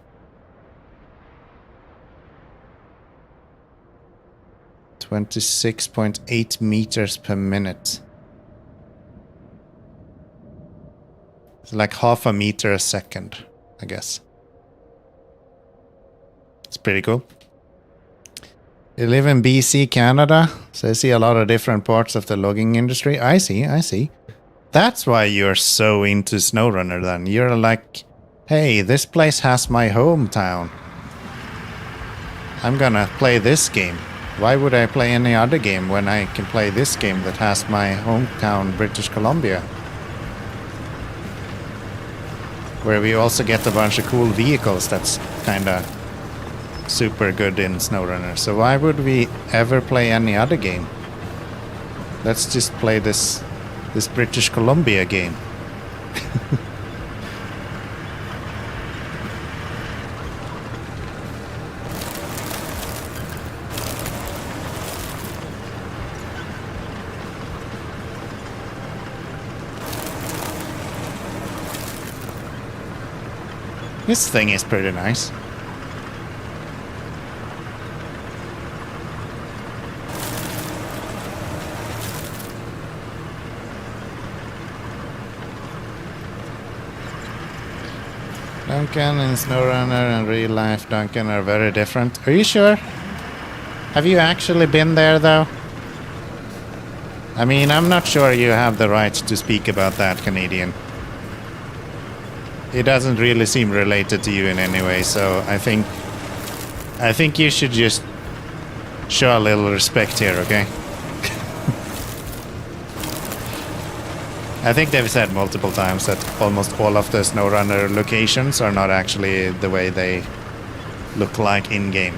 26.8 meters per minute. It's like half a meter a second, I guess. It's pretty cool. You live in BC, Canada, so I see a lot of different parts of the logging industry. I see. That's why you're so into SnowRunner then. You're like, hey, this place has my hometown. I'm gonna play this game. Why would I play any other game when I can play this game that has my hometown, British Columbia? Where we also get a bunch of cool vehicles that's kinda super good in SnowRunner. So why would we ever play any other game? Let's just play this British Columbia game. This thing is pretty nice. Duncan in SnowRunner and real life Duncan are very different. Are you sure? Have you actually been there though? I mean, I'm not sure you have the right to speak about that, Canadian. It doesn't really seem related to you in any way, so I think you should just show a little respect here, okay? I think they've said multiple times that almost all of the SnowRunner locations are not actually the way they look like in-game.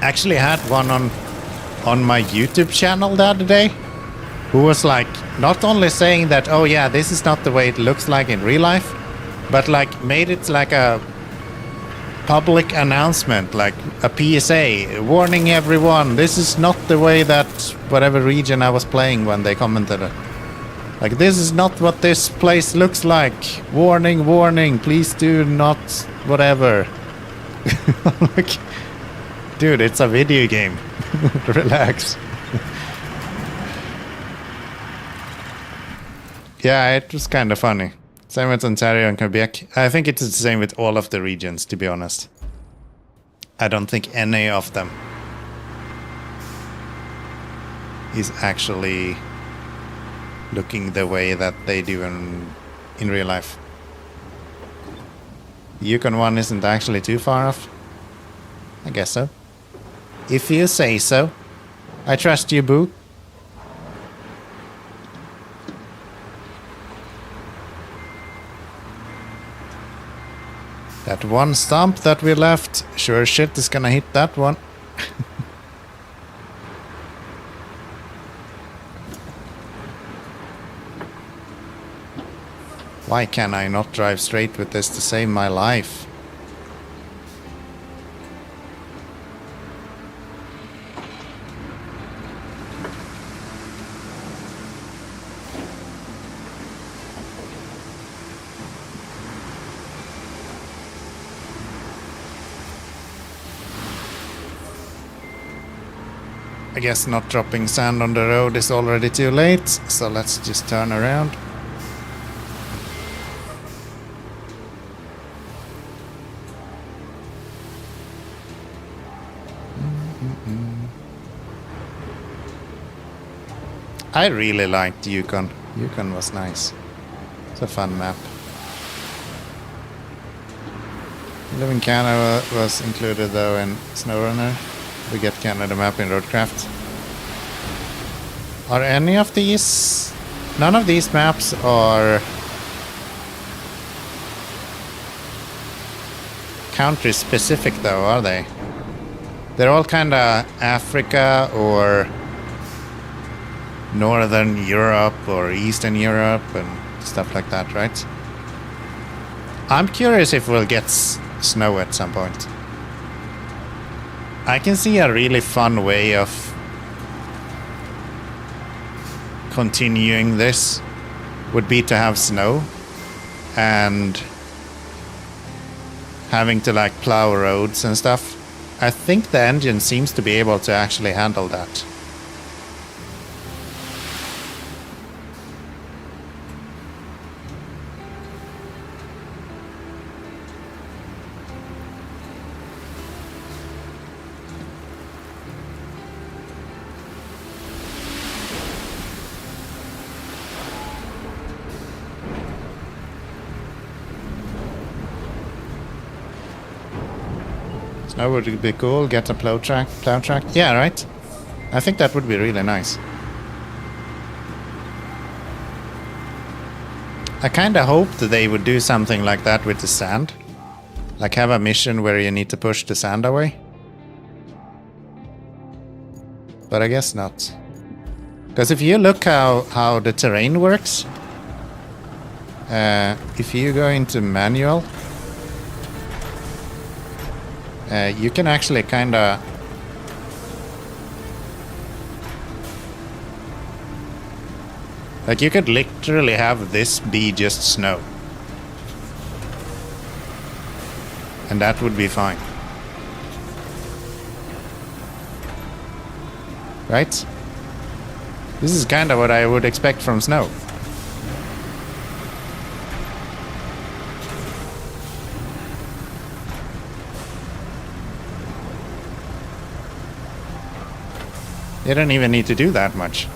Actually had one on my YouTube channel the other day. who was like not only saying that, oh yeah, this is not the way it looks like in real life, but like made it like a public announcement, like a PSA, warning everyone, this is not the way that whatever region I was playing when they commented it. Like, this is not what this place looks like. Warning, warning, please do not whatever. Like, dude, it's a video game. Relax. Yeah, it was kind of funny. Same with Ontario and Quebec. I think it's the same with all of the regions, to be honest. I don't think any of them is actually looking the way that they do in real life. Yukon 1 isn't actually too far off. I guess so. If you say so. I trust you, boo. That one stump that we left, sure shit is gonna hit that one. Why can I not drive straight with this to save my life? I guess not dropping sand on the road is already too late, so let's just turn around. I really liked Yukon. Yukon was nice. It's a fun map. Live in Canada was included though in SnowRunner. We get Canada map in Roadcraft. Are any of these... None of these maps are country specific though, are they? They're all kinda Africa or Northern Europe or Eastern Europe and stuff like that, right? I'm curious if we'll get snow at some point. I can see a really fun way of continuing this would be to have snow and having to like plow roads and stuff. I think the engine seems to be able to actually handle that. That would be cool. Get a plow track. Yeah, right? I think that would be really nice. I kinda hoped they would do something like that with the sand. Like have a mission where you need to push the sand away. But I guess not. Because if you look how the terrain works, if you go into manual, you can actually kinda like you could literally have this be just snow. And that would be fine. Right? This is kinda what I would expect from snow. You don't even need to do that much.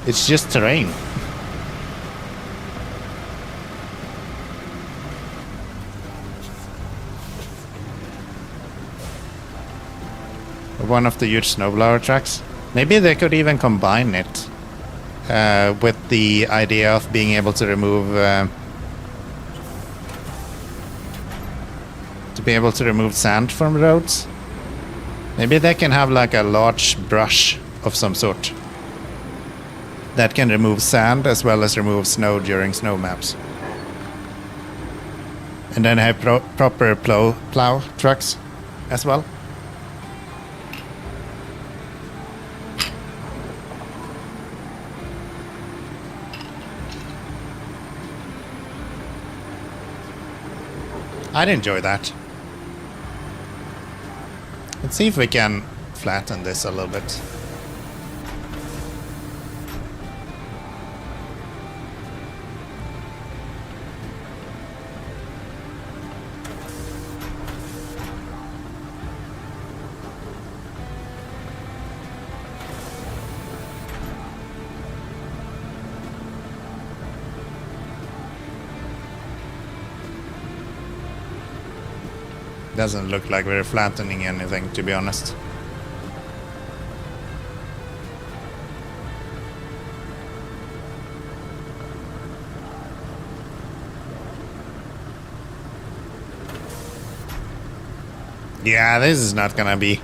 It's just terrain. One of the huge snowblower tracks. Maybe they could even combine it with the idea of being able to remove sand from roads. Maybe they can have like a large brush of some sort. that can remove sand as well as remove snow during snow maps. And then I have proper plow trucks as well. I'd enjoy that. Let's see if we can flatten this a little bit. Doesn't look like we're flattening anything, to be honest. Yeah, this is not gonna be.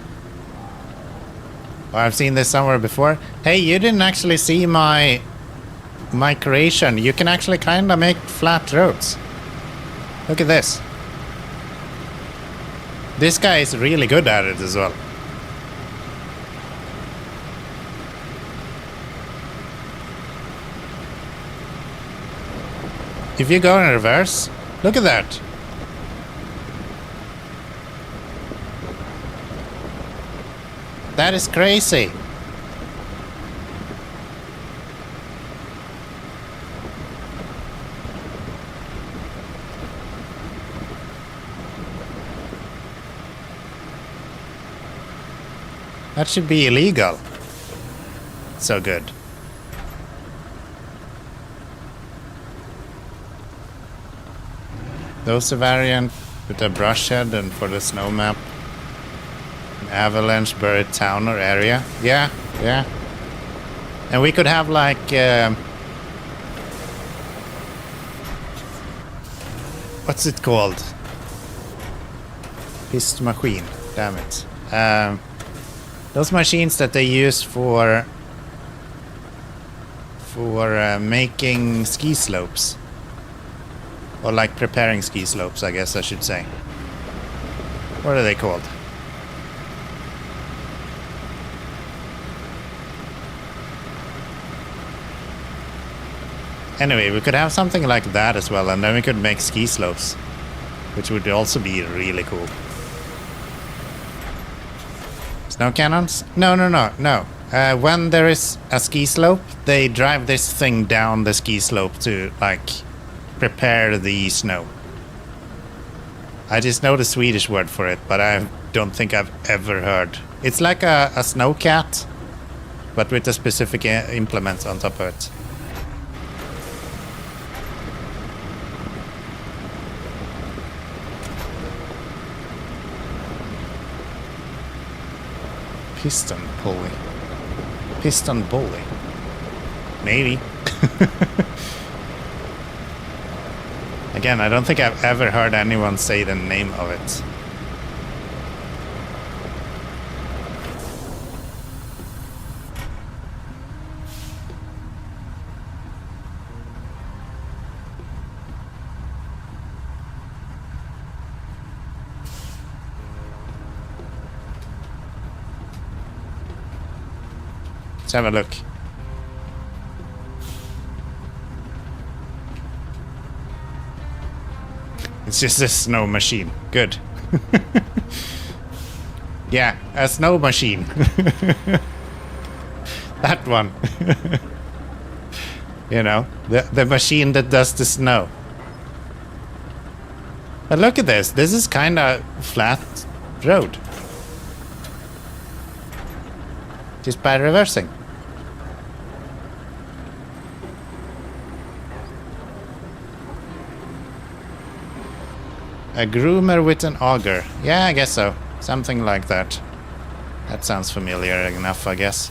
Oh, I've seen this somewhere before. Hey, you didn't actually see my creation. You can actually kinda make flat roads. Look at this. This guy is really good at it as well. If you go in reverse, look at that. That is crazy. That should be illegal. So good. Those are variant with a brush head and for the snow map. An avalanche buried town or area. Yeah, yeah. And we could have like what's it called? Pist machine. Damn it. Those machines that they use for making ski slopes. Or like preparing ski slopes, I guess I should say. What are they called? Anyway, we could have something like that as well, and then we could make ski slopes, which would also be really cool. Snow cannons? No. When there is a ski slope, they drive this thing down the ski slope to, like, prepare the snow. I just know the Swedish word for it, but I don't think I've ever heard. It's like a snow cat, but with a specific implement on top of it. Piston pulley. Piston bully. Maybe. Again, I don't think I've ever heard anyone say the name of it. Let's have a look. It's just a snow machine. Good. Yeah, a snow machine. That one. You know, the machine that does the snow. But look at this. This is kind of flat road. Just by reversing. A groomer with an auger. Yeah, I guess so. Something like that. That sounds familiar enough, I guess.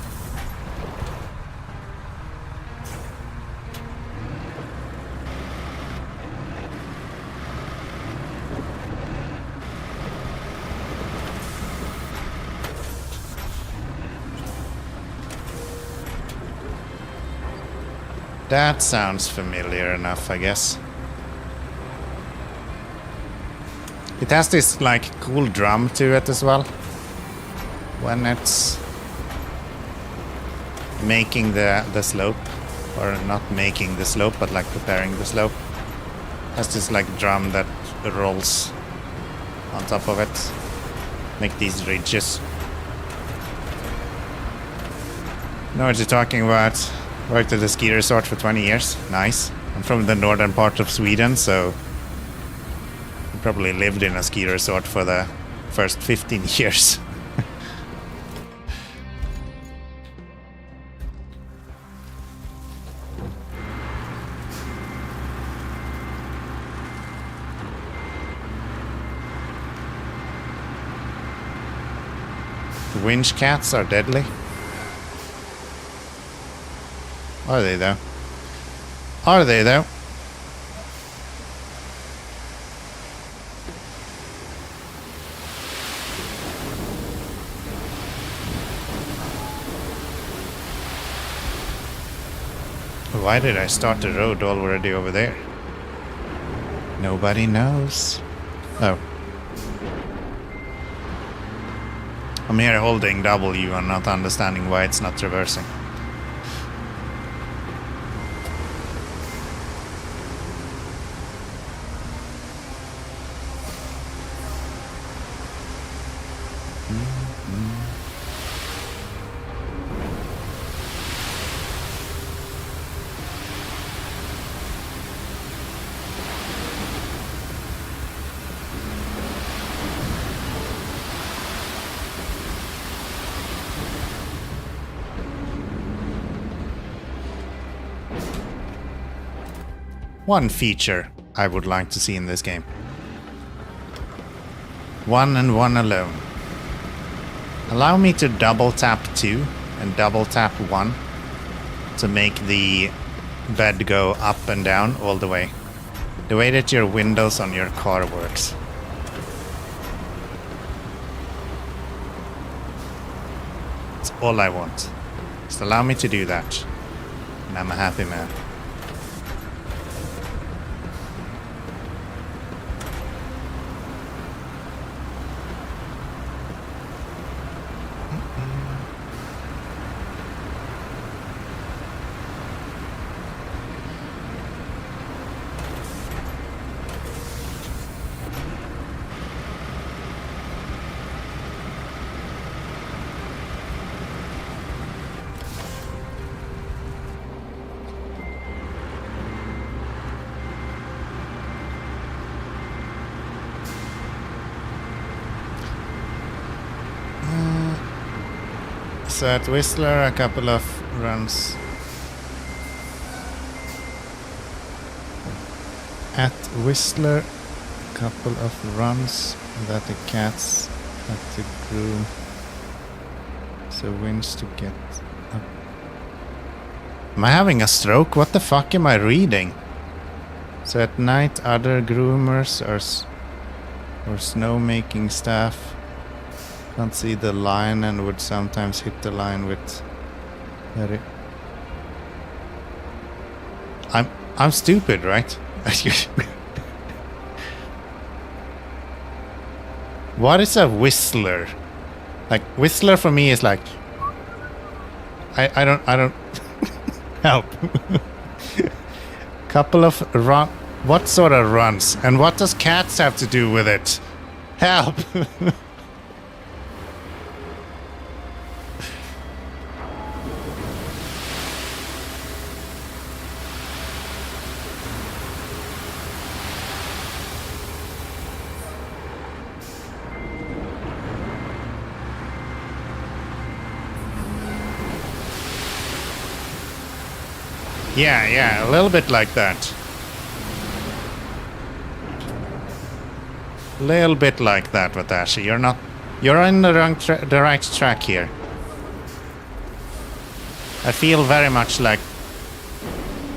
That sounds familiar enough, I guess. It has this like cool drum to it as well. When it's making the slope, or not making the slope, but like preparing the slope. It has this like drum that rolls on top of it. Make these ridges. Know what you're talking about. Worked at a ski resort for 20 years. Nice. I'm from the northern part of Sweden, so I probably lived in a ski resort for the first 15 years. The winch cats are deadly. Are they though? Are they though? Why did I start the road already over there? Nobody knows. Oh. I'm here holding W and not understanding why it's not traversing. One feature I would like to see in this game. One and one alone. Allow me to double tap 2 and double tap 1 to make the bed go up and down all the way. The way that your windows on your car works. It's all I want. Just allow me to do that. And I'm a happy man. So at Whistler, a couple of runs. At Whistler, a couple of runs that the cats have to groom. So winch to get up. Am I having a stroke? What the fuck am I reading? So at night, other groomers or snowmaking staff can't see the line and would sometimes hit the line with very... I'm stupid, right? What is a whistler? Like whistler for me is like I don't help. Couple of run. What sort of runs? And what does cats have to do with it? Help. Yeah, a little bit like that. Little bit like that, Watashi. You're on the right track here. I feel very much like,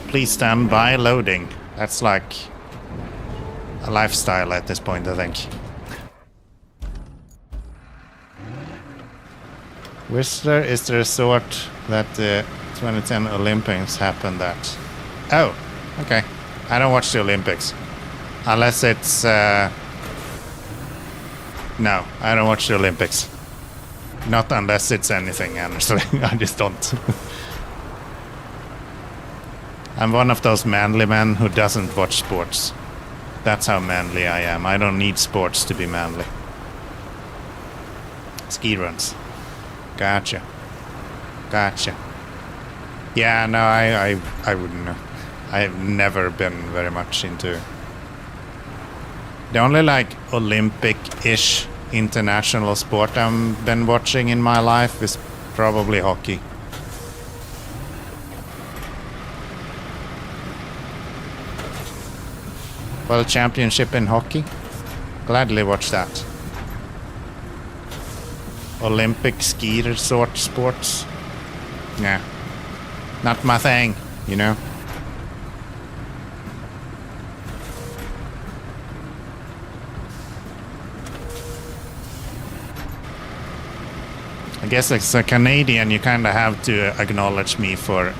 please stand by, loading. That's like a lifestyle at this point, I think. Whistler is the resort that the 2010 Olympics happened at. Oh, okay. I don't watch the Olympics. Unless it's... No, I don't watch the Olympics. Not unless it's anything, honestly. I just don't. I'm one of those manly men who doesn't watch sports. That's how manly I am. I don't need sports to be manly. Ski runs. Gotcha. Yeah, no, I wouldn't know. I've never been very much into... The only, like, Olympic-ish international sport I've been watching in my life is probably hockey. World Championship in hockey? Gladly watch that. Olympic ski resort sports? Yeah. Not my thing, you know? I guess as a Canadian, you kind of have to acknowledge me for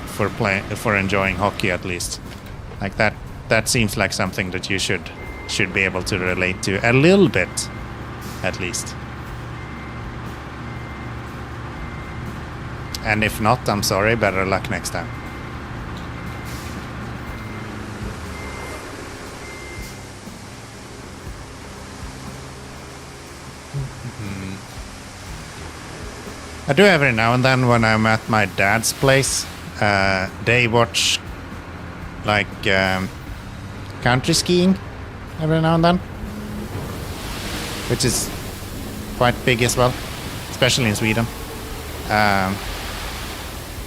enjoying hockey at least. Like that seems like something that you should be able to relate to a little bit, at least. And if not, I'm sorry. Better luck next time. I do every now and then when I'm at my dad's place. They watch like country skiing every now and then, which is quite big as well, especially in Sweden.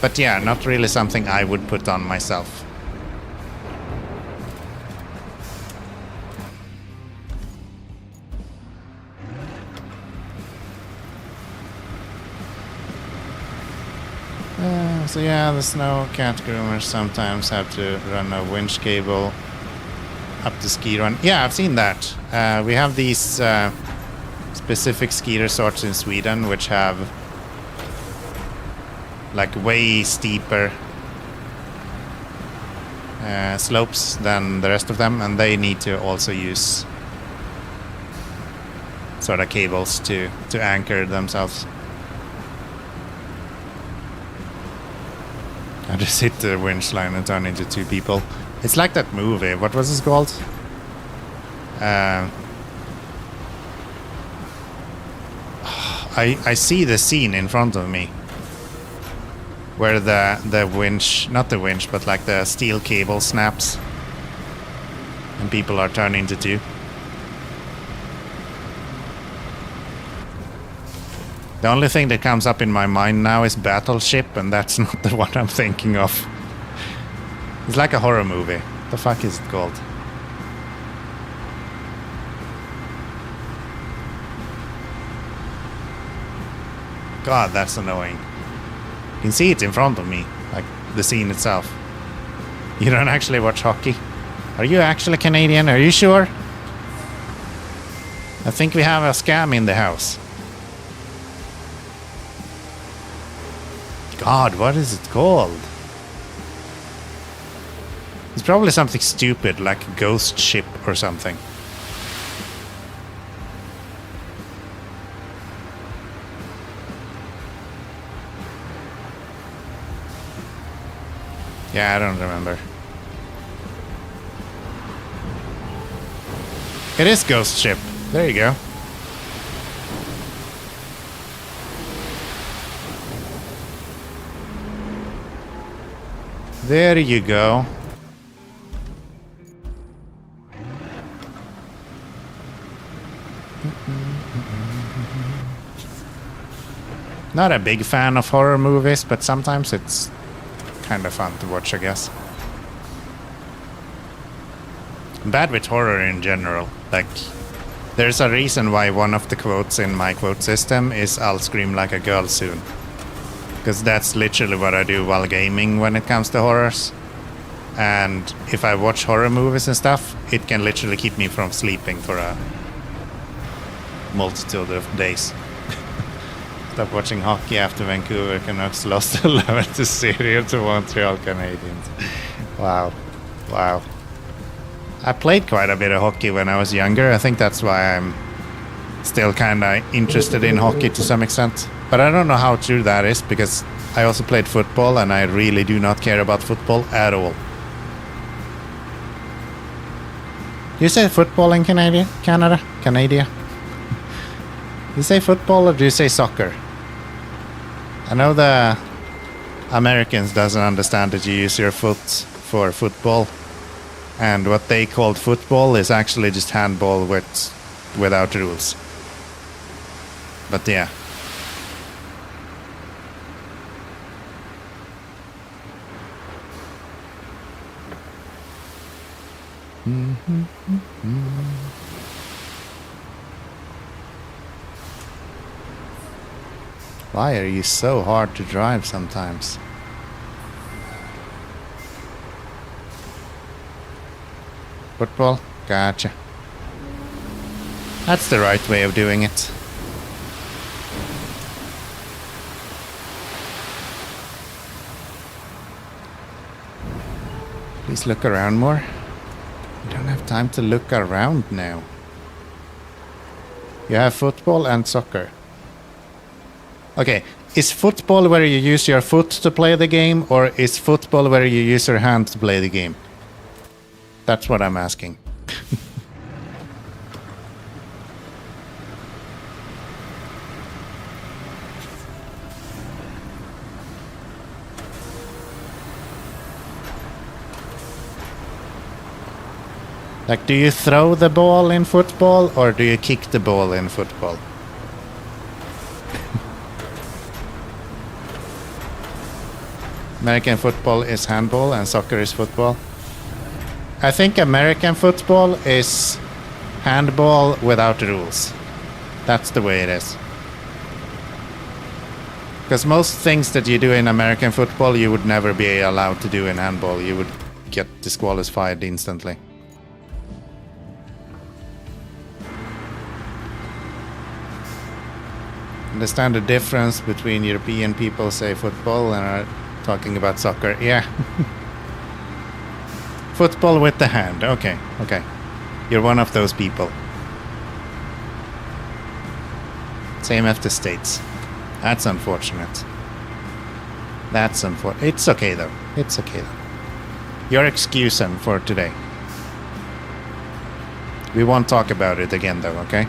But yeah, not really something I would put on myself. So yeah, the snow cat groomers sometimes have to run a winch cable up the ski run. Yeah, I've seen that. We have these specific ski resorts in Sweden which have like way steeper slopes than the rest of them, and they need to also use sort of cables to anchor themselves. I just hit the winch line and turned into two people. It's like that movie. What was this called? I see the scene in front of me where the winch, not the winch, but like the steel cable snaps and people are turned into two. The only thing that comes up in my mind now is Battleship, and that's not the one I'm thinking of. It's like a horror movie. What the fuck is it called? God, that's annoying. You can see it in front of me, like the scene itself. You don't actually watch hockey? Are you actually Canadian? Are you sure? I think we have a scam in the house. God, what is it called? It's probably something stupid like Ghost Ship or something. Yeah, I don't remember. It is Ghost Ship. There you go. There you go. Not a big fan of horror movies, but sometimes it's kind of fun to watch, I guess. I'm bad with horror in general. Like, there's a reason why one of the quotes in my quote system is "I'll scream like a girl soon." Because that's literally what I do while gaming when it comes to horrors. And if I watch horror movies and stuff, it can literally keep me from sleeping for a multitude of days. Stop watching hockey after Vancouver Canucks lost 11-0 to Montreal Canadiens. Wow. Wow. I played quite a bit of hockey when I was younger. I think that's why I'm still kind of interested in hockey to some extent. But I don't know how true that is, because I also played football and I really do not care about football at all. Do you say football in Canada? Canada? Do you say football or do you say soccer? I know the Americans doesn't understand that you use your foot for football. And what they called football is actually just handball without rules. But yeah. Why are you so hard to drive sometimes? Football? Gotcha. That's the right way of doing it. Please look around more. You don't have time to look around now. You have football and soccer. Okay, is football where you use your foot to play the game, or is football where you use your hand to play the game? That's what I'm asking. Like, do you throw the ball in football or do you kick the ball in football? American football is handball and soccer is football. I think American football is handball without rules. That's the way it is. Because most things that you do in American football, you would never be allowed to do in handball. You would get disqualified instantly. Understand the difference between European people say football and are talking about soccer. Yeah. Football with the hand. Okay, okay. You're one of those people. Same as the States. That's unfortunate. That's unfortunate. It's okay though. It's okay though. Your excuse for today. We won't talk about it again though, okay?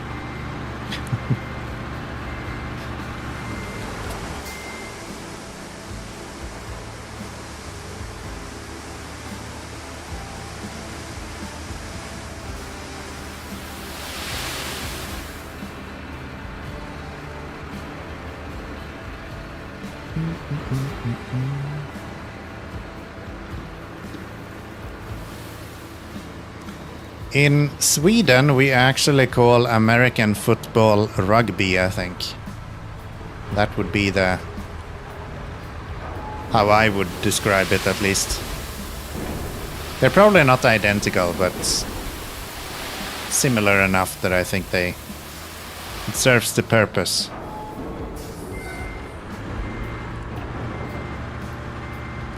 In Sweden, we actually call American football rugby, I think. That would be the... how I would describe it, at least. They're probably not identical, but similar enough that I think it serves the purpose.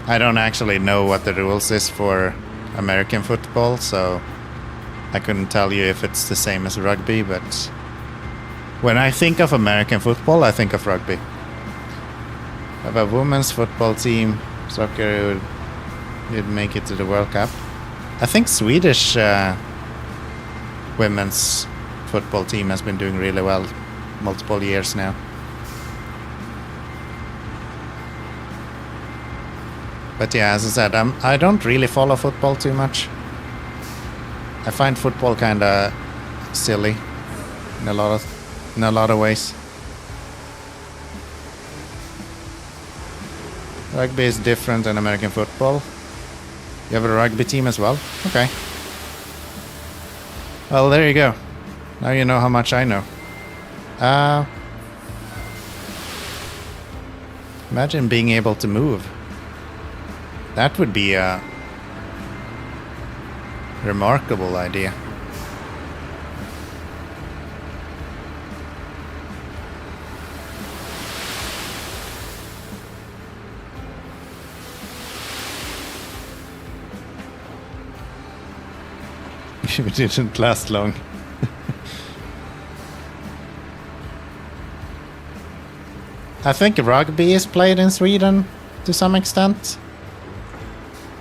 I don't actually know what the rules is for American football, so I couldn't tell you if it's the same as rugby, but when I think of American football, I think of rugby. I have a women's football team, soccer would make it to the World Cup. I think Swedish women's football team has been doing really well multiple years now. But yeah, as I said, I don't really follow football too much. I find football kind of silly in a lot of ways. Rugby is different than American football. You have a rugby team as well? Okay. Well, there you go. Now you know how much I know. Imagine being able to move. That would be a remarkable idea. it didn't last long. I think rugby is played in Sweden to some extent.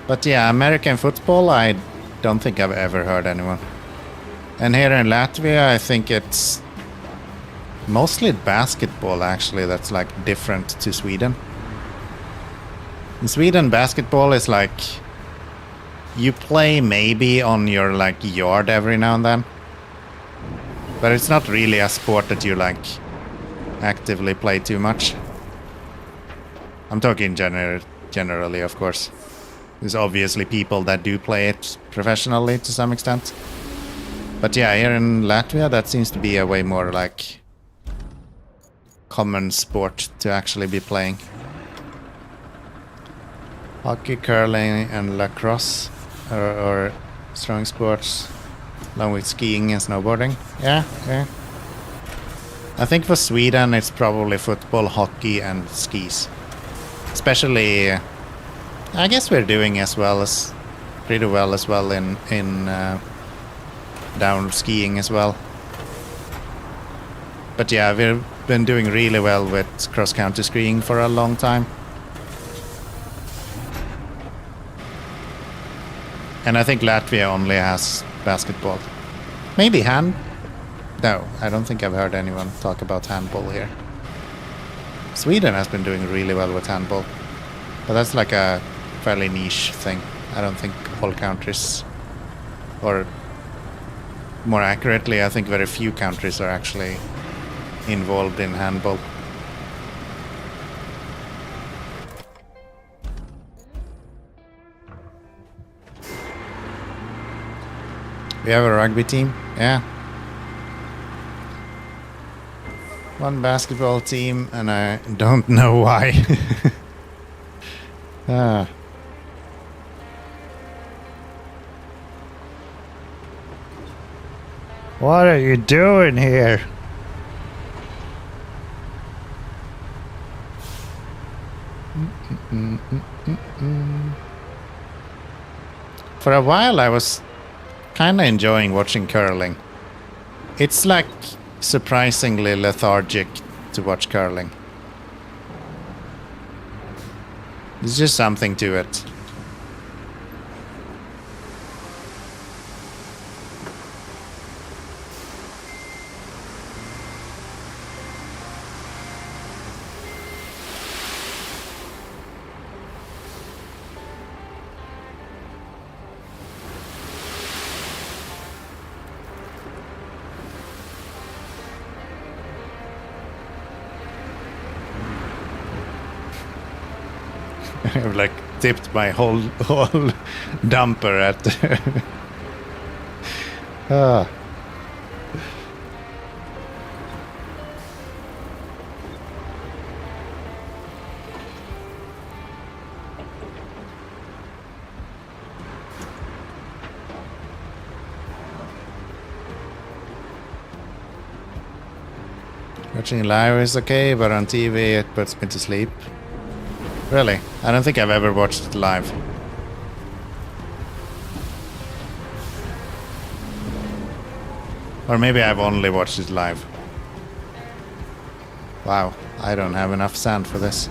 But yeah, American football, I don't think I've ever heard anyone. And here in Latvia, I think it's mostly basketball, actually, that's like different to Sweden. In Sweden, basketball is like you play maybe on your like yard every now and then. But it's not really a sport that you like actively play too much. I'm talking generally, of course. There's obviously people that do play it professionally to some extent. But yeah, here in Latvia, that seems to be a way more like common sport to actually be playing. Hockey, curling, and lacrosse or strong sports, along with skiing and snowboarding. Yeah. I think for Sweden, it's probably football, hockey, and skis. Especially, I guess we're doing pretty well as well in down skiing as well. But yeah, we've been doing really well with cross-country skiing for a long time. And I think Latvia only has basketball. Maybe hand? No, I don't think I've heard anyone talk about handball here. Sweden has been doing really well with handball. But that's like a fairly niche thing. I don't think all countries, or more accurately, I think very few countries are actually involved in handball. We have a rugby team, yeah. One basketball team, and I don't know why. What are you doing here? For a while I was kinda enjoying watching curling. It's like surprisingly lethargic to watch curling. There's just something to it. I've like tipped my whole dumper at Watching live is okay, but on TV it puts me to sleep. Really? I don't think I've ever watched it live. Or maybe I've only watched it live. Wow, I don't have enough sand for this.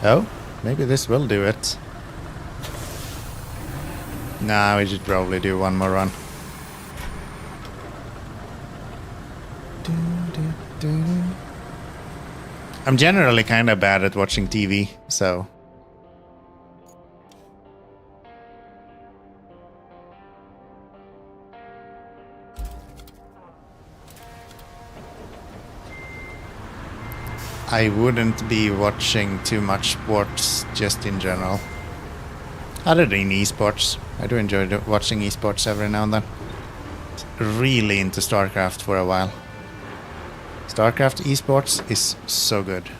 Oh, maybe this will do it. Nah, we should probably do one more run. I'm generally kind of bad at watching TV, so... I wouldn't be watching too much sports just in general. Other than esports. I do enjoy watching esports every now and then. Really into StarCraft for a while. StarCraft esports is so good.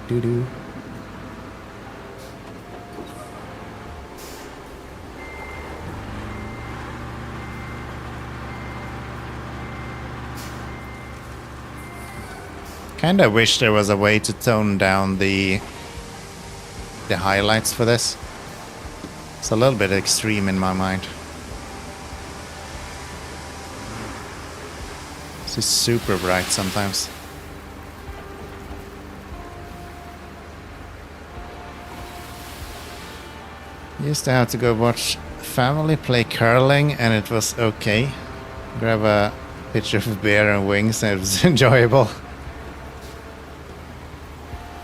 Do. Kinda wish there was a way to tone down the highlights for this. It's a little bit extreme in my mind. This is super bright sometimes. Used to have to go watch family play curling and it was okay. Grab a picture of beer and wings and it was enjoyable.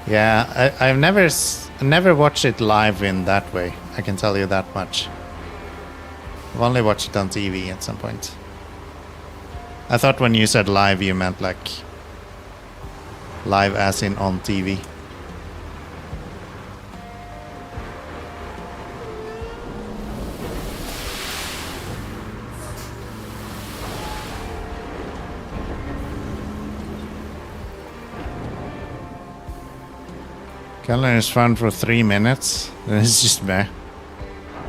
Yeah, I've never watched it live in that way. I can tell you that much. I've only watched it on TV at some point. I thought when you said live you meant like live as in on TV. Calendar is fun for 3 minutes. Then it's just meh.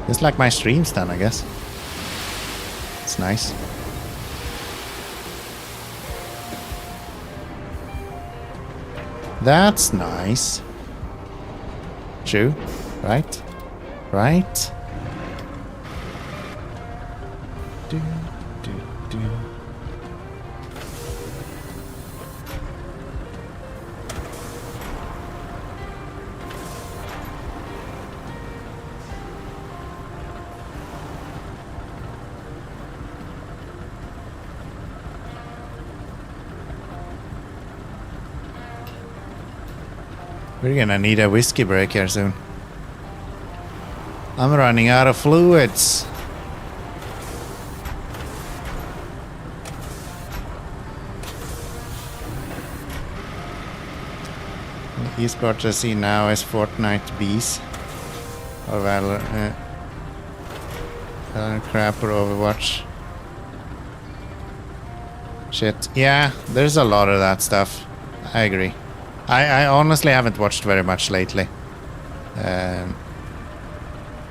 It's like my streams then, I guess. It's nice. That's nice. True. Right? Right? Do, do, do. We're gonna need a whiskey break here soon. I'm running out of fluids. The esports I see now is Fortnite Bees. Or Valorant Crap or Overwatch. Shit. Yeah, there's a lot of that stuff. I agree. I honestly haven't watched very much lately.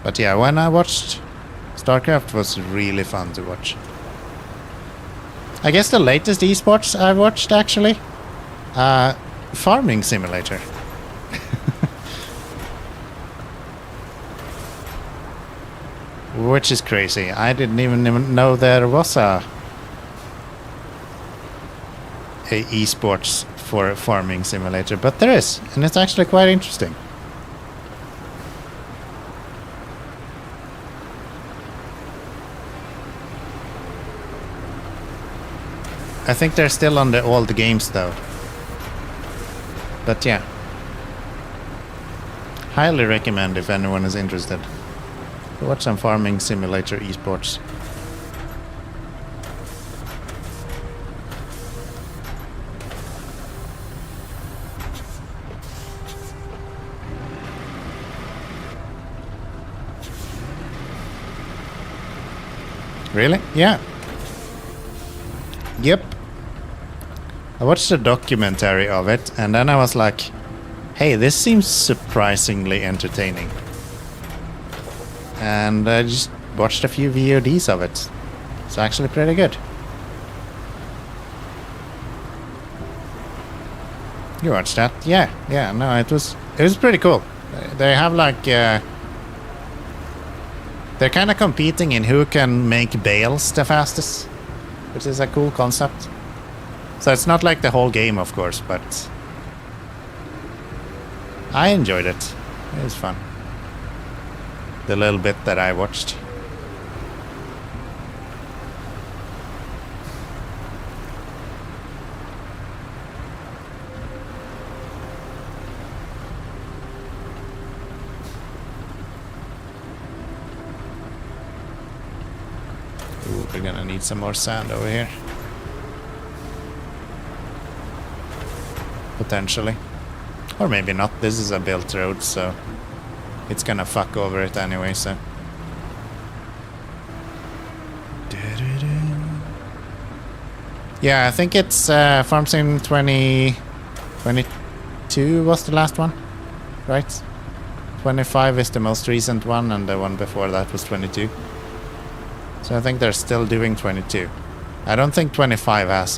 But yeah, when I watched StarCraft was really fun to watch. I guess the latest esports I watched actually, Farming Simulator. Which is crazy. I didn't even know there was a esports for Farming Simulator, but there is, and it's actually quite interesting. I think they're still on the old games though. But yeah. Highly recommend if anyone is interested. Watch some Farming Simulator esports. Really? Yeah. Yep. I watched a documentary of it and then I was like, hey, this seems surprisingly entertaining. And I just watched a few VODs of it. It's actually pretty good. You watched that? Yeah, no, it was pretty cool. They have like they're kind of competing in who can make bales the fastest, which is a cool concept. So it's not like the whole game, of course, but I enjoyed it. It was fun. The little bit that I watched. We're gonna need some more sand over here. Potentially. Or maybe not. This is a built road, so it's gonna fuck over it anyway, so. Yeah, I think it's Farm Sim 2022 was the last one, right? 25 is the most recent one, and the one before that was 22. So I think they're still doing 22. I don't think 25 has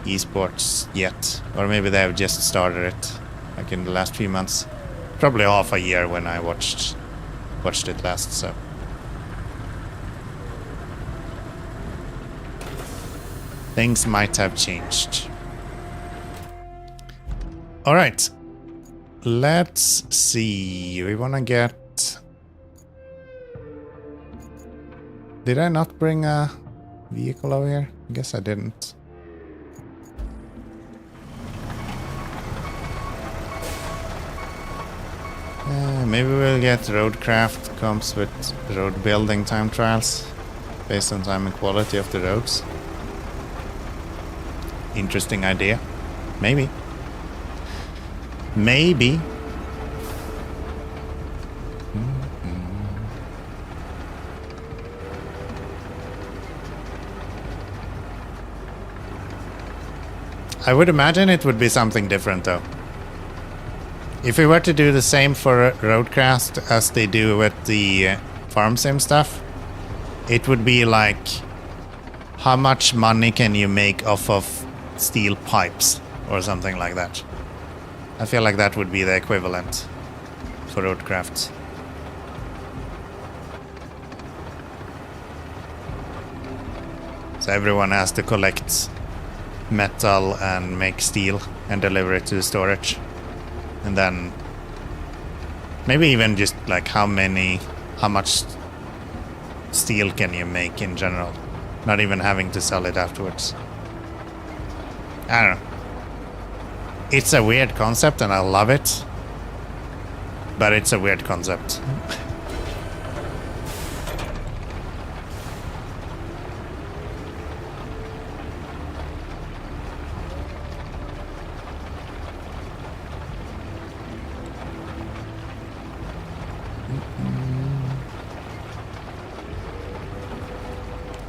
esports yet, or maybe they have just started it, like in the last few months. Probably half a year when I watched it last, so. Things might have changed. Alright. Let's see. We wanna get... Did I not bring a vehicle over here? I guess I didn't. Maybe we'll get Roadcraft. Comes with road building time trials based on time and quality of the roads. Interesting idea. Maybe. Maybe. I would imagine it would be something different though. If we were to do the same for Roadcraft as they do with the Farm Sim stuff, it would be like, how much money can you make off of steel pipes or something like that. I feel like that would be the equivalent for Roadcraft. So everyone has to collect metal and make steel and deliver it to the storage. And then maybe even just like how much steel can you make in general, not even having to sell it afterwards. I don't know. It's a weird concept and I love it, but it's a weird concept.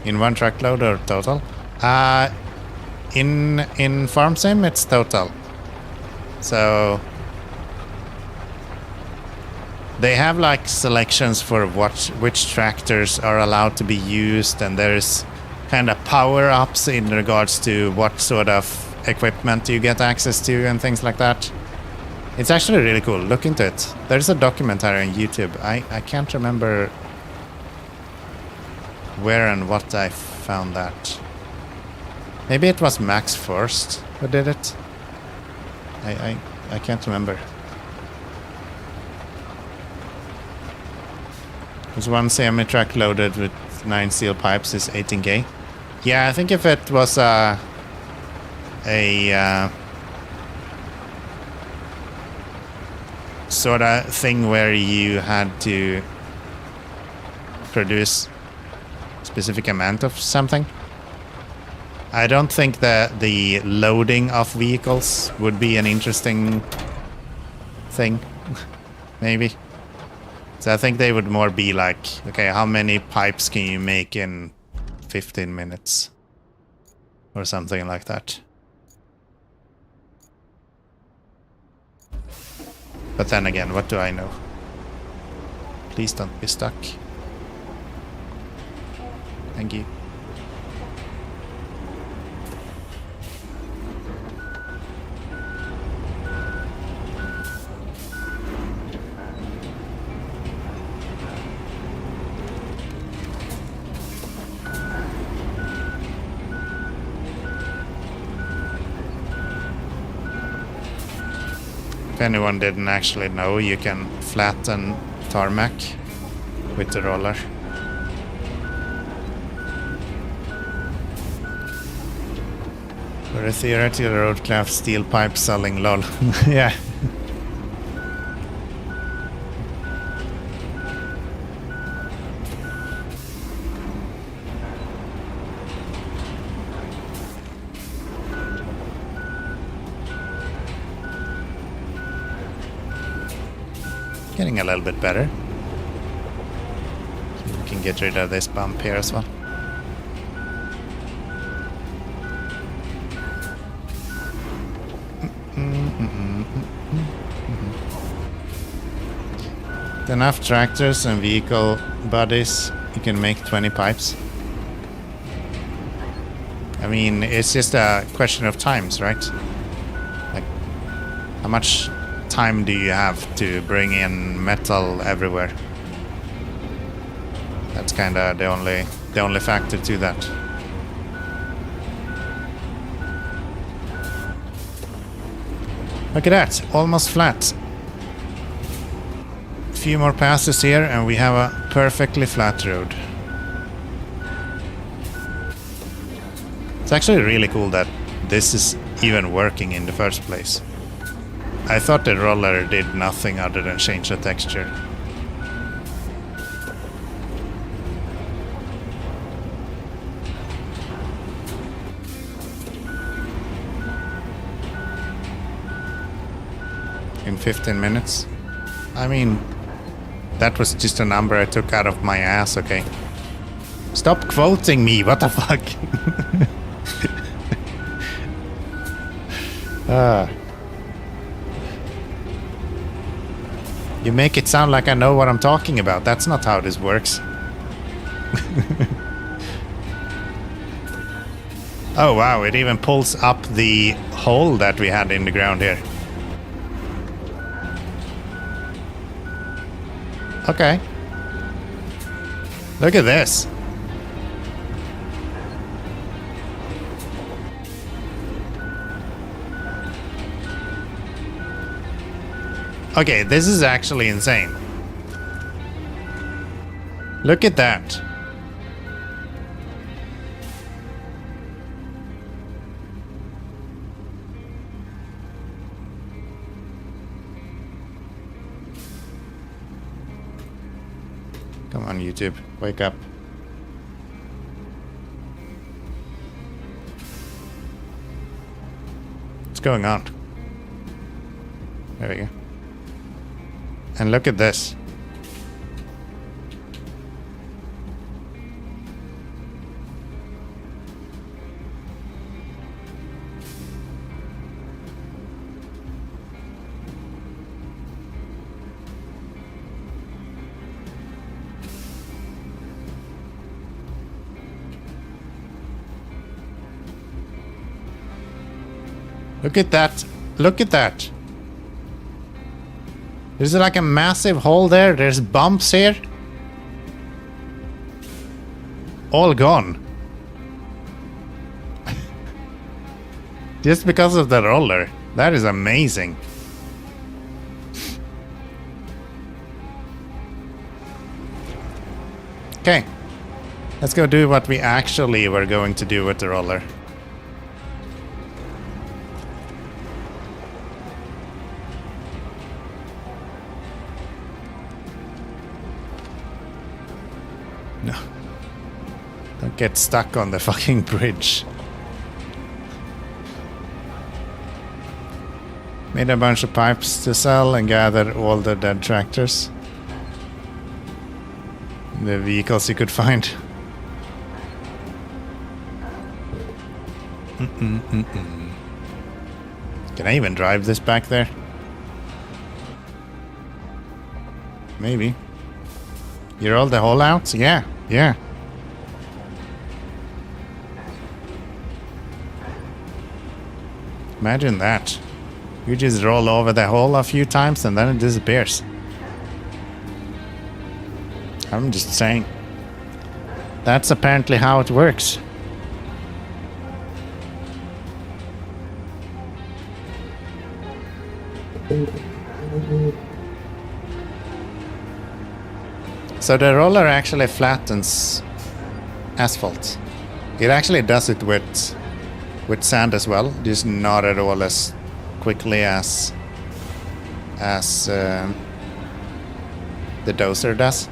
In one truckload or total? In Farm Sim it's total. So they have like selections for which tractors are allowed to be used, and there's kind of power-ups in regards to what sort of equipment you get access to and things like that. It's actually really cool. Look into it. There's a documentary on YouTube. I can't remember where and what I found that. Maybe it was Max first who did it. I can't remember. There's one semi-truck loaded with 9 steel pipes is 18k. Yeah, I think if it was a sort of thing where you had to produce specific amount of something, I don't think that the loading of vehicles would be an interesting thing. Maybe. So I think they would more be like, okay, how many pipes can you make in 15 minutes? Or something like that. But then again, what do I know? Please don't be stuck. Thank you. If anyone didn't actually know, you can flatten tarmac with the roller. For a theoretical Roadcraft steel pipe selling lol. Yeah. Getting a little bit better. We can get rid of this bump here as well. With enough tractors and vehicle bodies, you can make 20 pipes. I mean, it's just a question of times, right? Like, how much time do you have to bring in metal everywhere? That's kind of the only factor to that. Look at that, almost flat. A few more passes here and we have a perfectly flat road. It's actually really cool that this is even working in the first place. I thought the roller did nothing other than change the texture. In 15 minutes. I mean, that was just a number I took out of my ass, okay? Stop quoting me, what the fuck? You make it sound like I know what I'm talking about. That's not how this works. Oh wow, it even pulls up the hole that we had in the ground here. Okay. Look at this. Okay, this is actually insane. Look at that. Come on, YouTube, wake up. What's going on? There we go. And look at this. Look at that. Look at that. There's like a massive hole there. There's bumps here. All gone. Just because of the roller. That is amazing. Okay. Let's go do what we actually were going to do with the roller. No. Don't get stuck on the fucking bridge. Made a bunch of pipes to sell and gathered all the dead tractors. The vehicles you could find. Can I even drive this back there? Maybe. You rolled the hole out? Yeah, yeah. Imagine that. You just roll over the hole a few times and then it disappears. I'm just saying. That's apparently how it works. So the roller actually flattens asphalt. It actually does it with sand as well, just not at all as quickly as the dozer does.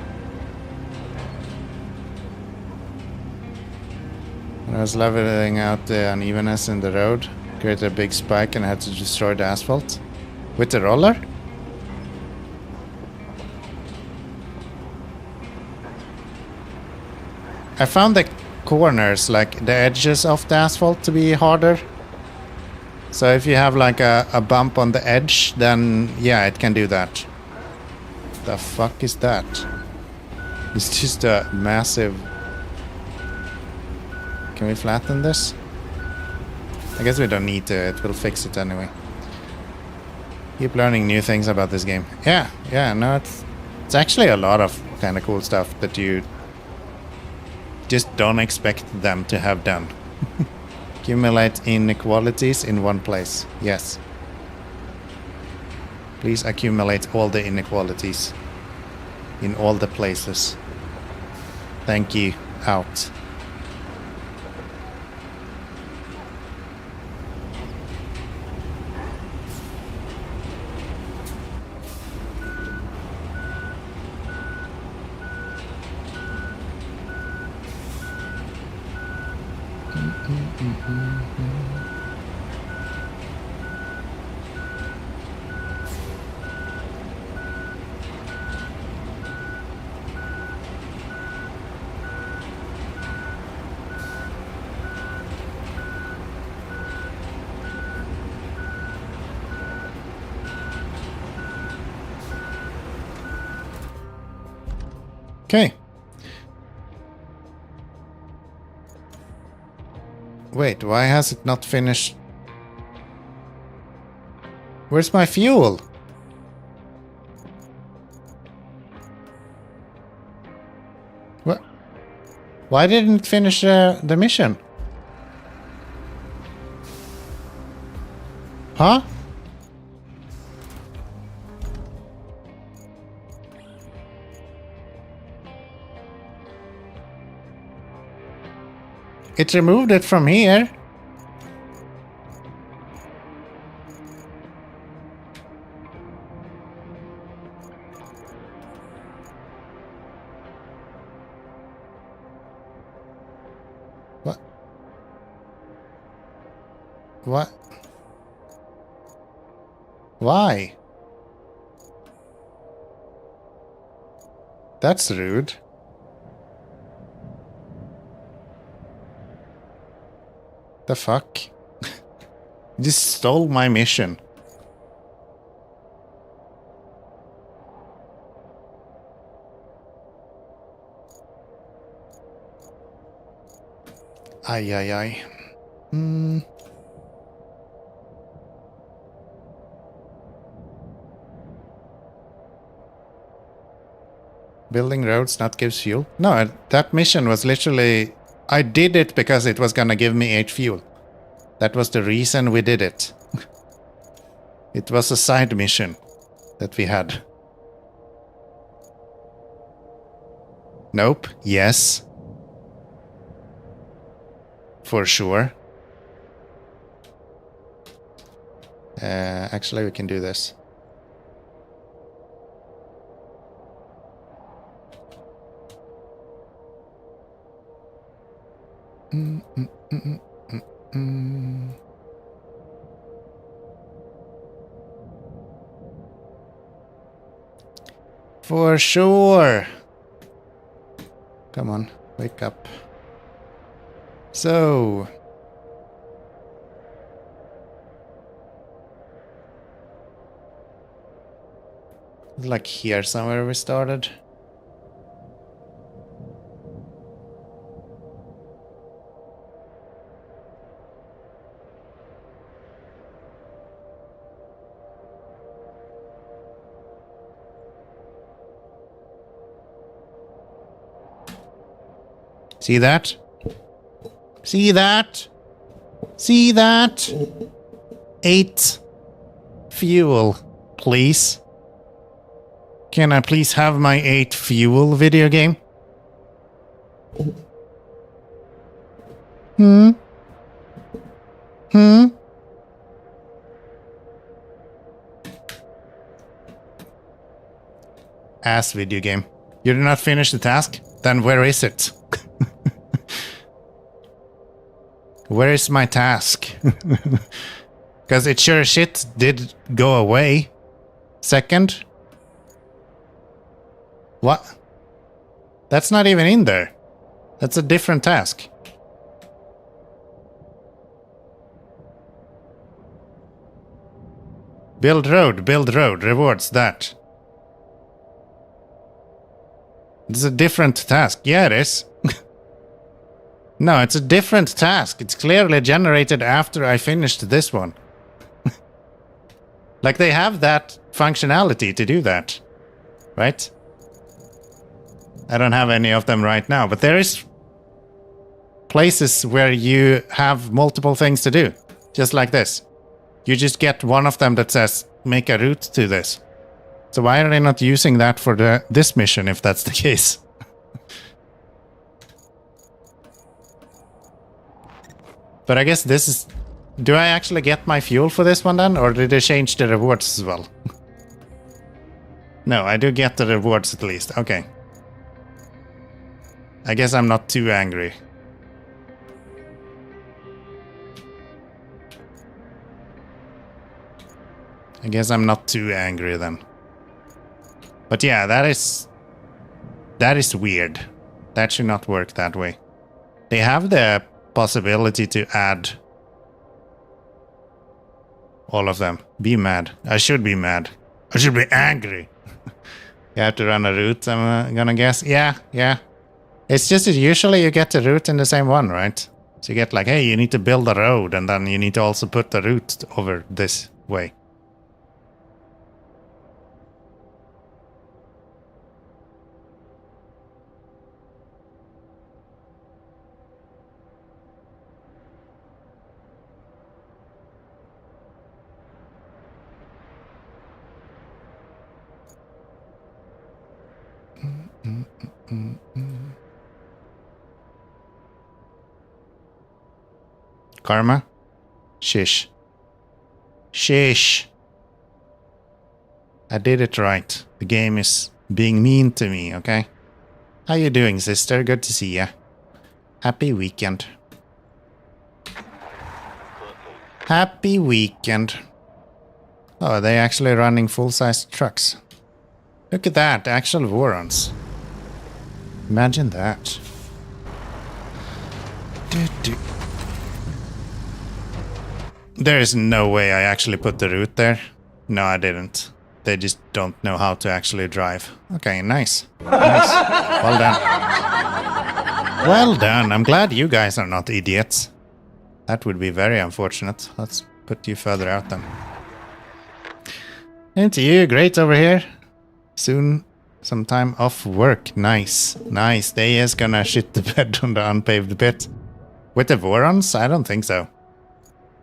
When I was leveling out the unevenness in the road, created a big spike and I had to destroy the asphalt with the roller. I found the corners, like the edges of the asphalt, to be harder. So if you have like a bump on the edge, then yeah, it can do that. The fuck is that? It's just a massive... Can we flatten this? I guess we don't need to. It will fix it anyway. Keep learning new things about this game. Yeah, no, it's actually a lot of kind of cool stuff that you just don't expect them to have done. Accumulate inequalities in one place. Yes. Please accumulate all the inequalities in all the places. Thank you. Out. Okay. Wait, why has it not finished? Where's my fuel? What? Why didn't it finish the mission? Huh? It removed it from here. What? What? Why? That's rude. The fuck? You just stole my mission. Ay, ay, ay. Building roads not gives fuel? No, that mission was literally... I did it because it was gonna give me 8 fuel. That was the reason we did it. It was a side mission that we had. Nope. Yes. For sure. Actually, we can do this. For sure. Come on, wake up. So. Like here somewhere we started. See that? See that? See that? 8 fuel, please. Can I please have my 8 fuel video game? Ass video game. You did not finish the task? Then where is it? Where is my task? Because it sure shit did go away. Second. What? That's not even in there. That's a different task. Build road, rewards that. It's a different task. Yeah, it is. No, it's a different task. It's clearly generated after I finished this one. Like, they have that functionality to do that. Right? I don't have any of them right now, but there is places where you have multiple things to do. Just like this. You just get one of them that says, make a route to this. So why are they not using that for this mission, if that's the case? But I guess this is... Do I actually get my fuel for this one then? Or did they change the rewards as well? No, I do get the rewards at least. Okay. I guess I'm not too angry. I guess I'm not too angry then. But yeah, that is weird. That should not work that way. They have the possibility to add all of them. Be mad. I should be mad. I should be angry. You have to run a route, I'm gonna guess. Yeah. It's just that usually you get the route in the same one, right? So you get like, hey, you need to build a road, and then you need to also put the route over this way. Karma? Shish. Shish. I did it right. The game is being mean to me, okay? How you doing, sister? Good to see ya. Happy weekend. Happy weekend. Oh, they're actually running full-sized trucks. Look at that, actual Vorons. Imagine that. There is no way I actually put the route there. No, I didn't. They just don't know how to actually drive. Okay, nice. Nice. Well done. Well done. I'm glad you guys are not idiots. That would be very unfortunate. Let's put you further out then. And to you, great over here. Soon, some time off work. Nice. Nice. They is gonna shit the bed on the unpaved bit. With the Vorons? I don't think so.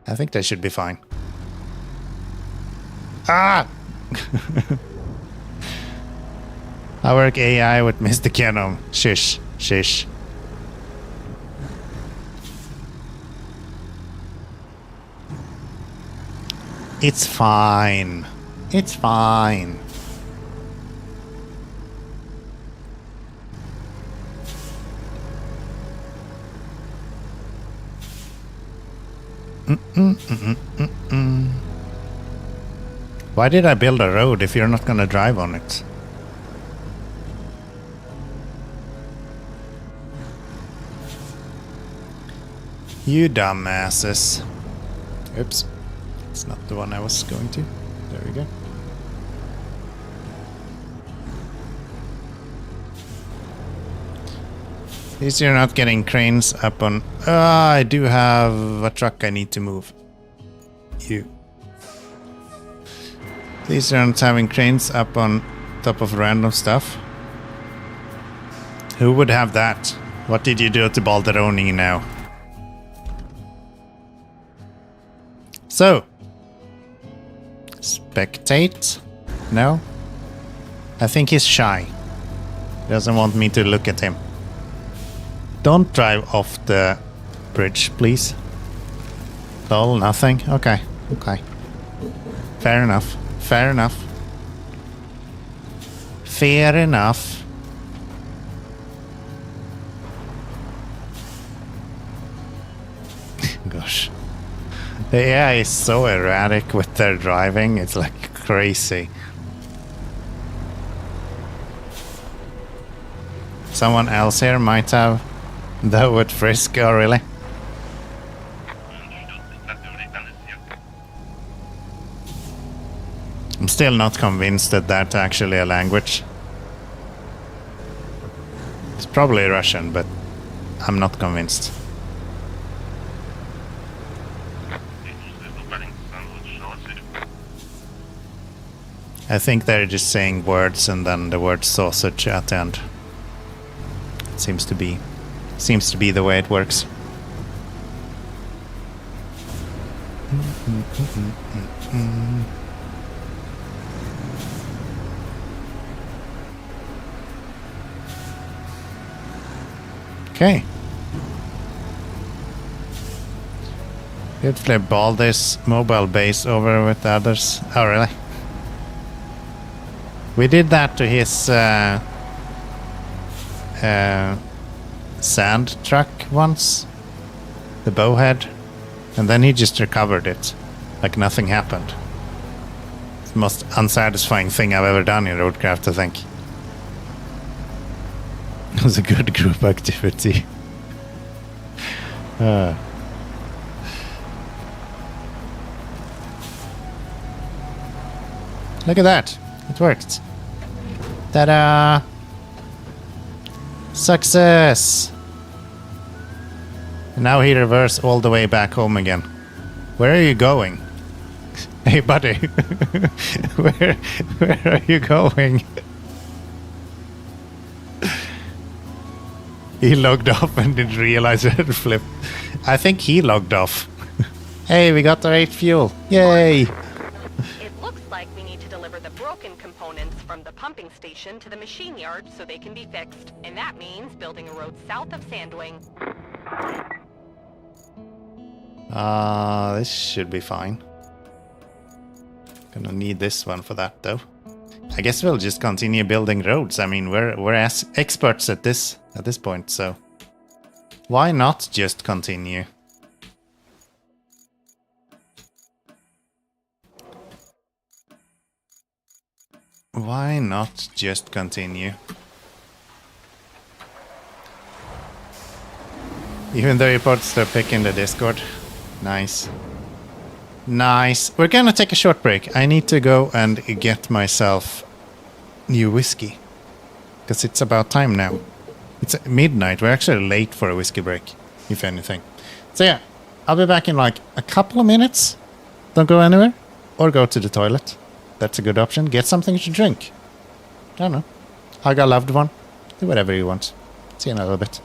I think they should be fine. Ah! I work AI with Mr. Keanomy. Shish. Shish. It's fine. It's fine. Why did I build a road if you're not gonna drive on it? You dumbasses. Oops. It's not the one I was going to. There we go. At least you're not getting cranes up on... I do have a truck I need to move. You. At least you're not having cranes up on top of random stuff. Who would have that? What did you do to Balderoni now? So. Spectate? No? I think he's shy. He doesn't want me to look at him. Don't drive off the bridge, please. Lol, nothing? Okay, okay. Fair enough. Fair enough. Fair enough. Gosh. The AI is so erratic with their driving, it's like crazy. Someone else here might have That would frisk, oh really? I'm still not convinced that that's actually a language. It's probably Russian, but I'm not convinced. I think they're just saying words and then the word sausage at the end. It seems to be the way it works. Okay. You'd flip all this mobile base over with the others. Oh, really? We did that to his sand truck once. The bowhead. And then he just recovered it. Like nothing happened. It's the most unsatisfying thing I've ever done in Roadcraft, I think. It was a good group activity. Look at that. It worked. Ta-da! Success! And now he reverses all the way back home again. Where are you going? Hey, buddy. Where are you going? He logged off and didn't realize it had flipped. I think he logged off. Hey, we got the right fuel. Yay! It looks like we need to deliver the broken components from the pumping station to the machine yard so they can be fixed. And that means building a road south of Sandwing. This should be fine. Gonna need this one for that though. I guess we'll just continue building roads. I mean, we're as experts at this point, so why not just continue? Why not just continue? Even though reports are picking the Discord. Nice. Nice. We're gonna take a short break. I need to go and get myself new whiskey. Because it's about time now. It's midnight. We're actually late for a whiskey break, if anything. So yeah, I'll be back in like a couple of minutes. Don't go anywhere. Or go to the toilet. That's a good option. Get something to drink. I don't know. Hug a loved one. Do whatever you want. See you in a little bit.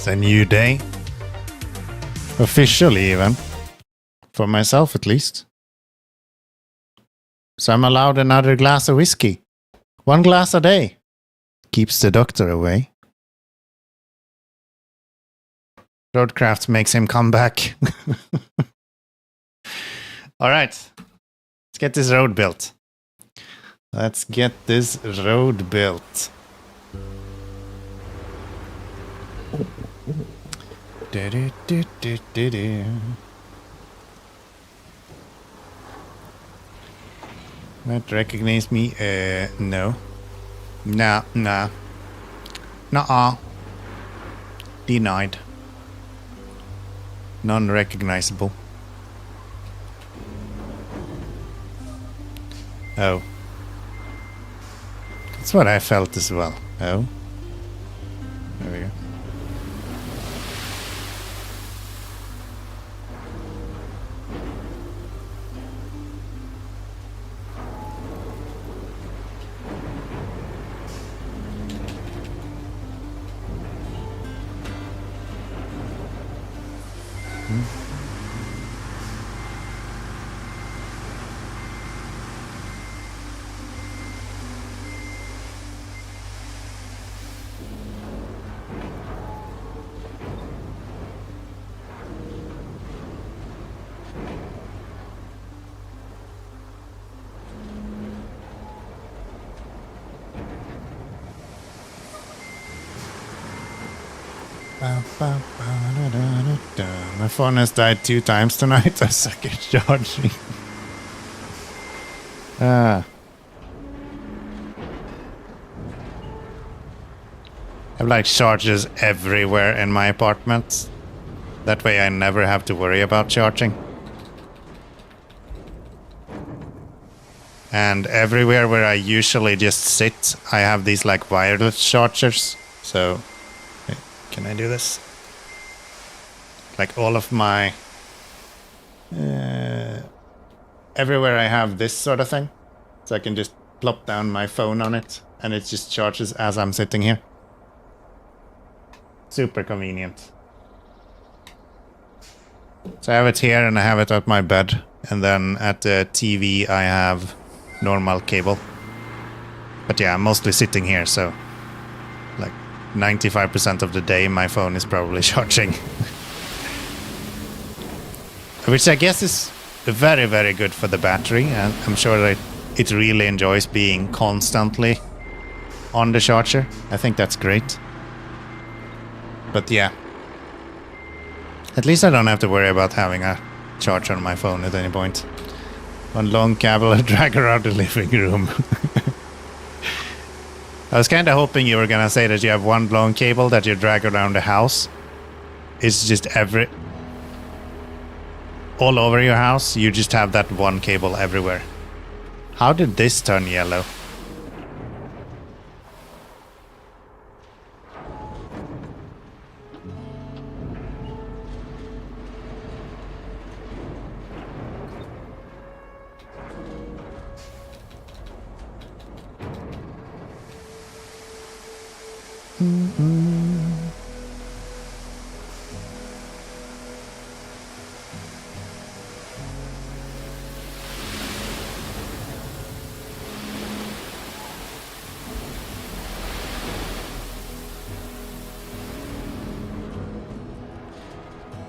It's a new day. Officially, even. For myself, at least. So I'm allowed another glass of whiskey. 1 glass a day. Keeps the doctor away. Roadcraft makes him come back. Alright. Let's get this road built. Let's get this road built. Might recognize me? No. Nah. Nuh-uh. Denied. Non-recognizable. Oh. That's what I felt as well. Oh. There we go. My phone has died 2 times tonight. I suck at charging. I have like chargers everywhere in my apartment. That way I never have to worry about charging. And everywhere where I usually just sit, I have these like wireless chargers. So, can I do this? Like all of my... everywhere I have this sort of thing. So I can just plop down my phone on it and it just charges as I'm sitting here. Super convenient. So I have it here and I have it at my bed. And then at the TV I have normal cable. But yeah, I'm mostly sitting here, so... like 95% of the day my phone is probably charging. Which I guess is very, very good for the battery. And I'm sure that it really enjoys being constantly on the charger. I think that's great. But yeah. At least I don't have to worry about having a charger on my phone at any point. One long cable I drag around the living room. I was kind of hoping you were gonna say that you have one long cable that you drag around the house. It's just all over your house, you just have that one cable everywhere. How did this turn yellow?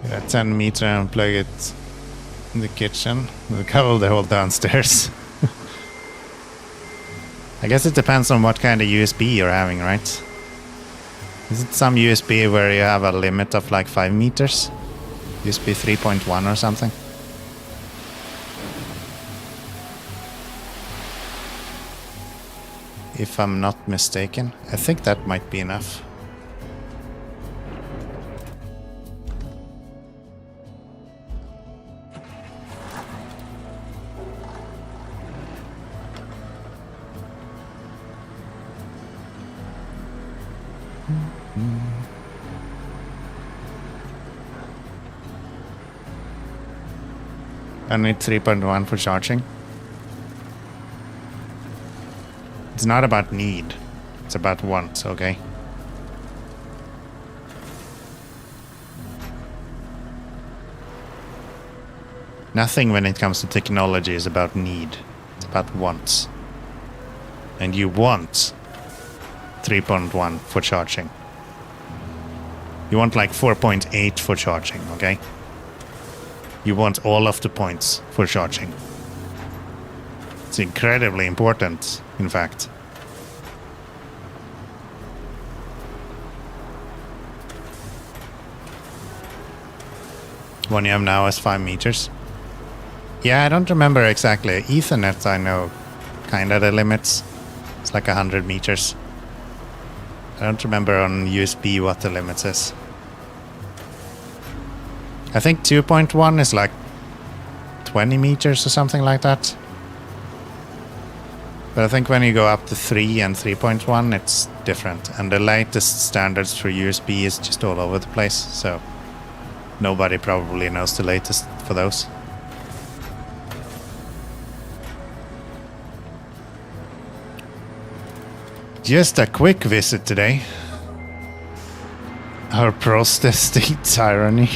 Yeah, 10 meter and plug it in the kitchen. We'll cover the whole downstairs. I guess it depends on what kind of USB you're having, right? Is it some USB where you have a limit of like 5 meters? USB 3.1 or something? If I'm not mistaken. I think that might be enough. I need 3.1 for charging. It's not about need. It's about want, okay? Nothing when it comes to technology is about need. It's about wants. And you want 3.1 for charging. You want like 4.8 for charging, okay? You want all of the points for charging. It's incredibly important, in fact. One you have now is 5 meters. Yeah, I don't remember exactly. Ethernet, I know kind of the limits. It's like 100 meters. I don't remember on USB what the limits is. I think 2.1 is like 20 meters or something like that. But I think when you go up to 3 and 3.1, it's different. And the latest standards for USB is just all over the place, so nobody probably knows the latest for those. Just a quick visit today. Our prostate tyranny.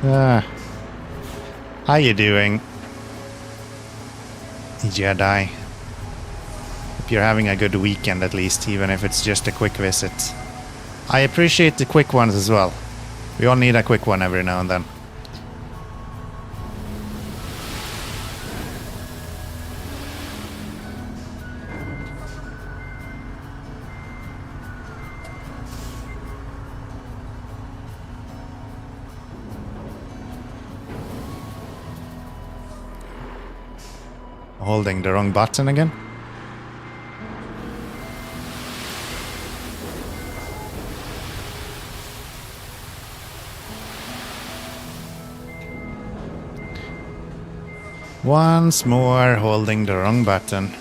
How you doing, Jedi? Hope you're having a good weekend at least, even if it's just a quick visit. I appreciate the quick ones as well. We all need a quick one every now and then. Holding the wrong button again. Once more, holding the wrong button.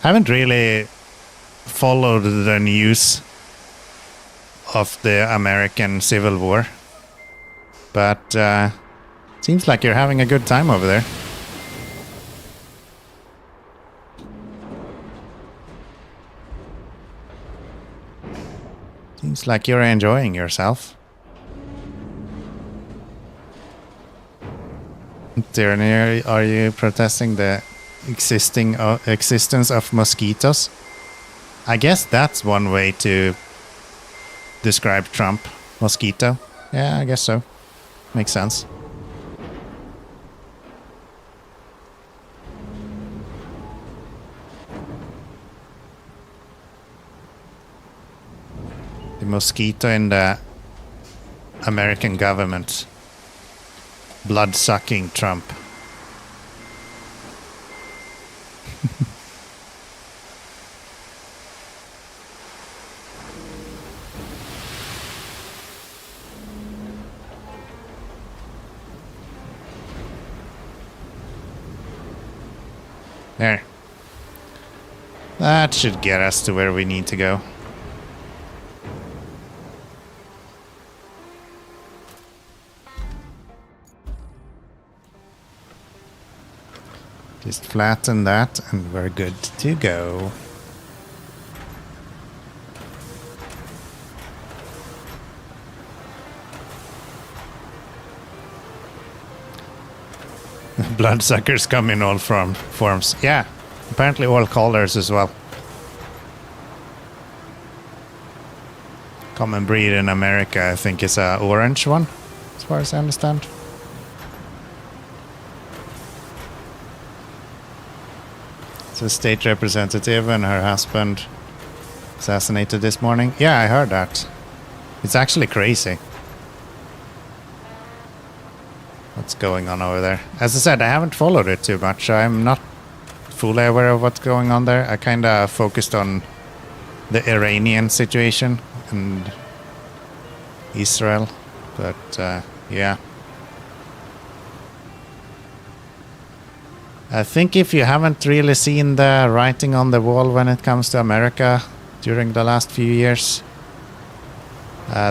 I haven't really followed the news of the American Civil War, but seems like you're having a good time over there. Seems like you're enjoying yourself. Tyranny, are you protesting the existence of mosquitoes? I guess that's one way to describe Trump. Mosquito. Yeah, I guess so. Makes sense. The mosquito in the American government. Blood-sucking Trump. There. That should get us to where we need to go. Just flatten that and we're good to go. Bloodsuckers come in all forms. Yeah, apparently all colors as well. Common breed in America, I think, is a orange one, as far as I understand. It's a state representative and her husband assassinated this morning. Yeah, I heard that. It's actually crazy. What's going on over there? As I said, I haven't followed it too much. I'm not fully aware of what's going on there. I kind of focused on the Iranian situation and Israel. But, yeah. I think if you haven't really seen the writing on the wall when it comes to America during the last few years,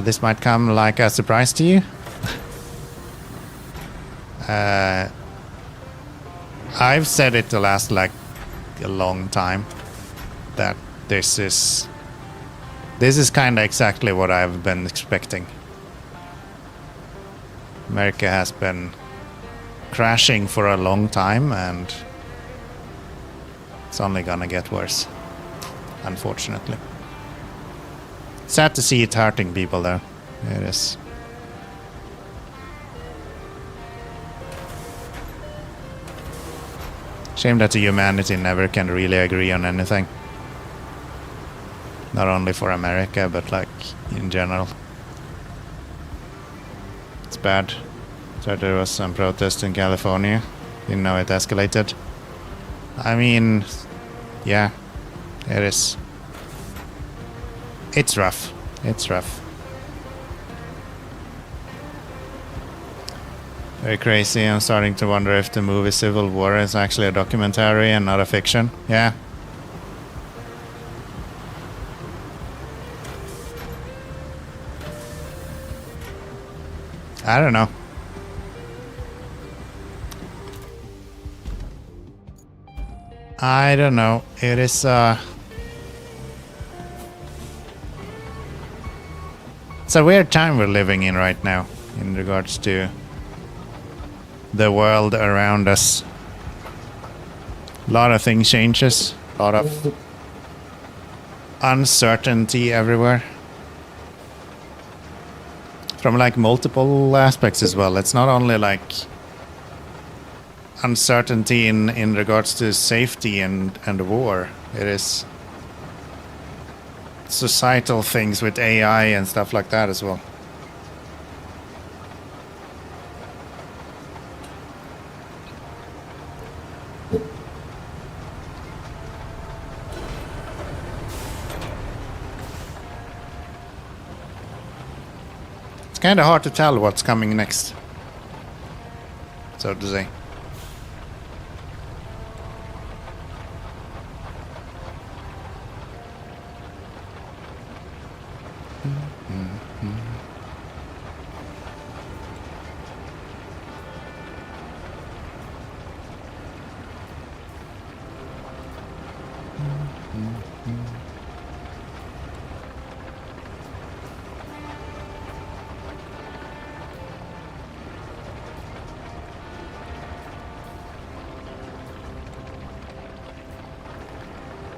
this might come like a surprise to you. I've said it to last like a long time that this is kind of exactly what I've been expecting. America has been crashing for a long time, and it's only gonna get worse, unfortunately. Sad to see it hurting people though. It is. Shame that the humanity never can really agree on anything. Not only for America, but like in general. It's bad. So there was some protest in California. Didn't know it escalated. I mean, yeah, it is. It's rough. It's rough. Very crazy. I'm starting to wonder if the movie Civil War is actually a documentary and not a fiction. Yeah. I don't know. I don't know. It is it's a weird time we're living in right now in regards to the world around us. A lot of things changes. A lot of uncertainty everywhere. From like multiple aspects as well. It's not only like uncertainty in regards to safety and war. It is societal things with AI and stuff like that as well. It's kind of hard to tell what's coming next, so to say.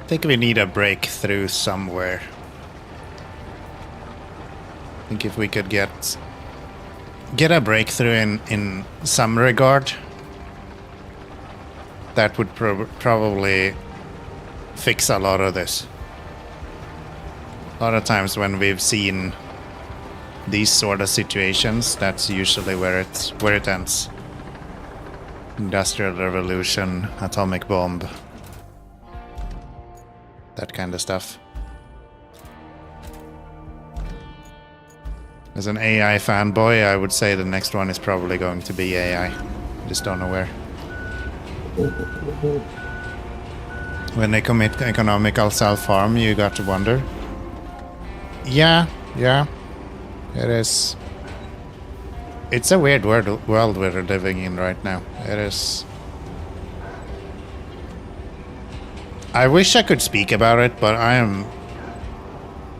I think we need a breakthrough somewhere. I think if we could get a breakthrough in some regard, that would probably fix a lot of this. A lot of times when we've seen these sort of situations, that's usually where it ends. Industrial revolution, atomic bomb. That kind of stuff. As an AI fanboy, I would say the next one is probably going to be AI. I just don't know where. When they commit economical self-harm, you got to wonder. Yeah, it is. It's a weird world we're living in right now. It is. I wish I could speak about it, but I am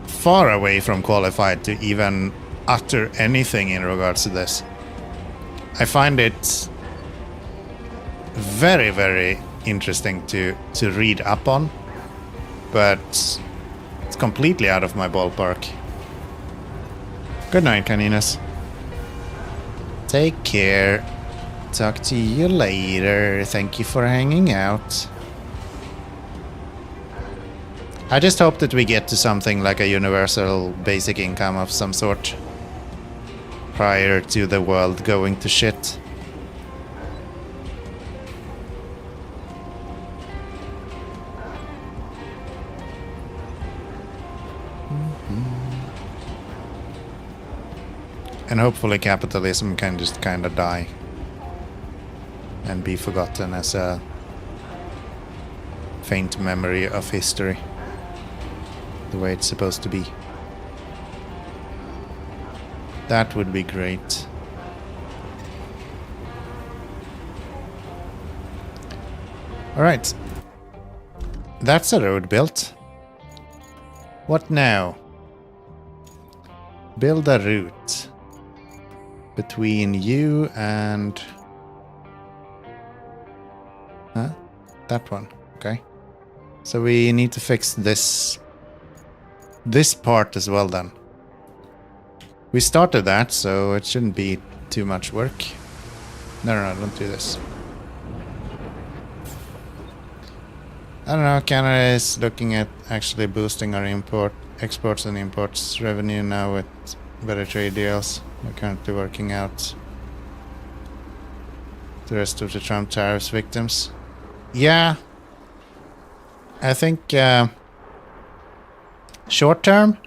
far away from qualified to even utter anything in regards to this. I find it very, very interesting to read up on, but it's completely out of my ballpark. Good night, Caninas. Take care. Talk to you later. Thank you for hanging out. I just hope that we get to something like a universal basic income of some sort prior to the world going to shit. And hopefully capitalism can just kind of die and be forgotten as a faint memory of history the way it's supposed to be. That would be great. Alright. That's a road built. What now? Build a route between you and... Huh? That one. Okay. So we need to fix this part as well then. We started that, so it shouldn't be too much work. No, don't do this. I don't know, Canada is looking at actually boosting our exports and imports revenue now with better trade deals. We're currently working out the rest of the Trump tariffs victims. Yeah, I think short term,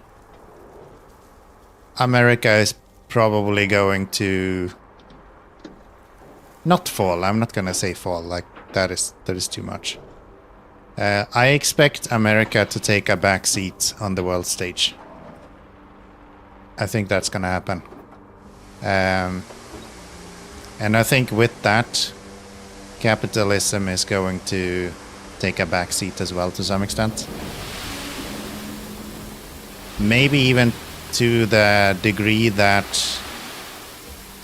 America is probably going to not fall. I'm not gonna say fall, like that is too much. I expect America to take a back seat on the world stage. I think that's gonna happen. And I think with that, capitalism is going to take a back seat as well to some extent. Maybe even to the degree that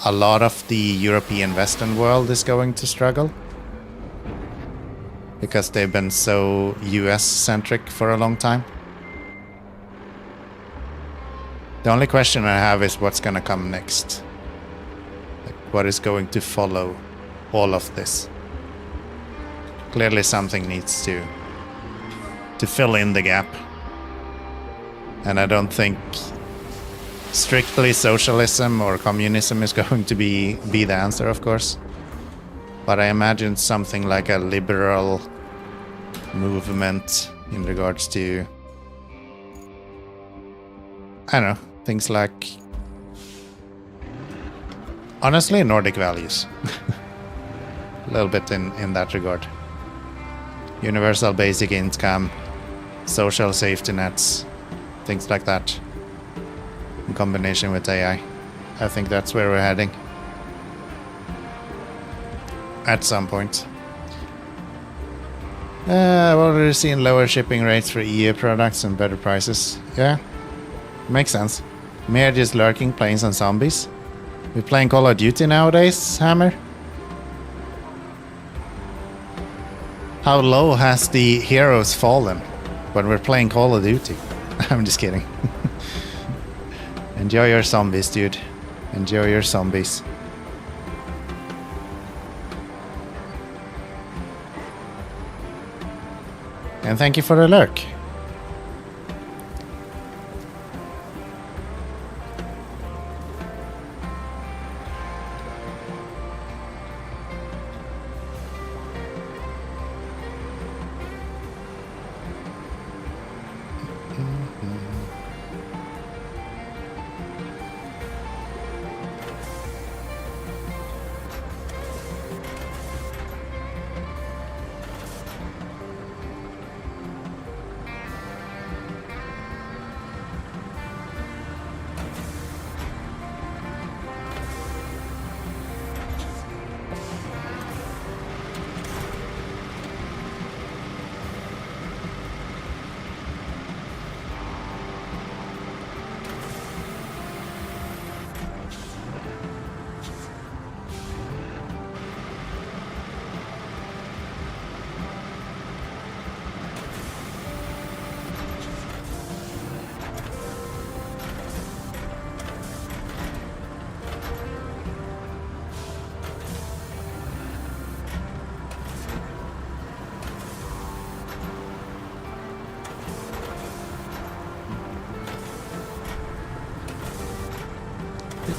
a lot of the European Western world is going to struggle. Because they've been so US-centric for a long time. The only question I have is what's gonna come next. Like, what is going to follow all of this? Clearly something needs to fill in the gap. And I don't think strictly socialism or communism is going to be the answer, of course. But I imagine something like a liberal movement in regards to, I don't know, things like, honestly, Nordic values. A little bit in that regard. Universal basic income, social safety nets, things like that. In combination with AI. I think that's where we're heading. At some point. I've already seen lower shipping rates for EU products and better prices. Yeah, makes sense. Mere just lurking, playing some zombies. We're playing Call of Duty nowadays, Hammer? How low has the heroes fallen when we're playing Call of Duty? I'm just kidding. Enjoy your zombies, dude. Enjoy your zombies. And thank you for the lurk.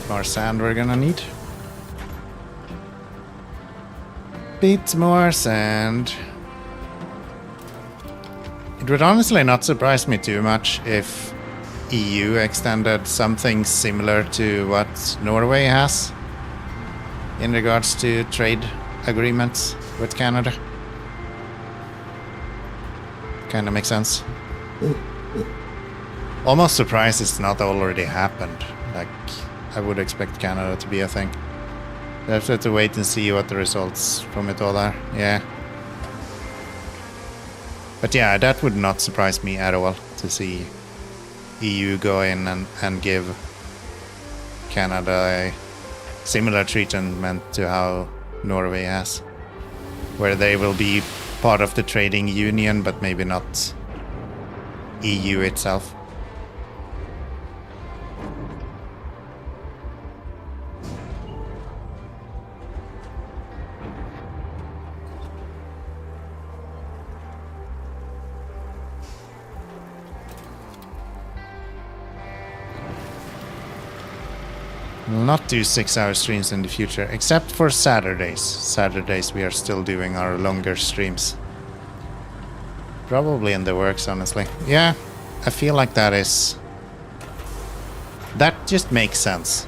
More sand we're gonna need. Bit more sand. It would honestly not surprise me too much if EU extended something similar to what Norway has in regards to trade agreements with Canada. kind of makes sense. Almost surprised it's not already happened. Like, I would expect Canada to be a thing. We have to wait and see what the results from it all are. Yeah. But yeah, that would not surprise me at all to see EU go in and give Canada a similar treatment to how Norway has, where they will be part of the trading union but maybe not EU itself. We'll not do 6-hour streams in the future, except for Saturdays. Saturdays we are still doing our longer streams. Probably in the works, honestly. Yeah, I feel like that just makes sense.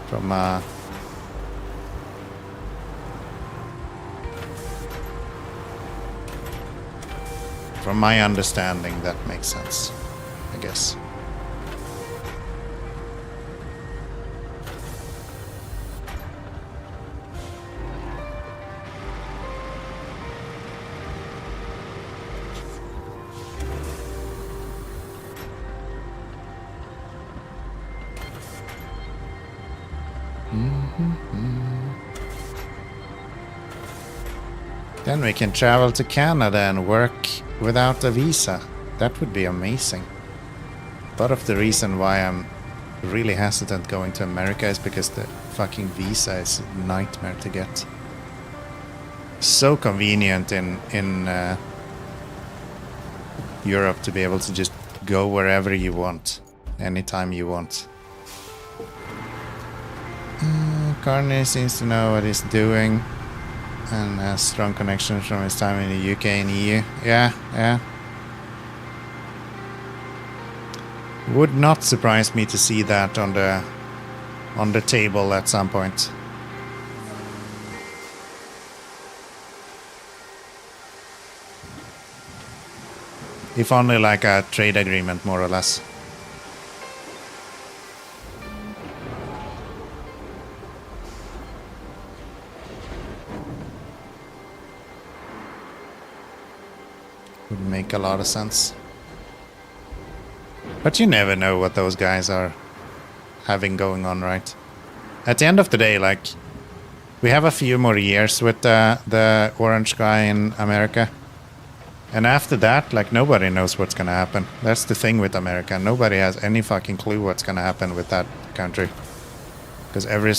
From my understanding, that makes sense, I guess. Then we can travel to Canada and work without a visa. That would be amazing. Part of the reason why I'm really hesitant going to America is because the fucking visa is a nightmare to get. So convenient in Europe to be able to just go wherever you want, anytime you want. Carney seems to know what he's doing and has strong connections from his time in the UK and EU. Yeah. Would not surprise me to see that on the table at some point. If only like a trade agreement, more or less. Would make a lot of sense. But you never know what those guys are having going on, right? At the end of the day, like, we have a few more years with the orange guy in America. And after that, like, nobody knows what's gonna happen. That's the thing with America. Nobody has any fucking clue what's gonna happen with that country. Because every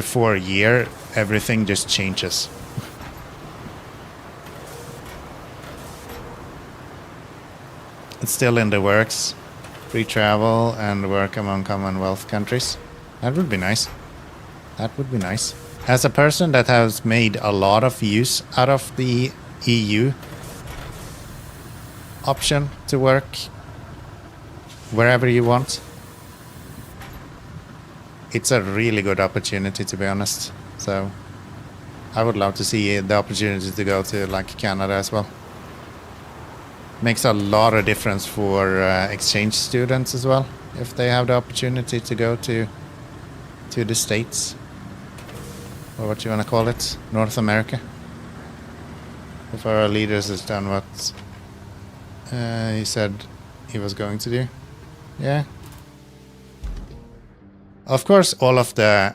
4 years, everything just changes. It's still in the works. Free travel and work among Commonwealth countries. That would be nice. That would be nice. As a person that has made a lot of use out of the EU option to work wherever you want, it's a really good opportunity, to be honest. So I would love to see the opportunity to go to like Canada as well. Makes a lot of difference for exchange students as well, if they have the opportunity to go to the States, or what you want to call it, North America. If our leaders has done what he said he was going to do. Yeah. Of course, all of the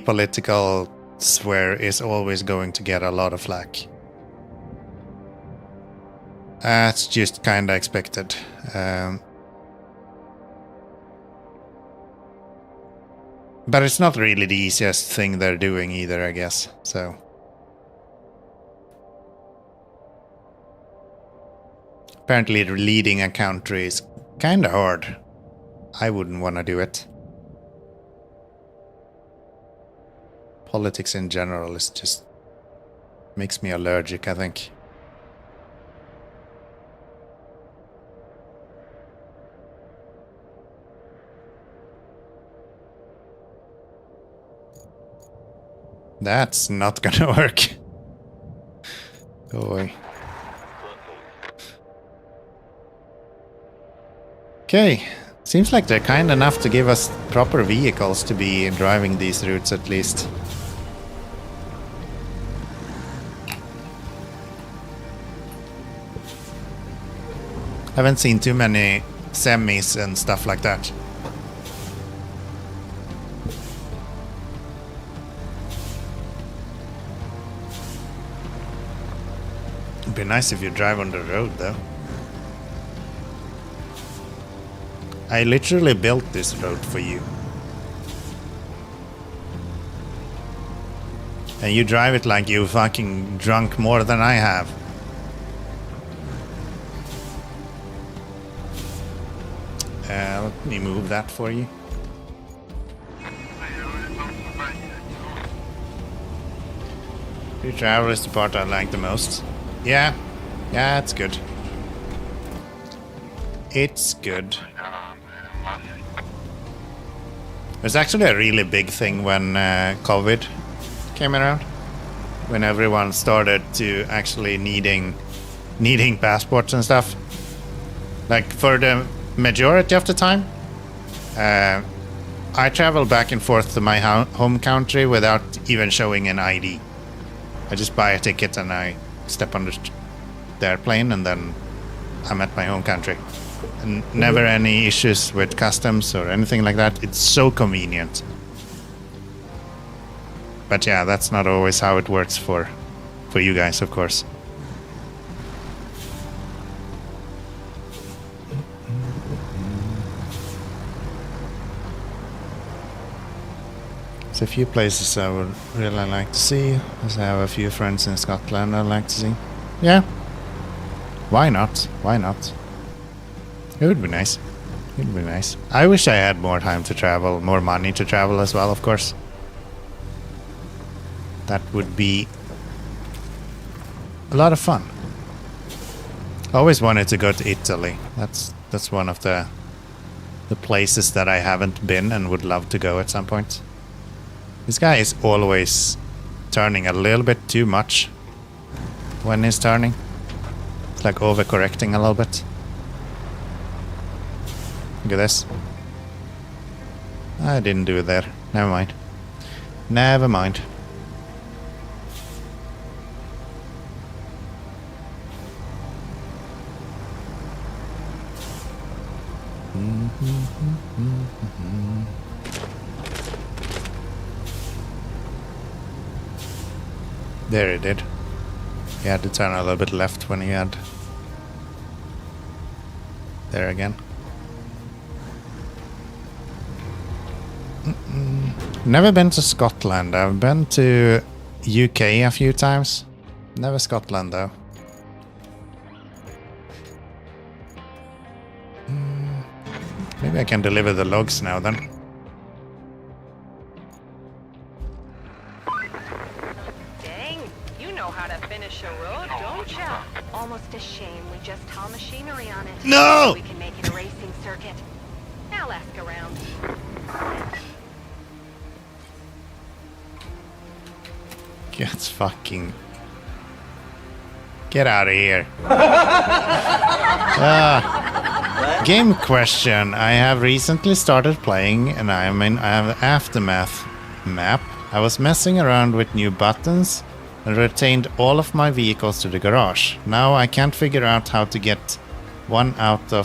political sphere is always going to get a lot of flack. That's just kinda expected. But it's not really the easiest thing they're doing either, I guess. So apparently leading a country is kinda hard. I wouldn't want to do it. Politics in general is just makes me allergic, I think. That's not gonna work. Go away. Okay. Seems like they're kind enough to give us proper vehicles to be driving these routes at least. Haven't seen too many semis and stuff like that. It'd be nice if you drive on the road though. I literally built this road for you. And you drive it like you fucking drunk more than I have. Let me move that for you. Free travel is the part I like the most. Yeah, it's good. It's good. It was actually a really big thing when COVID came around. When everyone started to actually needing passports and stuff. Like for the majority of the time, I travel back and forth to my home country without even showing an ID. I just buy a ticket and I step on the airplane and then I'm at my home country. And never any issues with customs or anything like that. It's so convenient. But yeah, that's not always how it works for you guys, of course. There's a few places I would really like to see. As I have a few friends in Scotland I'd like to see. Yeah. Why not? Why not? It would be nice. It would be nice. I wish I had more time to travel, more money to travel as well, of course. That would be a lot of fun. I always wanted to go to Italy. That's one of the places that I haven't been and would love to go at some point. This guy is always turning a little bit too much when he's turning. It's like overcorrecting a little bit. Look at this. I didn't do it there. Never mind. Never mind. There he did. He had to turn a little bit left when he had... There again. Never been to Scotland. I've been to UK a few times. Never Scotland though. Maybe I can deliver the logs now then. Dang, you know how to finish a road, don't ya? Almost a shame we just haul machinery on it. No! We can make it a racing circuit. I'll ask around. Get out of here. Game question. I have recently started playing and I have the Aftermath map. I was messing around with new buttons and retained all of my vehicles to the garage. Now I can't figure out how to get one out to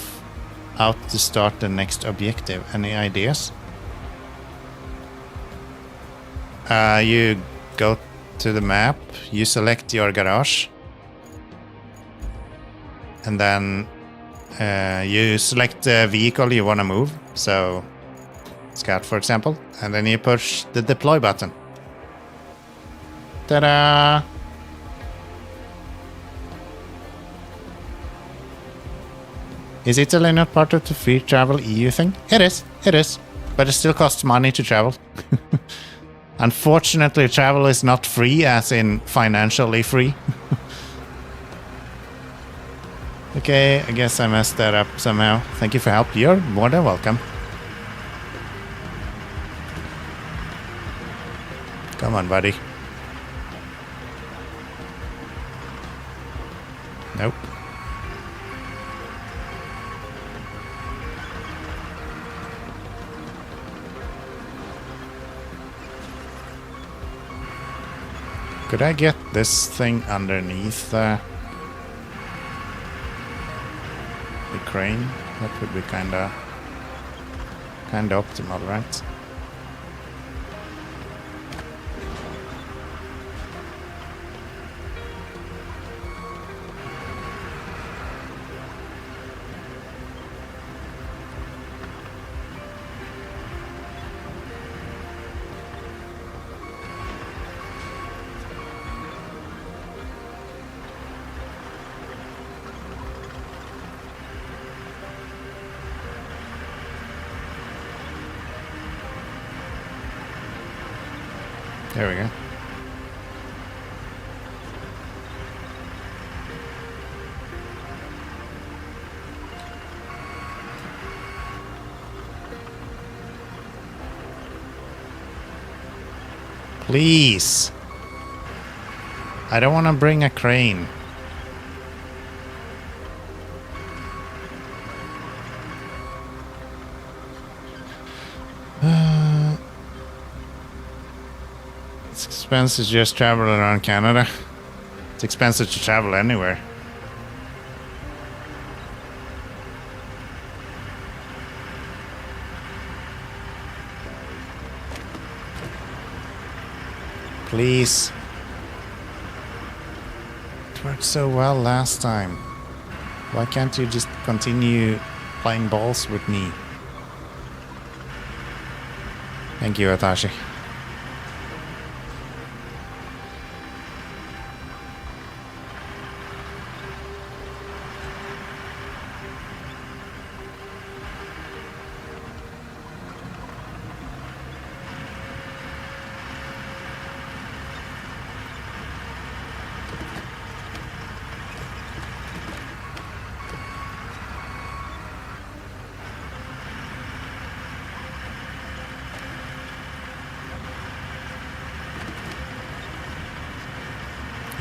start the next objective. Any ideas? You go to the map, you select your garage, and then you select the vehicle you want to move, so Scout for example, and then you push the deploy button. Ta-da! Is Italy not part of the free travel EU thing? It is, but it still costs money to travel. Unfortunately, travel is not free, as in financially free. Okay, I guess I messed that up somehow. Thank you for help. You're more than welcome. Come on, buddy. Nope. Could I get this thing underneath the crane? That would be kinda optimal, right? There we go. Please. I don't want to bring a crane. It's expensive to just travel around Canada. It's expensive to travel anywhere. Please. It worked so well last time. Why can't you just continue playing balls with me? Thank you, Atashi.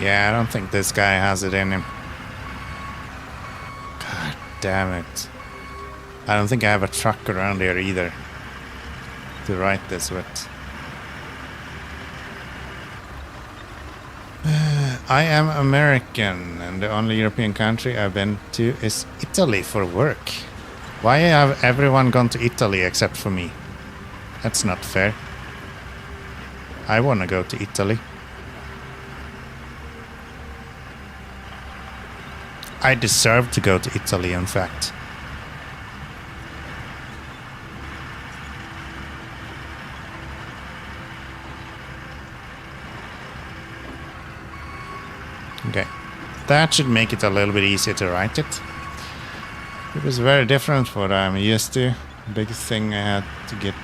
Yeah, I don't think this guy has it in him. God damn it. I don't think I have a truck around here either to ride this with. I am American, and the only European country I've been to is Italy for work. Why have everyone gone to Italy except for me? That's not fair. I want to go to Italy. I deserve to go to Italy, in fact. Okay. That should make it a little bit easier to write it. It was very different from what I'm used to. The biggest thing I had to get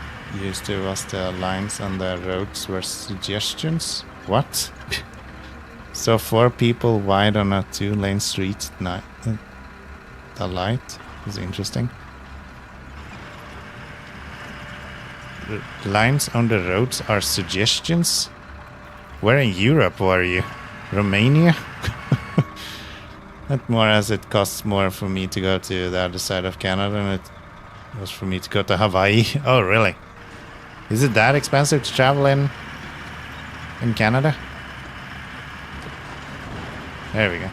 used to was the lines on the roads were suggestions. What? So 4 people wide on a 2-lane street at night. The light is interesting. The lines on the roads are suggestions? Where in Europe were you? Romania? Not more, as it costs more for me to go to the other side of Canada than it was for me to go to Hawaii. Oh, really? Is it that expensive to travel in Canada? There we go.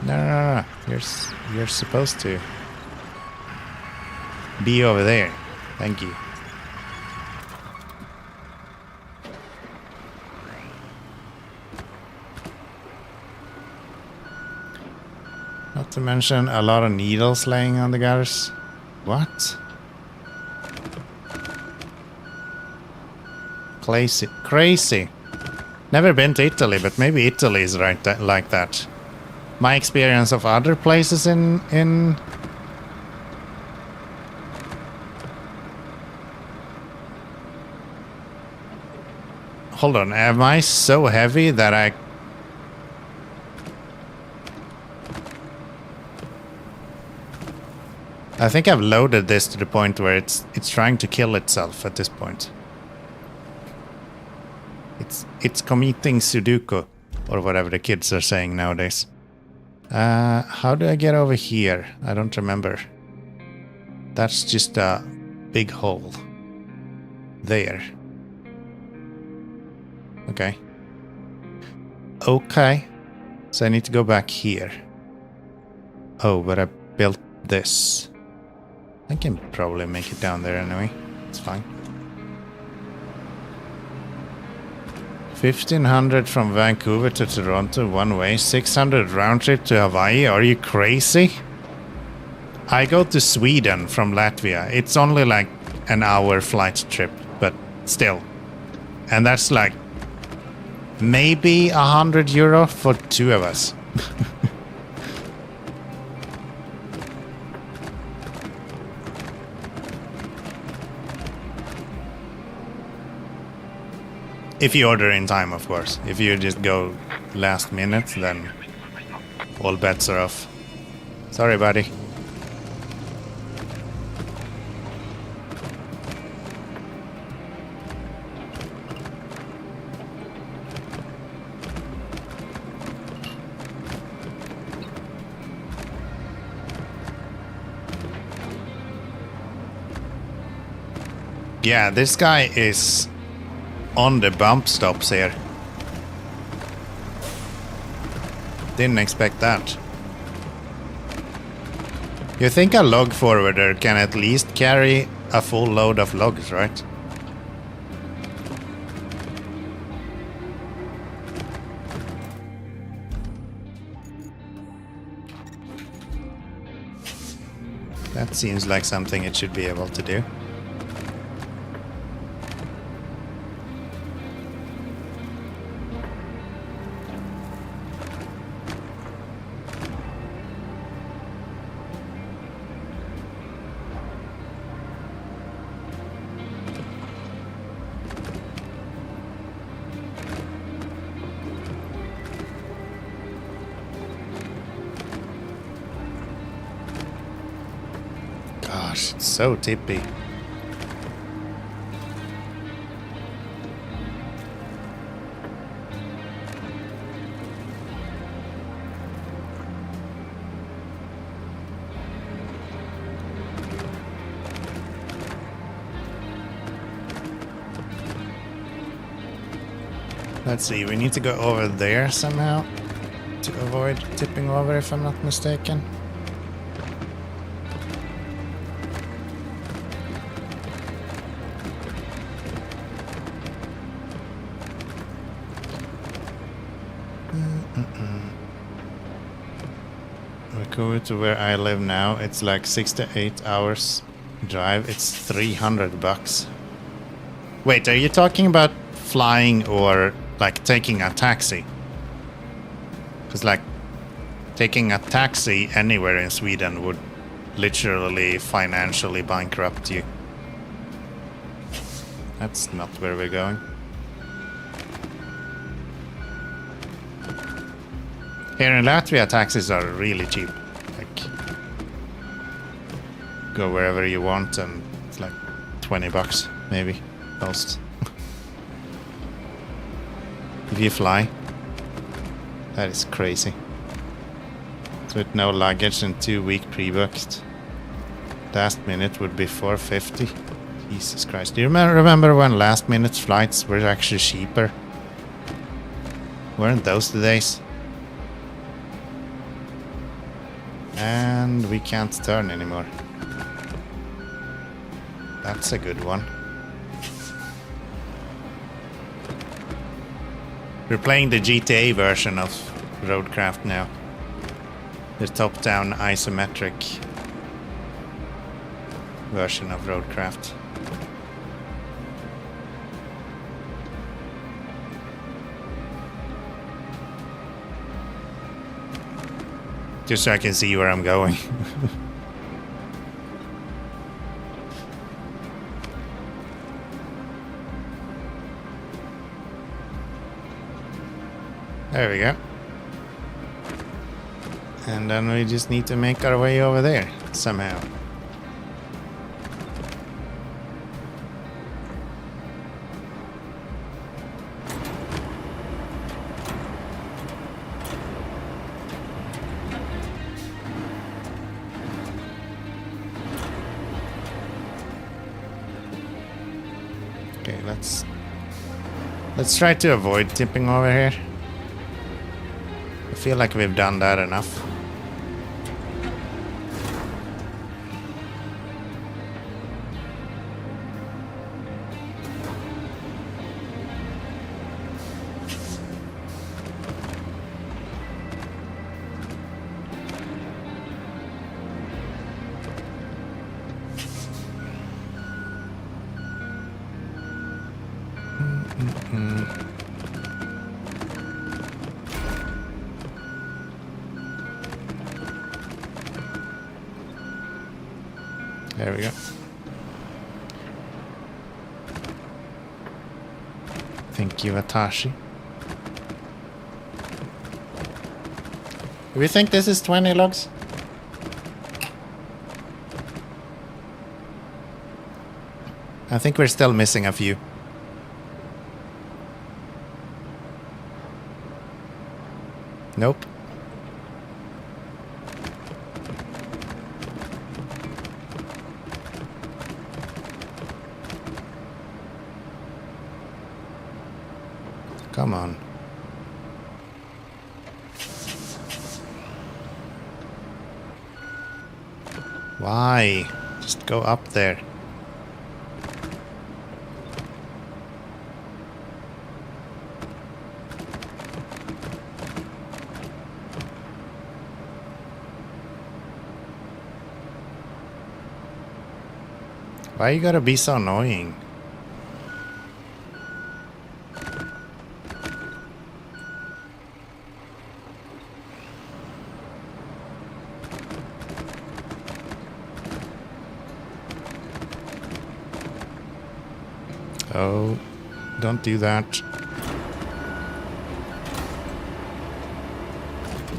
No. You're supposed to be over there. Thank you. Not to mention a lot of needles laying on the gutters. What? Crazy. Never been to Italy, but maybe Italy is right like that. My experience of other places in Hold on, am I so heavy that I think I've loaded this to the point where it's trying to kill itself at this point. It's committing Sudoku. Or whatever the kids are saying nowadays. How do I get over here? I don't remember. That's just a big hole. There. Okay. Okay. So I need to go back here. Oh, but I built this. I can probably make it down there anyway. It's fine. 1,500 from Vancouver to Toronto one way. 600 round trip to Hawaii. Are you crazy? I go to Sweden from Latvia. It's only like an hour flight trip, but still. And that's like maybe €100 for 2 of us. If you order in time, of course. If you just go last minute, then all bets are off. Sorry, buddy. Yeah, this guy is on the bump stops here. Didn't expect that. You think a log forwarder can at least carry a full load of logs, right? That seems like something it should be able to do. Gosh, it's so tippy. Let's see, we need to go over there somehow to avoid tipping over, if I'm not mistaken. Vancouver to where I live now, it's like 6 to 8 hours drive. It's $300. Wait, are you talking about flying or like taking a taxi? Because like taking a taxi anywhere in Sweden would literally financially bankrupt you. That's not where we're going. Here in Latvia, taxis are really cheap. Like, go wherever you want and it's like $20 maybe, most. If you fly, that is crazy. So with no luggage and 2-week pre-booked, last minute would be $450. Jesus Christ. Do you remember when last minute flights were actually cheaper? Weren't those the days? And we can't turn anymore. That's a good one. We're playing the GTA version of Roadcraft now. The top-down isometric version of Roadcraft. Just so I can see where I'm going. There we go. And then we just need to make our way over there somehow. Okay, let's try to avoid tipping over here. I feel like we've done that enough. There we go. Thank you, Atashi. Do we think this is 20 logs? I think we're still missing a few. Nope. Come on. Why? Just go up there. Why you gotta be so annoying? Oh, don't do that.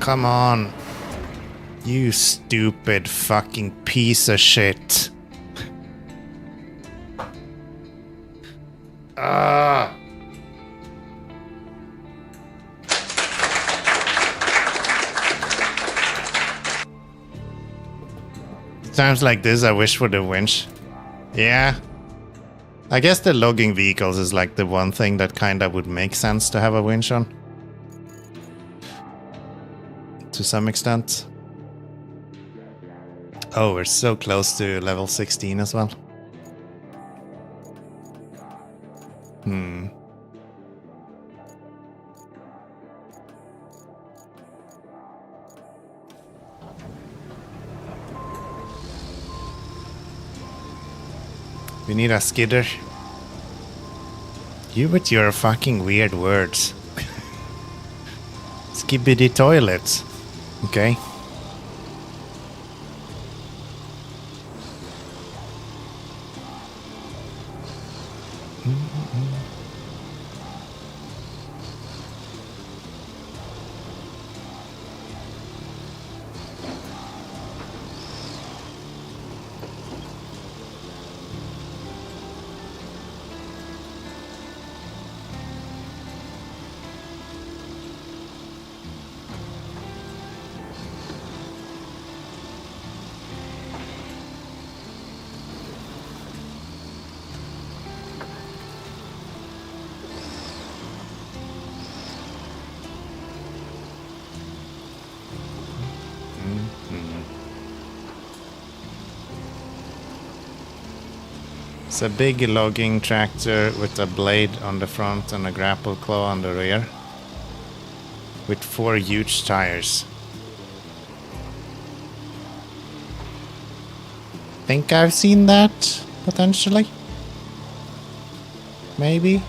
Come on. You stupid fucking piece of shit. Ah. Times like this, I wish for the winch. Yeah. I guess the logging vehicles is like the one thing that kinda would make sense to have a winch on. To some extent. Oh, we're so close to level 16 as well. We need a skidder. You with your fucking weird words. Skibbity toilets. Okay. It's a big logging tractor with a blade on the front and a grapple claw on the rear. With 4 huge tires. Think I've seen that, potentially? Maybe?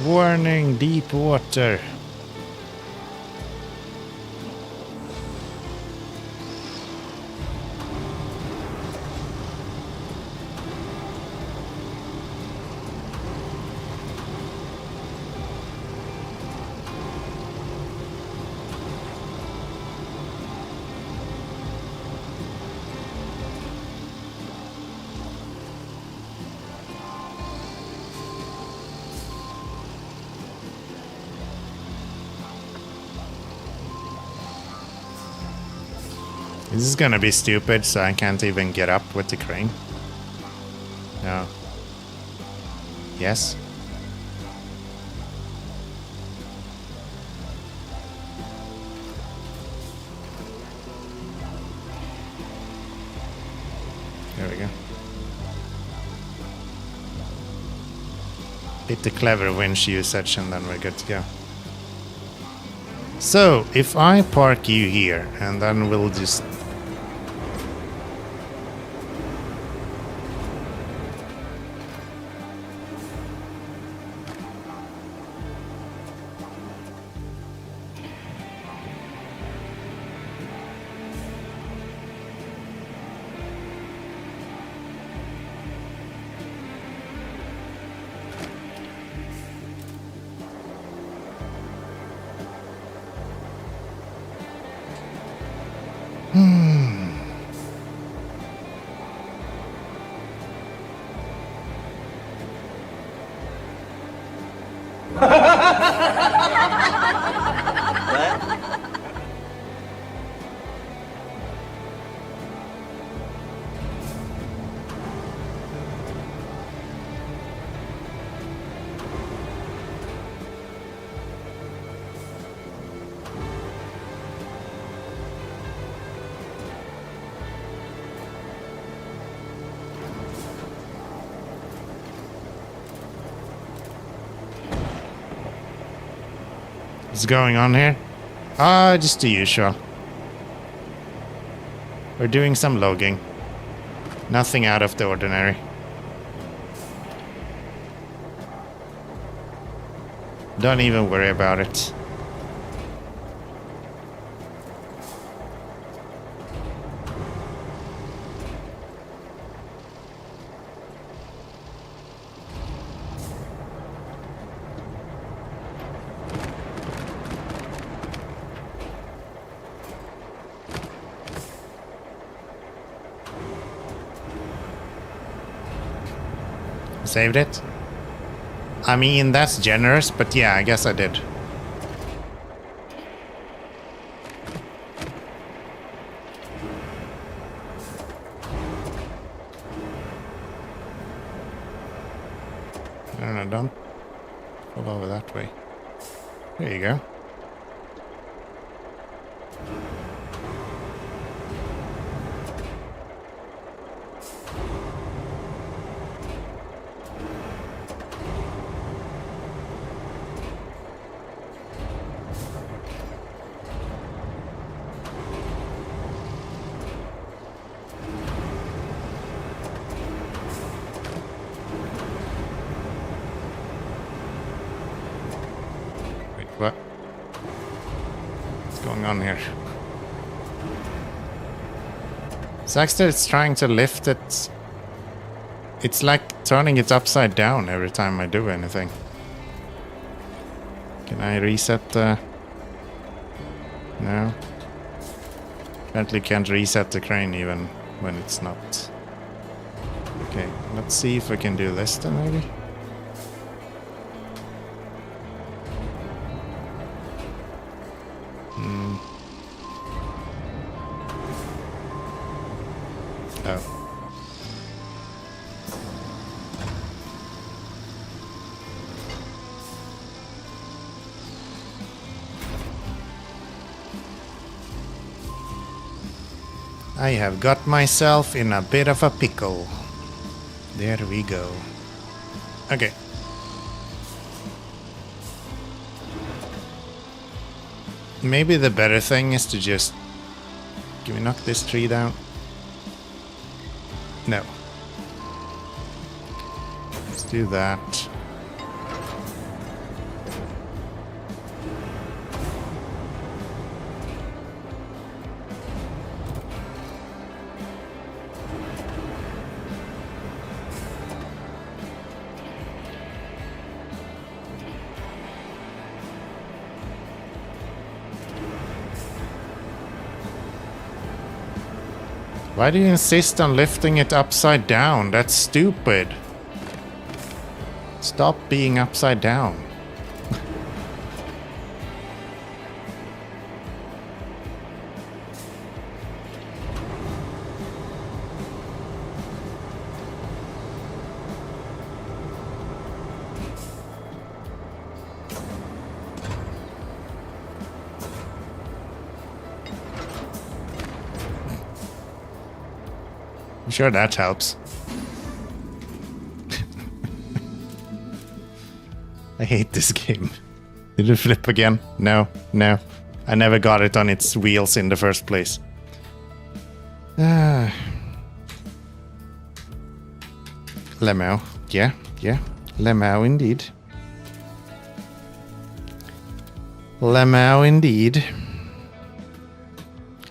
Warning, deep water. This is gonna be stupid, so I can't even get up with the crane. No. Yes. There we go. Hit the clever winch usage and then we're good to go. So, if I park you here and then we'll just... What's going on here? Just the usual. We're doing some logging. Nothing out of the ordinary. Don't even worry about it. Saved it? I mean, that's generous, but yeah, I guess I did. No, don't fall over that way. There you go. What? What's going on here? Saxter is trying to lift it. It's like turning it upside down every time I do anything. Can I reset the... No. Apparently can't reset the crane even when it's not. Okay, let's see if we can do this then maybe. Oh. I have got myself in a bit of a pickle. There we go. Okay. Maybe the better thing is to just... Can we knock this tree down? No. Let's do that. Why do you insist on lifting it upside down? That's stupid. Stop being upside down. I'm sure that helps. I hate this game. Did it flip again? No, no. I never got it on its wheels in the first place. Lemo. Yeah, yeah. Lemo indeed. Lemo indeed.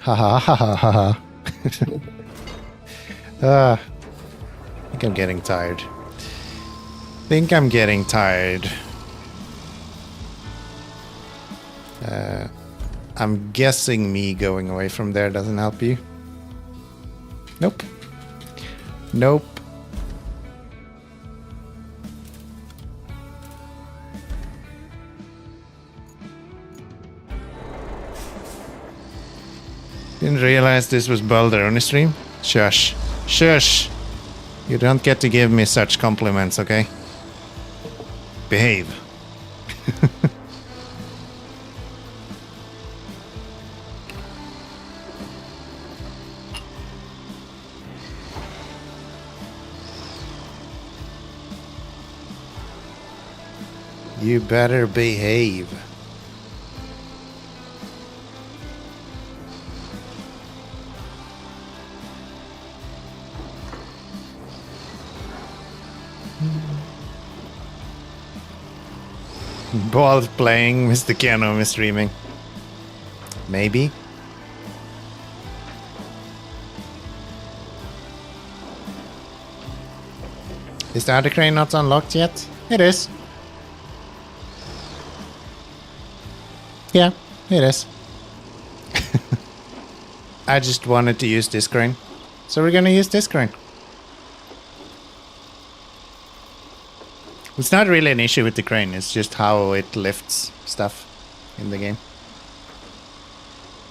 Ha ha ha ha ha ha. I think I'm getting tired. I'm guessing me going away from there doesn't help you. Nope. Nope. Didn't realize this was Boulder on the stream. Shush. Shush. You don't get to give me such compliments, okay? Behave. You better behave. While playing Mr. Keanomy streaming. Maybe. Is the other crane not unlocked yet? It is. Yeah, it is. I just wanted to use this crane. So we're gonna use this crane. It's not really an issue with the crane, it's just how it lifts stuff in the game.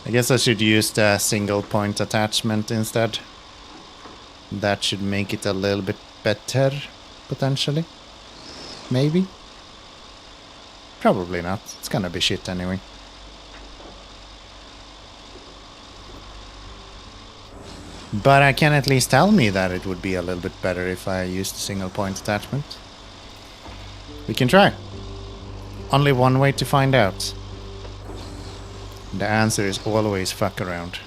I guess I should use the single point attachment instead. That should make it a little bit better, potentially. Maybe. Probably not. It's gonna be shit anyway. But I can at least tell me that it would be a little bit better if I used the single point attachment. We can try. Only one way to find out. The answer is always fuck around.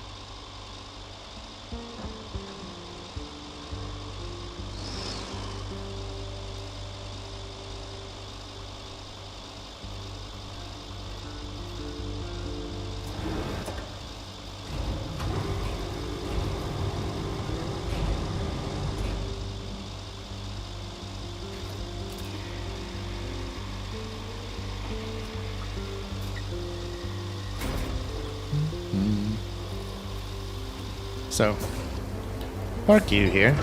So, park you here.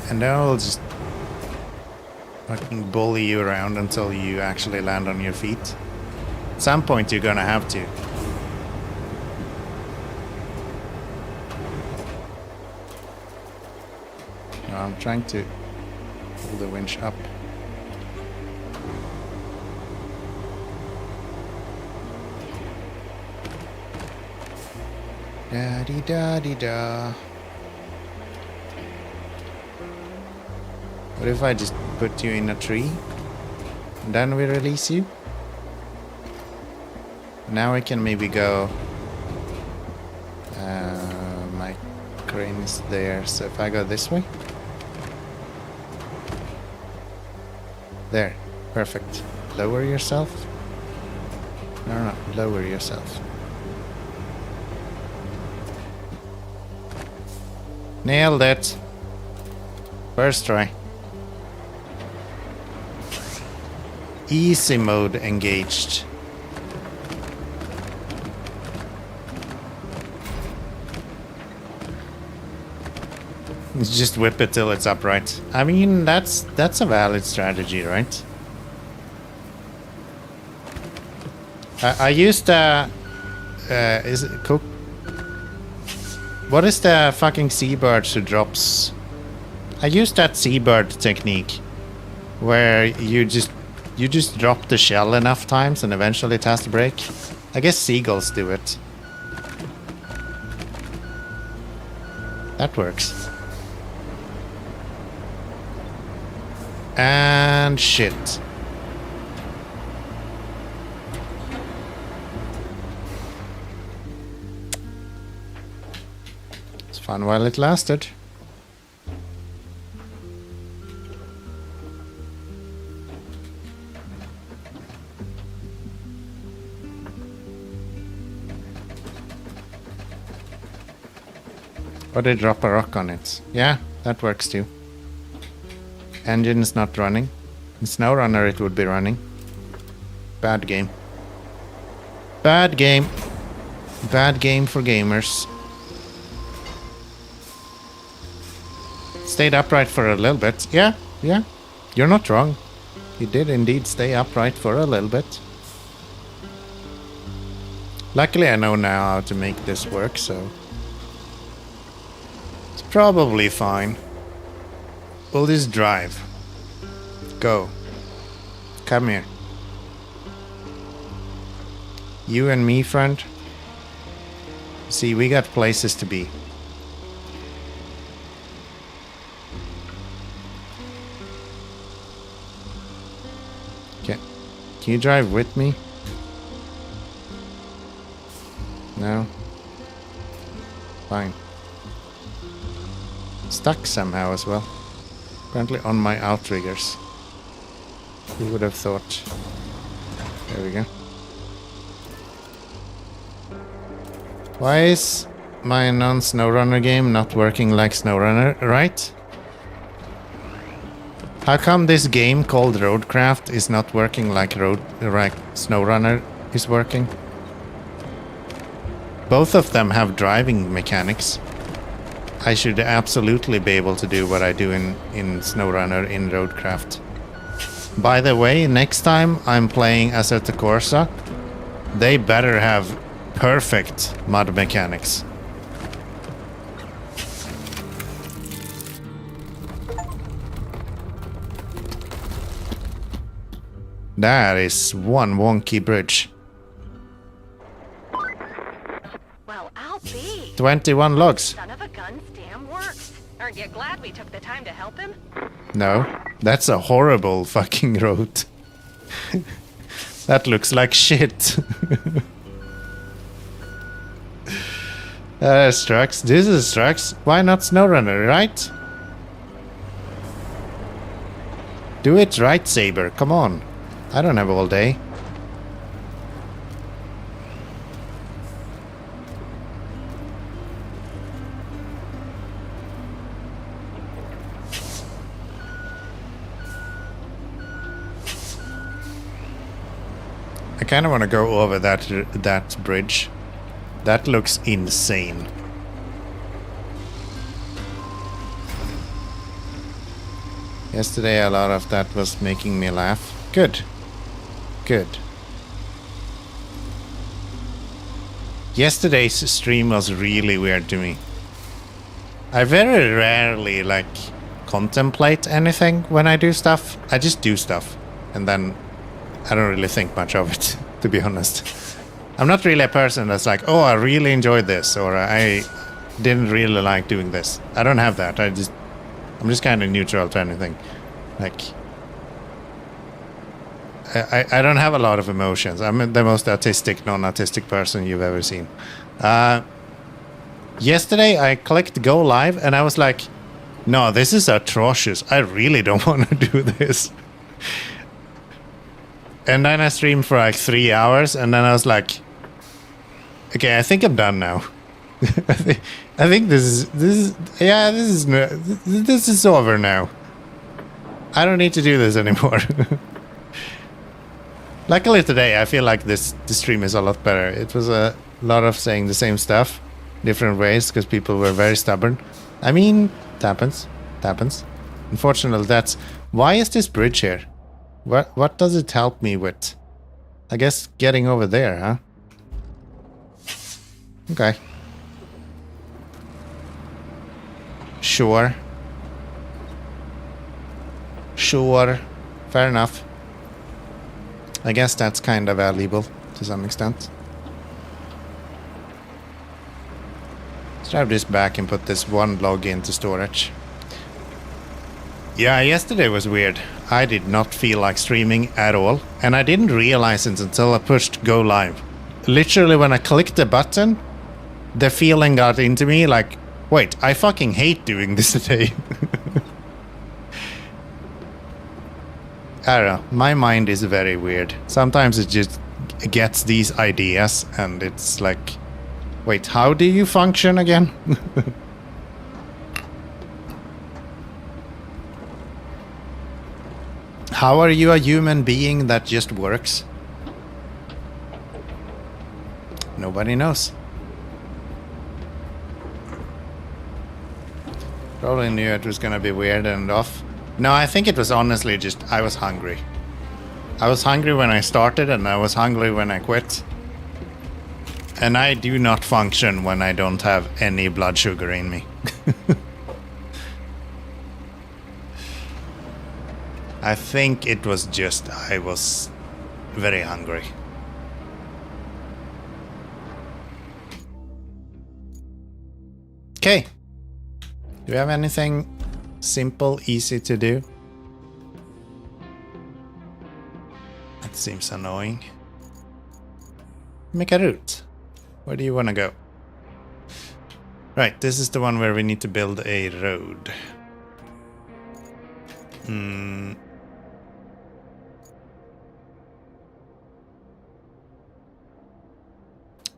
And then I'll just fucking bully you around until you actually land on your feet. At some point you're gonna have to. No, I'm trying to pull the winch up. Da-dee-da-dee-da. What if I just put you in a tree? And then we release you? Now we can maybe go... my crane is there, so if I go this way? There, perfect. Lower yourself? No, lower yourself. Nailed it. First try. Easy mode engaged. Just whip it till it's upright. I mean, that's a valid strategy, right? I used is it cook? What is the fucking seabird who drops? I used that seabird technique where you just drop the shell enough times and eventually it has to break. I guess seagulls do it. That works. And shit. It's fun while it lasted. Or they drop a rock on it. Yeah, that works too. Engine is not running. In SnowRunner it would be running. Bad game. Bad game. Bad game for gamers. Stayed upright for a little bit. Yeah, yeah. You're not wrong. You did indeed stay upright for a little bit. Luckily I know now how to make this work, so... it's probably fine. We'll just drive. Go. Come here. You and me, friend. See, we got places to be. Can you drive with me? No? Fine. Stuck somehow as well. Apparently on my outriggers. Who would have thought? There we go. Why is my non-SnowRunner game not working like SnowRunner, right? How come this game called Roadcraft is not working like SnowRunner is working? Both of them have driving mechanics. I should absolutely be able to do what I do in SnowRunner in Roadcraft. By the way, next time I'm playing Assetto Corsa, they better have perfect mud mechanics. That is one wonky bridge. Well, I'll be. 21 logs. Son of a gun's damn works. Aren't you glad we took the time to help him? No, that's a horrible fucking road. That looks like shit. Strux. This is Strux. Why not SnowRunner, right? Do it right, Saber. Come on. I don't have all day. I kind of want to go over that bridge. That looks insane. Yesterday a lot of that was making me laugh. Good. Good. Yesterday's stream was really weird to me. I very rarely contemplate anything when I do stuff. I just do stuff and then I don't really think much of it, to be honest. I'm not really a person that's like, oh, I really enjoyed this, or I didn't really like doing this. I don't have that. I'm just kind of neutral to anything. I don't have a lot of emotions. I'm the most autistic, non-autistic person you've ever seen. Yesterday I clicked go live and I was like, no, this is atrocious. I really don't want to do this. And then I streamed for 3 hours and then I was like, okay, I think I'm done now. I think this is over now. I don't need to do this anymore. Luckily today, I feel like this stream is a lot better. It was a lot of saying the same stuff, different ways, because people were very stubborn. I mean, it happens. It happens. Unfortunately, that's... Why is this bridge here? What does it help me with? I guess getting over there, huh? Okay. Sure. Sure. Fair enough. I guess that's kind of valuable to some extent. Let's drive this back and put this one log into storage. Yeah, yesterday was weird. I did not feel like streaming at all, and I didn't realize it until I pushed go live. Literally when I clicked the button, the feeling got into me like, wait, I fucking hate doing this today. I don't know, my mind is very weird. Sometimes it just gets these ideas and it's like, wait, how do you function again? How are you a human being that just works? Nobody knows. Probably knew it was gonna be weird and off. No, I think it was honestly just I was hungry. I was hungry when I started and I was hungry when I quit. And I do not function when I don't have any blood sugar in me. I think it was just I was very hungry. Okay. Do you have anything simple, easy to do? That seems annoying. Make a route. Where do you want to go? Right, this is the one where we need to build a road.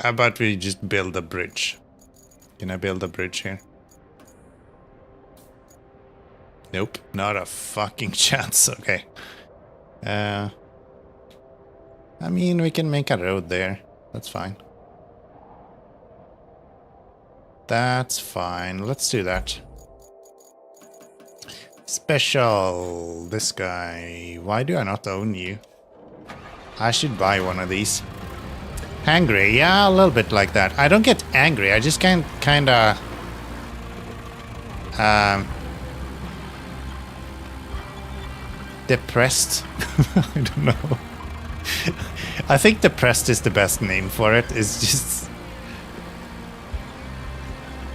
How about we just build a bridge? Can I build a bridge here? Nope, not a fucking chance. Okay. I mean, we can make a road there. That's fine. That's fine. Let's do that. Special. This guy. Why do I not own you? I should buy one of these. Angry, yeah, a little bit like that. I don't get angry, I just kinda depressed. I don't know. I think depressed is the best name for it. It's just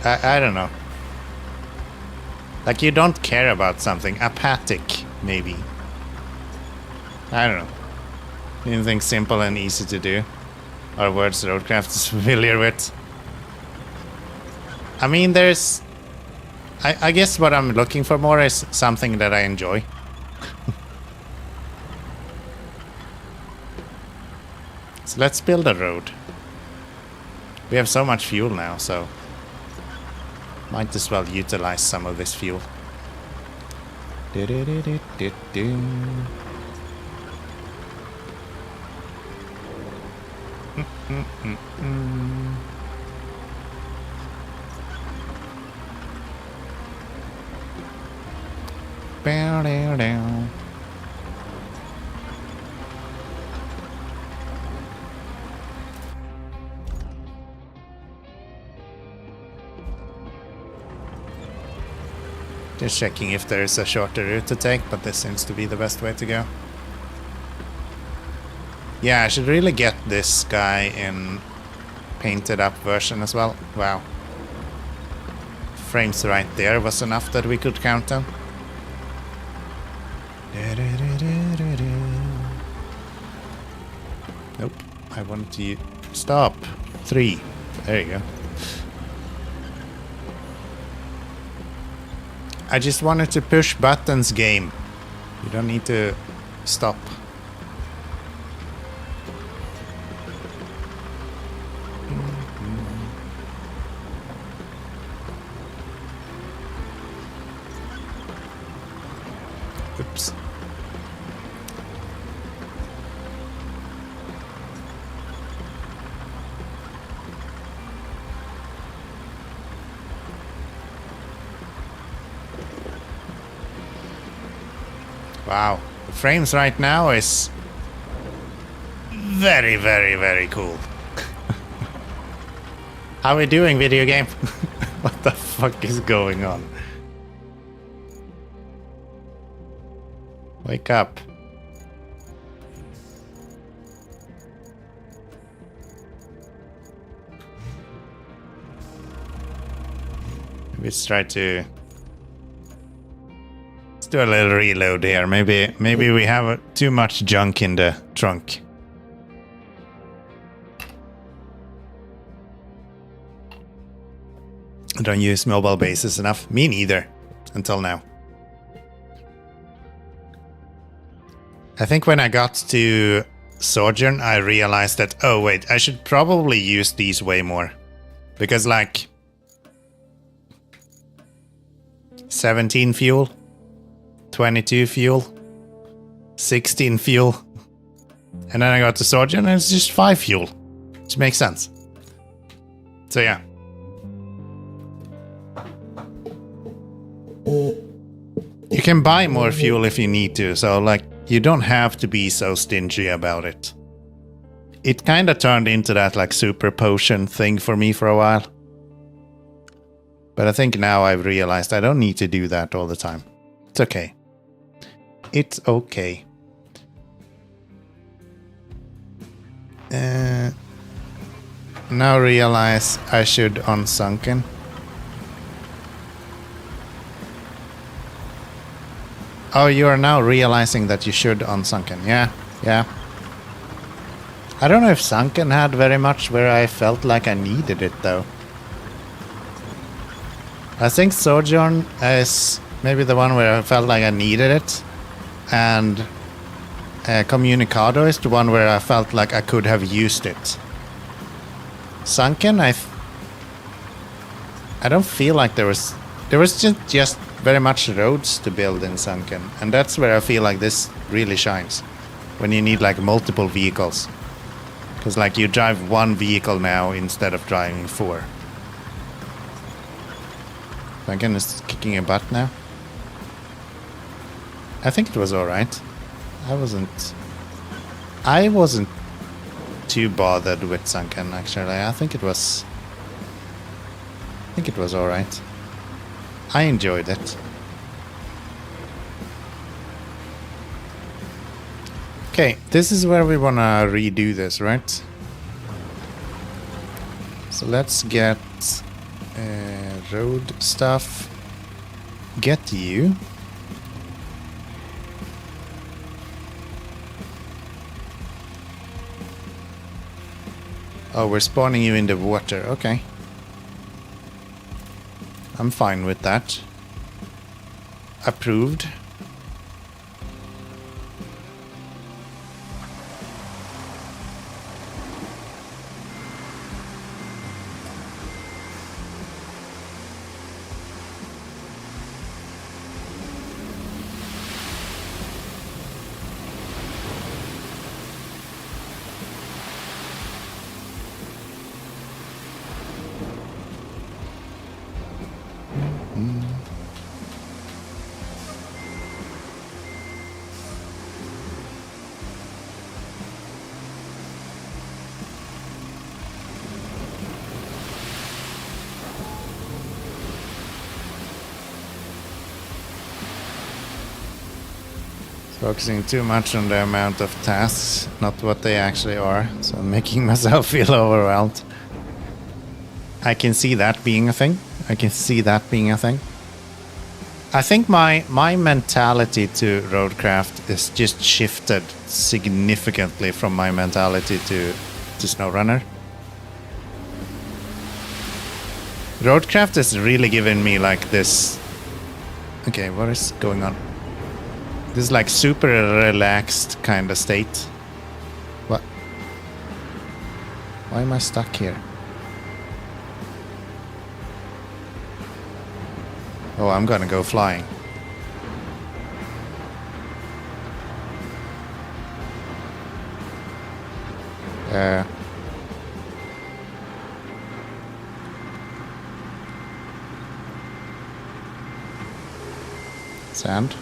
I don't know. Like you don't care about something. Apathic, maybe. I don't know. Anything simple and easy to do. Or words Roadcraft is familiar with. I mean, there's... I guess what I'm looking for more is something that I enjoy. So let's build a road. We have so much fuel now, so... might as well utilize some of this fuel. Just checking if there is a shorter route to take, but this seems to be the best way to go. Yeah, I should really get this guy in painted up version as well. Wow. Frames right there was enough that we could count them. Nope. I want to stop. 3. There you go. I just wanted to push buttons, game. You don't need to stop. Oops. Wow, the frames right now is very, very, very cool. How are we doing, video game? What the fuck is going on? Wake up. Let's try to... Let's do a little reload here. Maybe we have too much junk in the trunk. I don't use mobile bases enough. Me neither. Until now. I think when I got to Sojourn, I realized that, oh wait, I should probably use these way more. Because like... 17 fuel. 22 fuel. 16 fuel. And then I got to Sojourn and it's just 5 fuel. Which makes sense. So yeah. You can buy more fuel if you need to, so like you don't have to be so stingy about it. It kind of turned into that like super potion thing for me for a while. But I think now I've realized I don't need to do that all the time. It's okay. It's okay. Now realize I should on sunken. Oh, you are now realizing that you should on sunken. Yeah. I don't know if sunken had very much where I felt like I needed it though. I think Sojourn is maybe the one where I felt like I needed it. And Communicado is the one where I felt like I could have used it. Sunken, I don't feel like there was just very much roads to build in Sunken, and that's where I feel like this really shines. When you need like multiple vehicles. Because like you drive one vehicle now instead of driving 4. Sunken is kicking a butt now. I think it was alright. I wasn't too bothered with Sunken actually. I think it was alright. I enjoyed it. Okay, this is where we wanna redo this, right? So let's get road stuff. Get you. Oh, we're spawning you in the water. Okay. I'm fine with that. Approved. Focusing too much on the amount of tasks, not what they actually are, so I'm making myself feel overwhelmed. I can see that being a thing. I think my mentality to Roadcraft is just shifted significantly from my mentality to SnowRunner. Roadcraft is really giving me like this... Okay, what is going on? This like super relaxed kind of state. What? Why am I stuck here? Oh, I'm gonna go flying. Sand.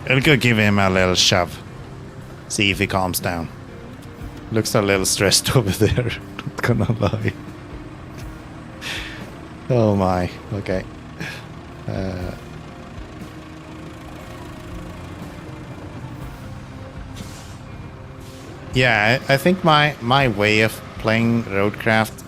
I'll go give him a little shove. See if he calms down. Looks a little stressed over there. Not gonna lie. Oh my. Okay. Yeah, I think my way of playing Roadcraft.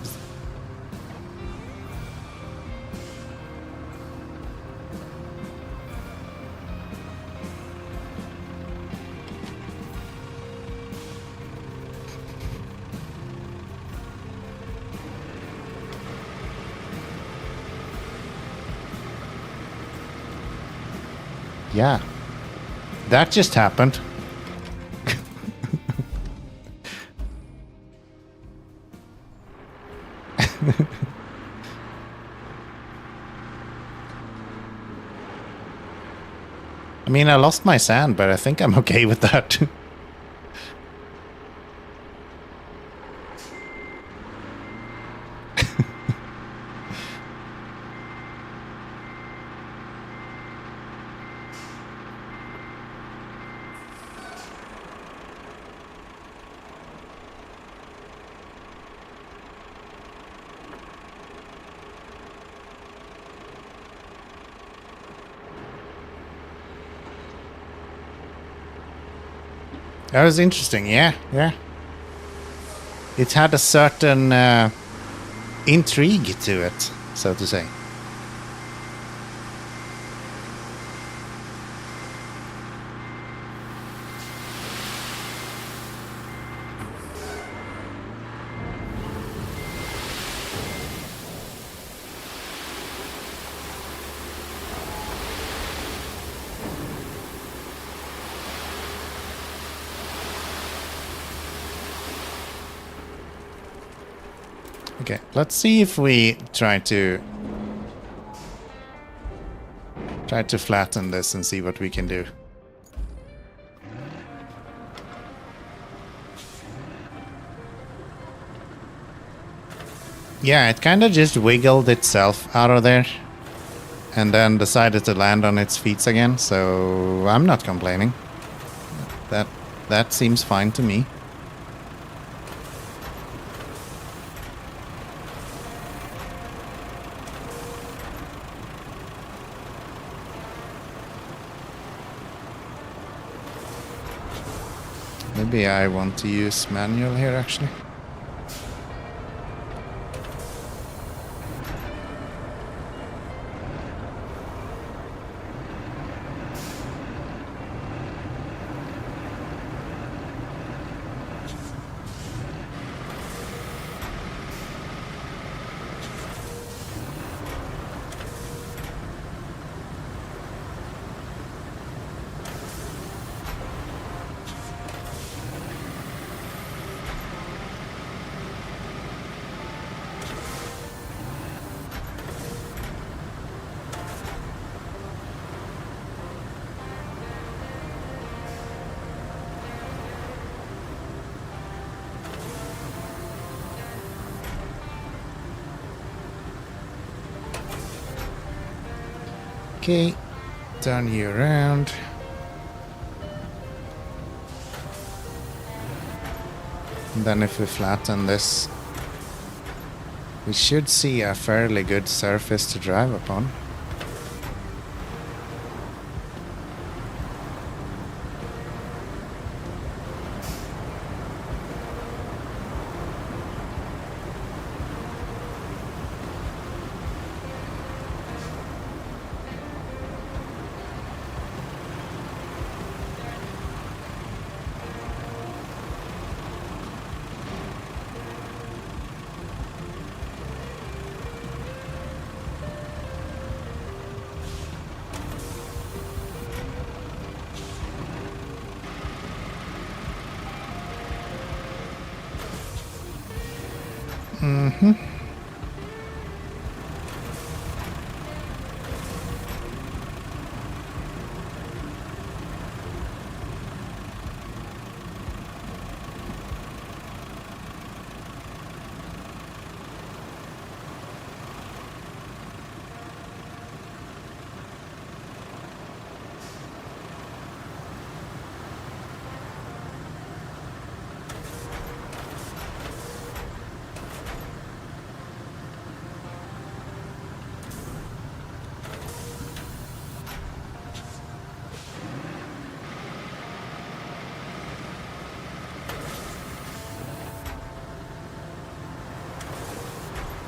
Yeah, that just happened. I mean, I lost my sand, but I think I'm okay with that. That was interesting, yeah. It had a certain intrigue to it, so to say. Okay, let's see if we try to flatten this and see what we can do. Yeah, it kind of just wiggled itself out of there and then decided to land on its feet again, so I'm not complaining. That seems fine to me. Maybe I want to use manual here, actually. Okay, turn you around. And then if we flatten this, we should see a fairly good surface to drive upon. Mm-hmm.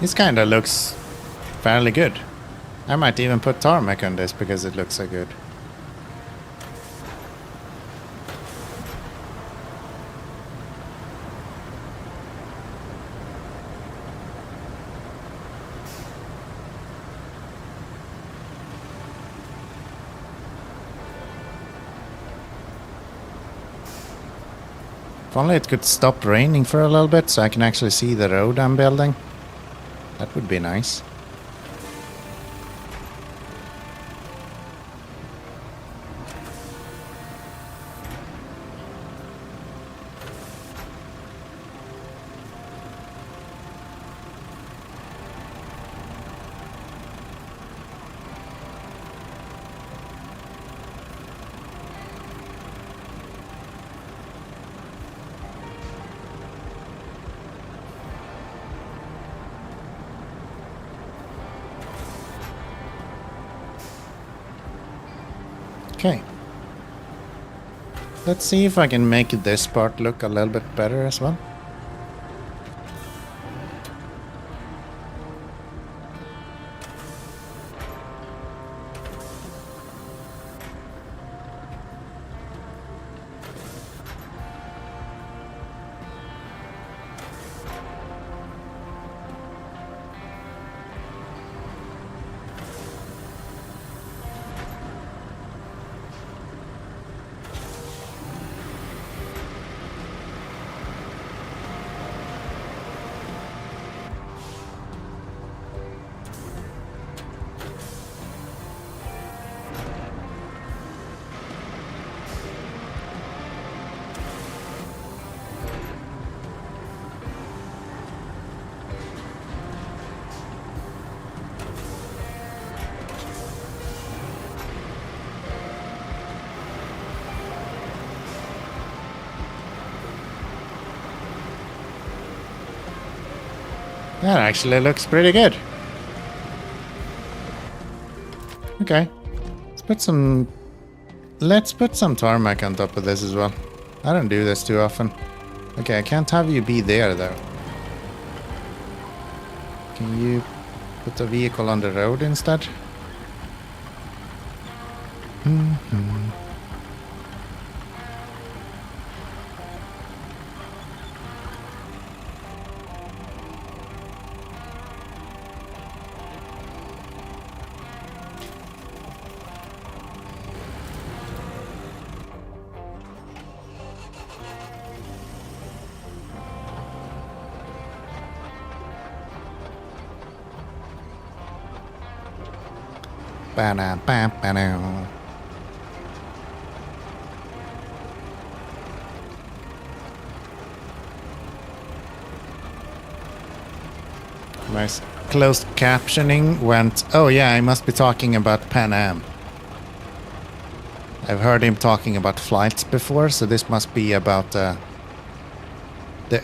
This kind of looks fairly good. I might even put tarmac on this because it looks so good. If only it could stop raining for a little bit so I can actually see the road I'm building. That would be nice. Okay. Let's see if I can make this part look a little bit better as well. That actually looks pretty good. Okay. Let's put some tarmac on top of this as well. I don't do this too often. Okay, I can't have you be there though. Can you put the vehicle on the road instead? Ba-da-ba-ba-dow. My closed captioning went, oh yeah, I must be talking about Pan Am. I've heard him talking about flights before, so this must be about the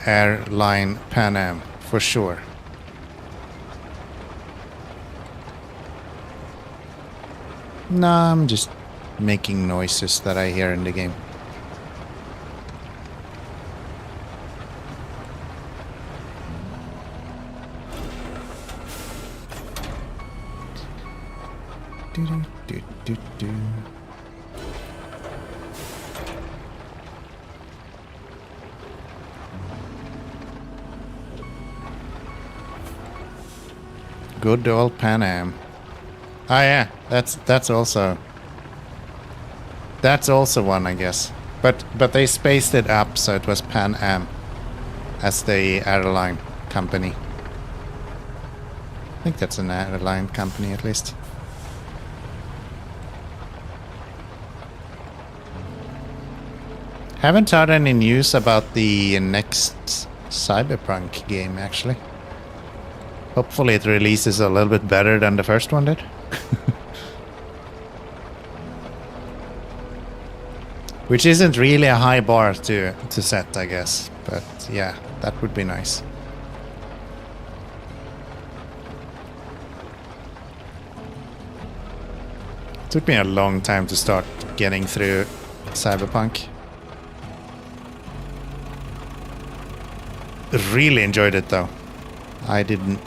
airline Pan Am, for sure. Nah, I'm just making noises that I hear in the game. Do. Good old Pan Am. Ah yeah, that's also one, I guess. But they spaced it up so it was Pan Am as the airline company. I think that's an airline company at least. Haven't heard any news about the next Cyberpunk game actually. Hopefully it releases a little bit better than the first one did. Which isn't really a high bar to set, I guess. But yeah, that would be nice. It took me a long time to start getting through Cyberpunk. Really enjoyed it though. I didn't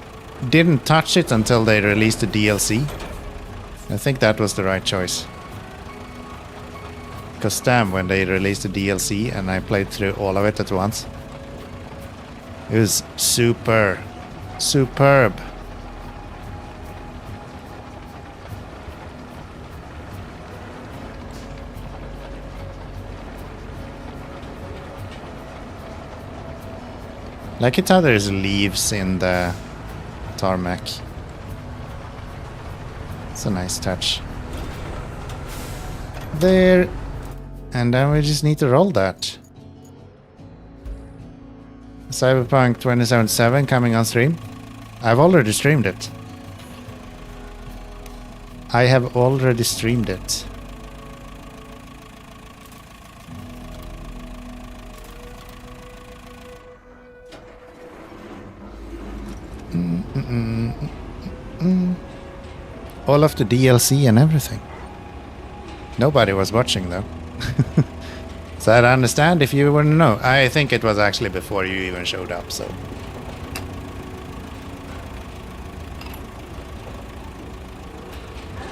didn't touch it until they released the DLC. I think that was the right choice. Because damn, when they released the DLC and I played through all of it at once, it was superb. Like it how there's leaves in the tarmac. It's a nice touch. There. And then we just need to roll that. Cyberpunk 2077 coming on stream. I've already streamed it. I have already streamed it. All of the DLC and everything. Nobody was watching though. So I'd understand if you wouldn't know. I think it was actually before you even showed up, so.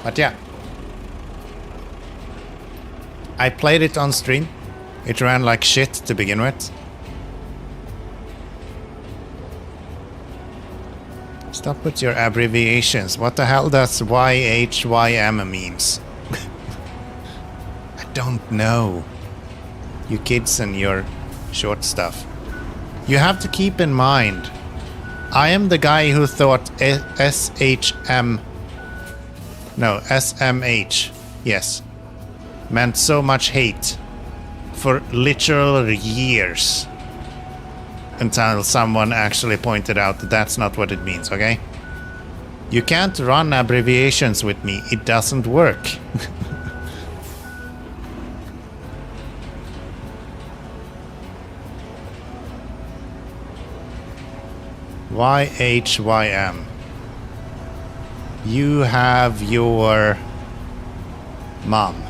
But yeah. I played it on stream. It ran like shit to begin with. Stop with your abbreviations. What the hell does YHYM means? I don't know. You kids and your short stuff. You have to keep in mind, I am the guy who thought SHM... No, SMH. Yes. Meant so much hate. For literal years. Until someone actually pointed out that that's not what it means, okay? You can't run abbreviations with me. It doesn't work. YHYM. You have your mom.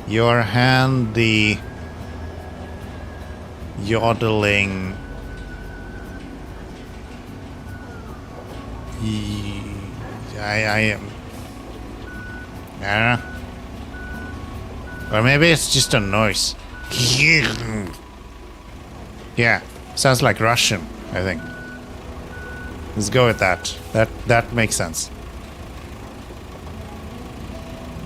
Your handy yodeling. I don't know. Or maybe it's just a noise. Yeah, sounds like Russian, I think. Let's go with that. That makes sense.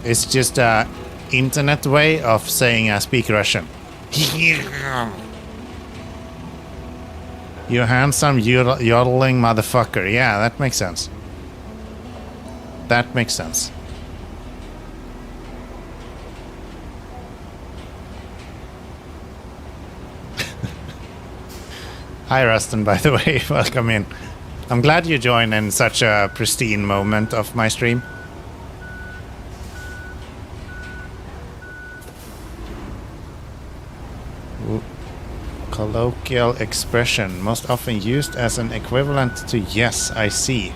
It's just a internet way of saying I speak Russian. You handsome yodeling motherfucker. Yeah, that makes sense. That makes sense. Hi Rustin, by the way, welcome in. I'm glad you joined in such a pristine moment of my stream. Colloquial expression, most often used as an equivalent to yes, I see.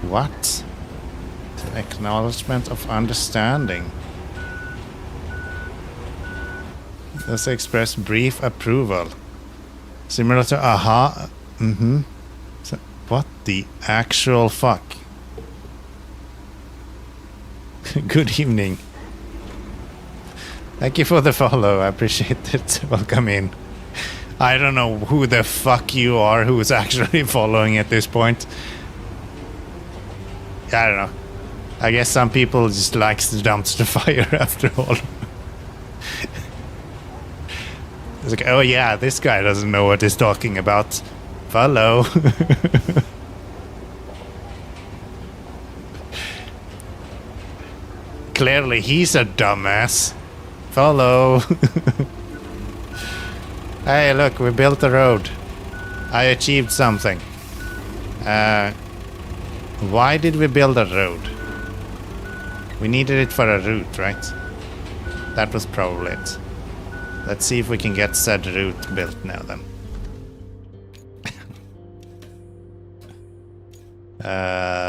What? The acknowledgement of understanding. Does express brief approval. Similar to aha. Mm-hmm. So, what the actual fuck? Good evening. Thank you for the follow. I appreciate it. Welcome in. I don't know who the fuck you are who's actually following at this point. I don't know. I guess some people just likes the dumpster fire after all. It's like, oh yeah, this guy doesn't know what he's talking about. Follow. Clearly he's a dumbass. Follow. Hey, look, we built a road. I achieved something. Why did we build a road? We needed it for a route, right? That was probably it. Let's see if we can get said route built now then.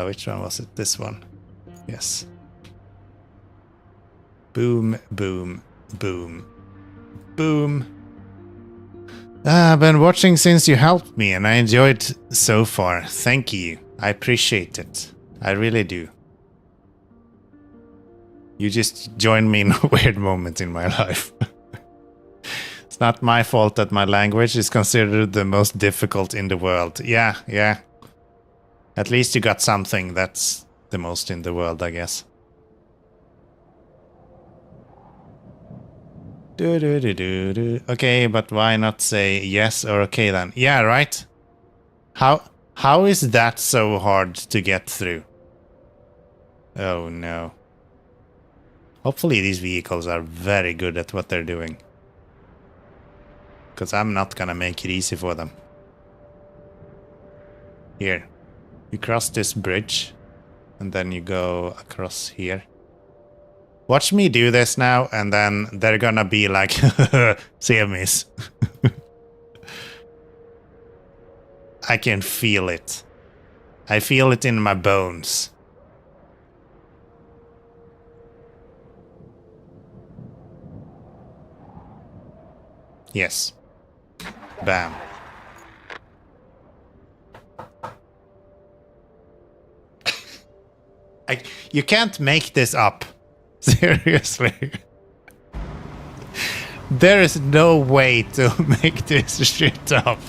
Which one was it? This one. Yes. Boom, boom, boom, boom. I've been watching since you helped me and I enjoyed so far. Thank you. I appreciate it. I really do. You just joined me in a weird moment in my life. It's not my fault that my language is considered the most difficult in the world. Yeah. At least you got something that's the most in the world, I guess. Okay, but why not say yes or okay then? Yeah, right? How is that so hard to get through? Oh no. Hopefully these vehicles are very good at what they're doing. Because I'm not gonna make it easy for them. Here. You cross this bridge. And then you go across here. Watch me do this now, and then they're gonna be like, semis. I can feel it. I feel it in my bones. Yes. Bam. You can't make this up. Seriously. There is no way to make this shit up.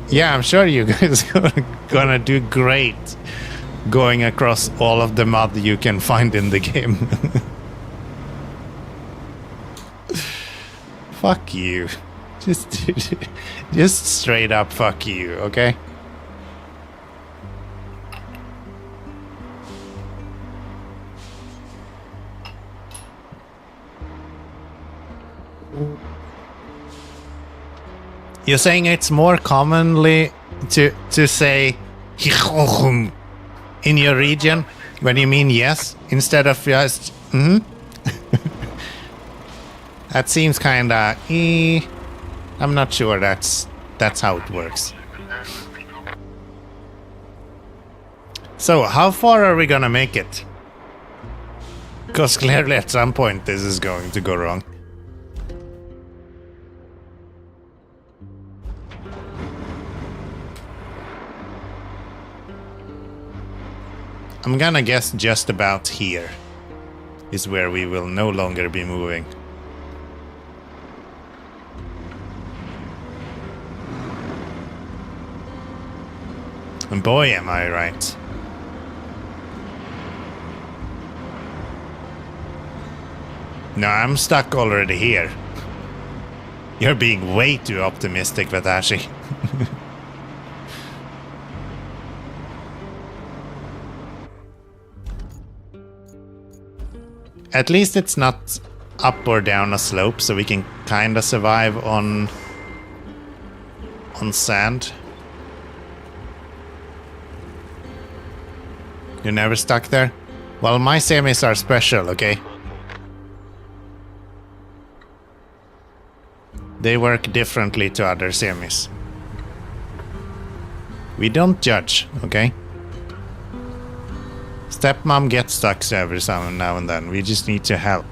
Yeah, I'm sure you guys are gonna do great going across all of the mud you can find in the game. Fuck you. Just straight up fuck you, okay? You're saying it's more commonly to say in your region when you mean yes instead of just That seems kinda I'm not sure that's how it works. So how far are we gonna make it? Because clearly at some point this is going to go wrong. I'm gonna guess just about here is where we will no longer be moving. And boy, am I right. No, I'm stuck already here. You're being way too optimistic, Vatashi. At least it's not up or down a slope, so we can kinda survive on sand. You're never stuck there? Well, my semis are special, okay? They work differently to other semis. We don't judge, okay? Stepmom gets stuck every now and then. We just need to help.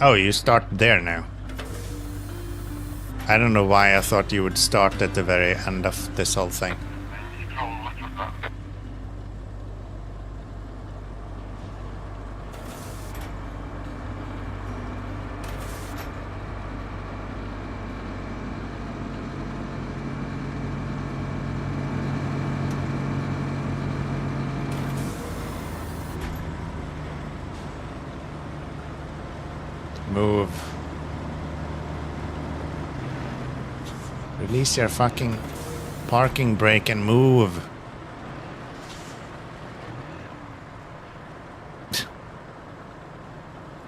Oh, you start there now. I don't know why I thought you would start at the very end of this whole thing. Move. Release your fucking parking brake and move.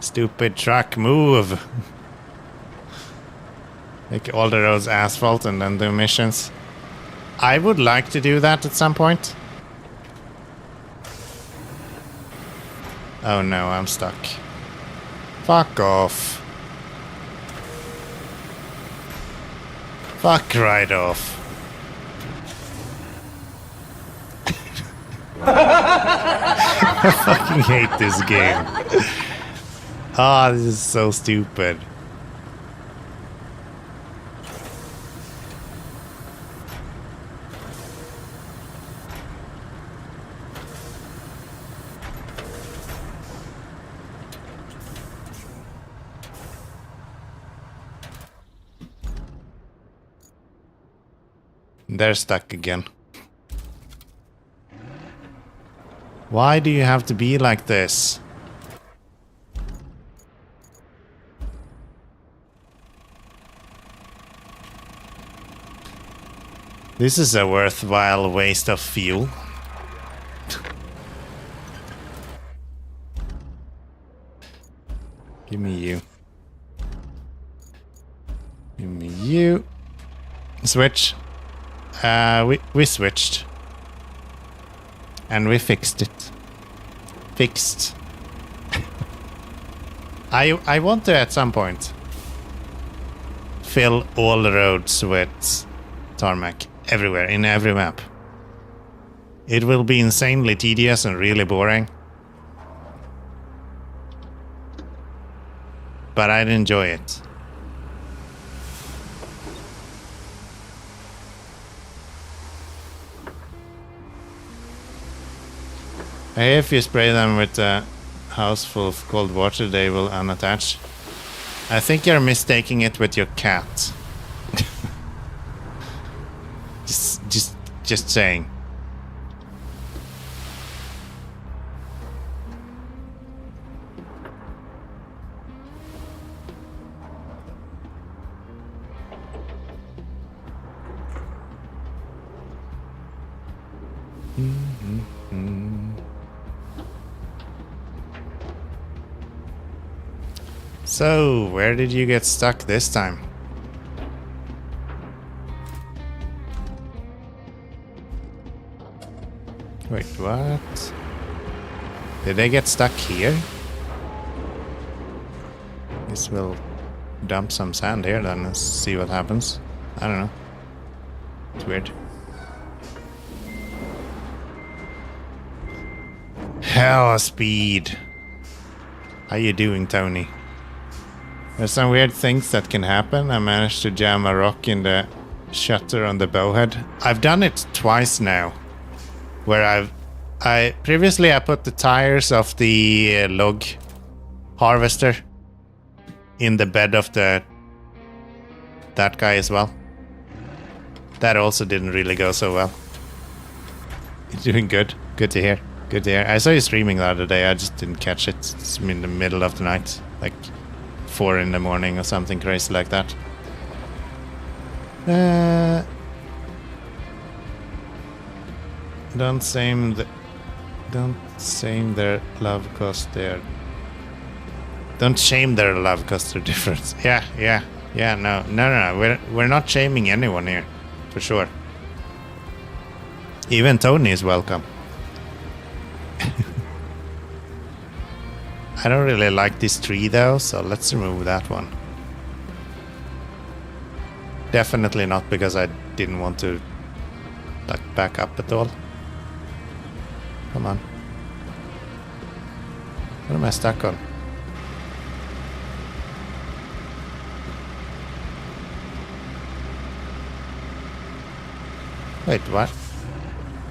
Stupid truck, move. Make all the roads asphalt and then do missions. I would like to do that at some point. Oh no, I'm stuck. Fuck off. Fuck right off. I fucking hate this game. Ah, this is so stupid. They're stuck again. Why do you have to be like this? This is a worthwhile waste of fuel. Give me you. Give me you. Switch. We switched. And we fixed it. Fixed. I want to at some point fill all the roads with tarmac everywhere, in every map. It will be insanely tedious and really boring. But I'd enjoy it. If you spray them with a house full of cold water, they will unattach. I think you're mistaking it with your cat. just saying. So, where did you get stuck this time? Wait, what? Did they get stuck here? Guess we'll dump some sand here then and see what happens. I don't know. It's weird. Hell, speed. How you doing, Tony? There's some weird things that can happen. I managed to jam a rock in the shutter on the bowhead. I've done it twice now. Where previously I put the tires of the log harvester in the bed of that guy as well. That also didn't really go so well. You're doing good. Good to hear. Good to hear. I saw you streaming the other day. I just didn't catch it. It's in the middle of the night. Like 4 in the morning or something crazy like that. Don't shame their love cause they're... Don't shame their love cause they're different. Yeah, no. We're not shaming anyone here. For sure. Even Tony is welcome. I don't really like this tree though, so let's remove that one. Definitely not because I didn't want to like back up at all. Come on. What am I stuck on? Wait, what?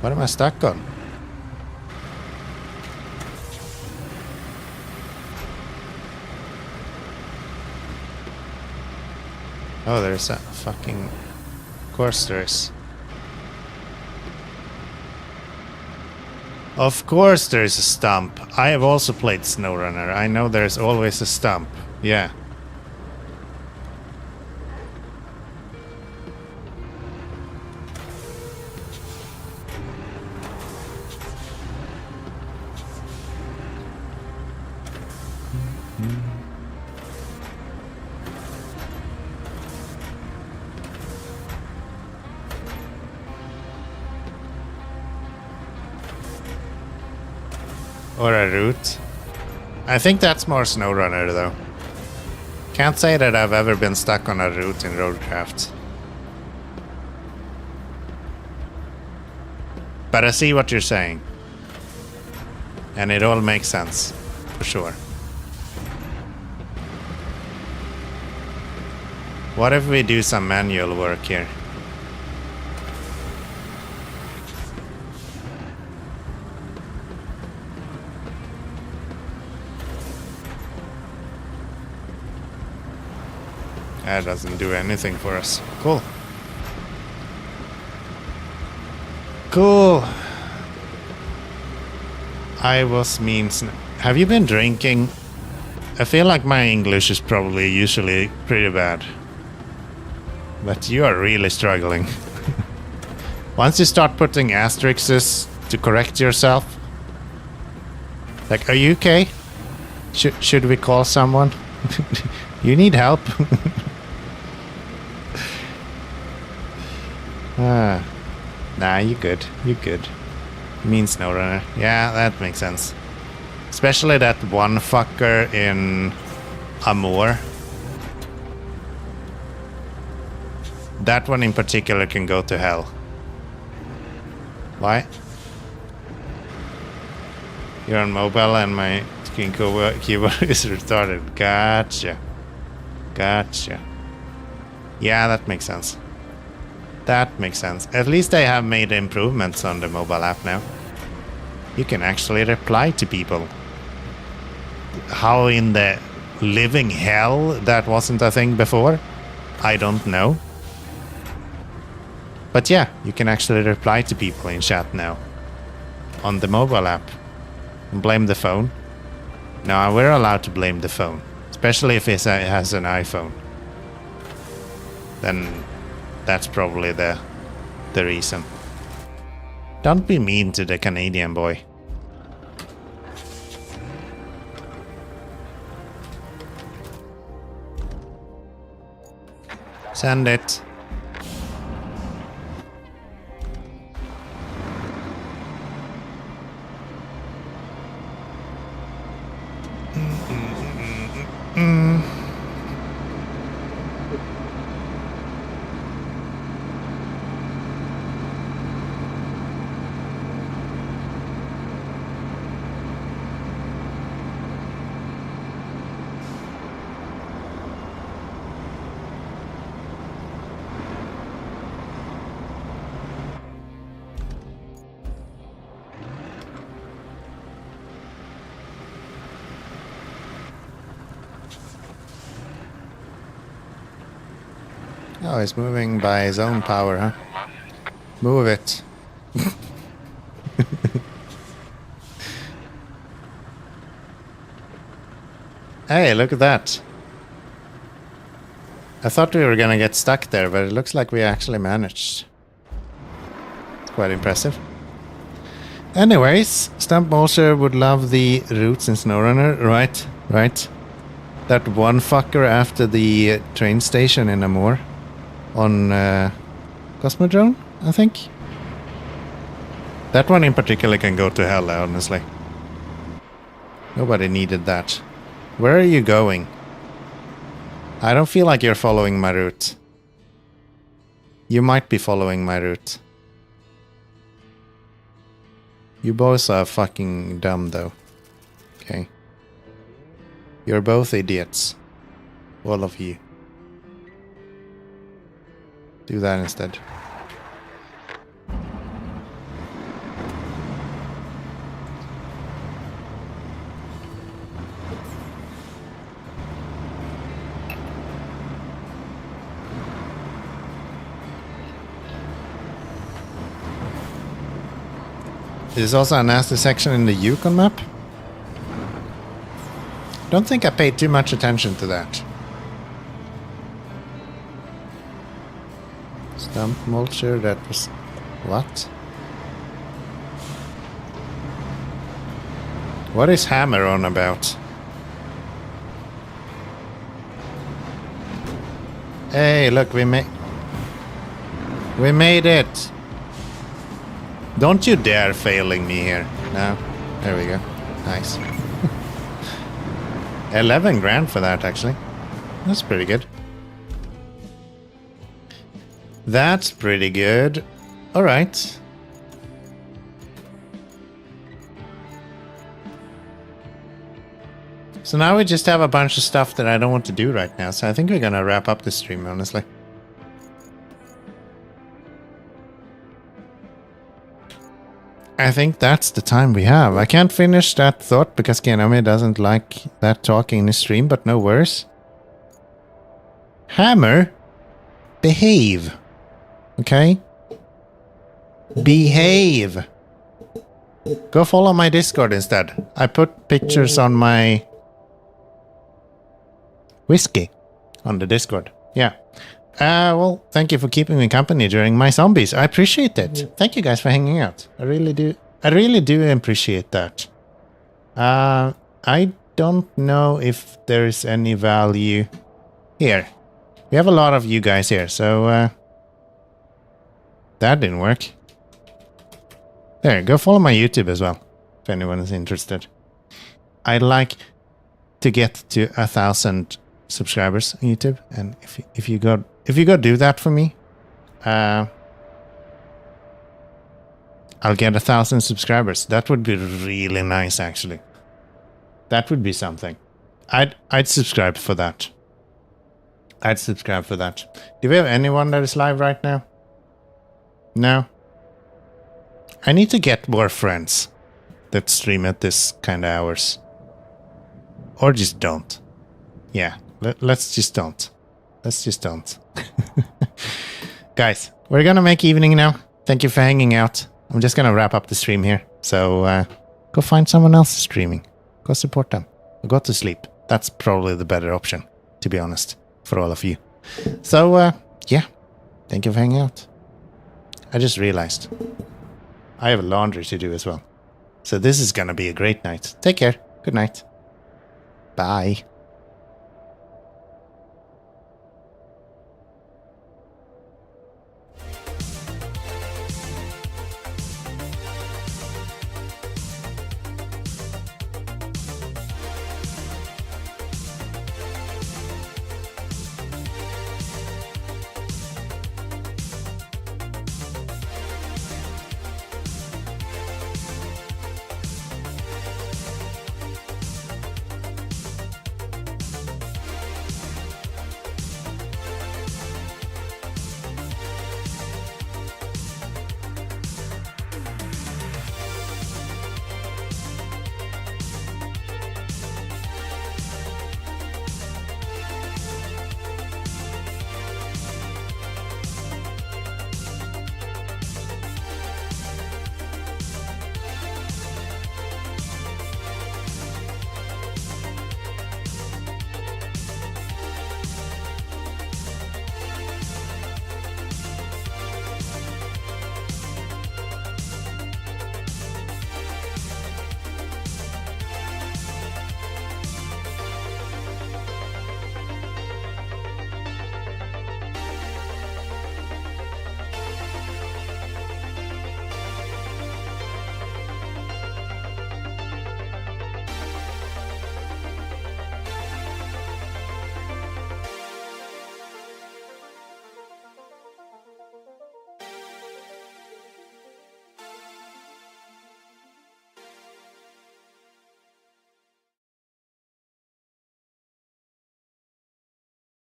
What am I stuck on? Oh, there's a fucking... Of course there is. Of course there is a stump. I have also played SnowRunner. I know there's always a stump. Yeah, Or a route. I think that's more SnowRunner though. Can't say that I've ever been stuck on a route in Roadcraft. But I see what you're saying. And it all makes sense. For sure. What if we do some manual work here? That doesn't do anything for us. Cool. Cool. I was means. Have you been drinking? I feel like my English is probably usually pretty bad. But you are really struggling. Once you start putting asterisks to correct yourself. Like, are you okay? Should we call someone? You need help? Nah, you good. You good. Mean SnowRunner. Yeah, that makes sense. Especially that one fucker in Amor. That one in particular can go to hell. Why? You're on mobile and my screen keyboard is retarded. Gotcha. Gotcha. Yeah, that makes sense. That makes sense. At least they have made improvements on the mobile app now. You can actually reply to people. How in the living hell that wasn't a thing before? I don't know. But yeah, you can actually reply to people in chat now. On the mobile app. And blame the phone. No, we're allowed to blame the phone. Especially if it has an iPhone. Then that's probably the reason. Don't be mean to the Canadian boy. Send it. Oh, he's moving by his own power, huh? Move it. Hey, look at that. I thought we were gonna get stuck there, but it looks like we actually managed. It's quite impressive. Anyways, Stump Molcher would love the routes in SnowRunner, right? Right. That one fucker after the train station in Amor. On Cosmodrome, I think. That one in particular can go to hell, honestly. Nobody needed that. Where are you going? I don't feel like you're following my route. You might be following my route. You both are fucking dumb, though. Okay. You're both idiots. All of you. Do that instead. There's also a nasty section in the Yukon map. Don't think I paid too much attention to that. Stump Mulcher, that was... What? What is Hammer on about? Hey, look, we made it! Don't you dare failing me here. No. There we go. Nice. 11 grand for that, actually. That's pretty good. That's pretty good. Alright. So now we just have a bunch of stuff that I don't want to do right now. So I think we're gonna wrap up the stream, honestly. I think that's the time we have. I can't finish that thought because Keanomy doesn't like that talking in the stream, but no worries. Hammer, behave. Okay? Behave. Go follow my Discord instead. I put pictures on my whiskey on the Discord. Yeah. Well, thank you for keeping me company during my zombies. I appreciate it. Thank you guys for hanging out. I really do. I really do appreciate that. I don't know if there's any value here. We have a lot of you guys here, so that didn't work. There, go follow my YouTube as well, if anyone is interested. I'd like to get to 1,000 subscribers on YouTube, and if you go do that for me, I'll get 1,000 subscribers. That would be really nice, actually. That would be something. I'd subscribe for that. I'd subscribe for that. Do we have anyone that is live right now? No. I need to get more friends that stream at this kind of hours. Or just don't. Yeah, let's just don't. Let's just don't. Guys, we're gonna make evening now. Thank you for hanging out. I'm just gonna wrap up the stream here. So go find someone else streaming. Go support them. Or go to sleep. That's probably the better option, to be honest, for all of you. So yeah, thank you for hanging out. I just realized I have laundry to do as well. So this is gonna be a great night. Take care. Good night. Bye.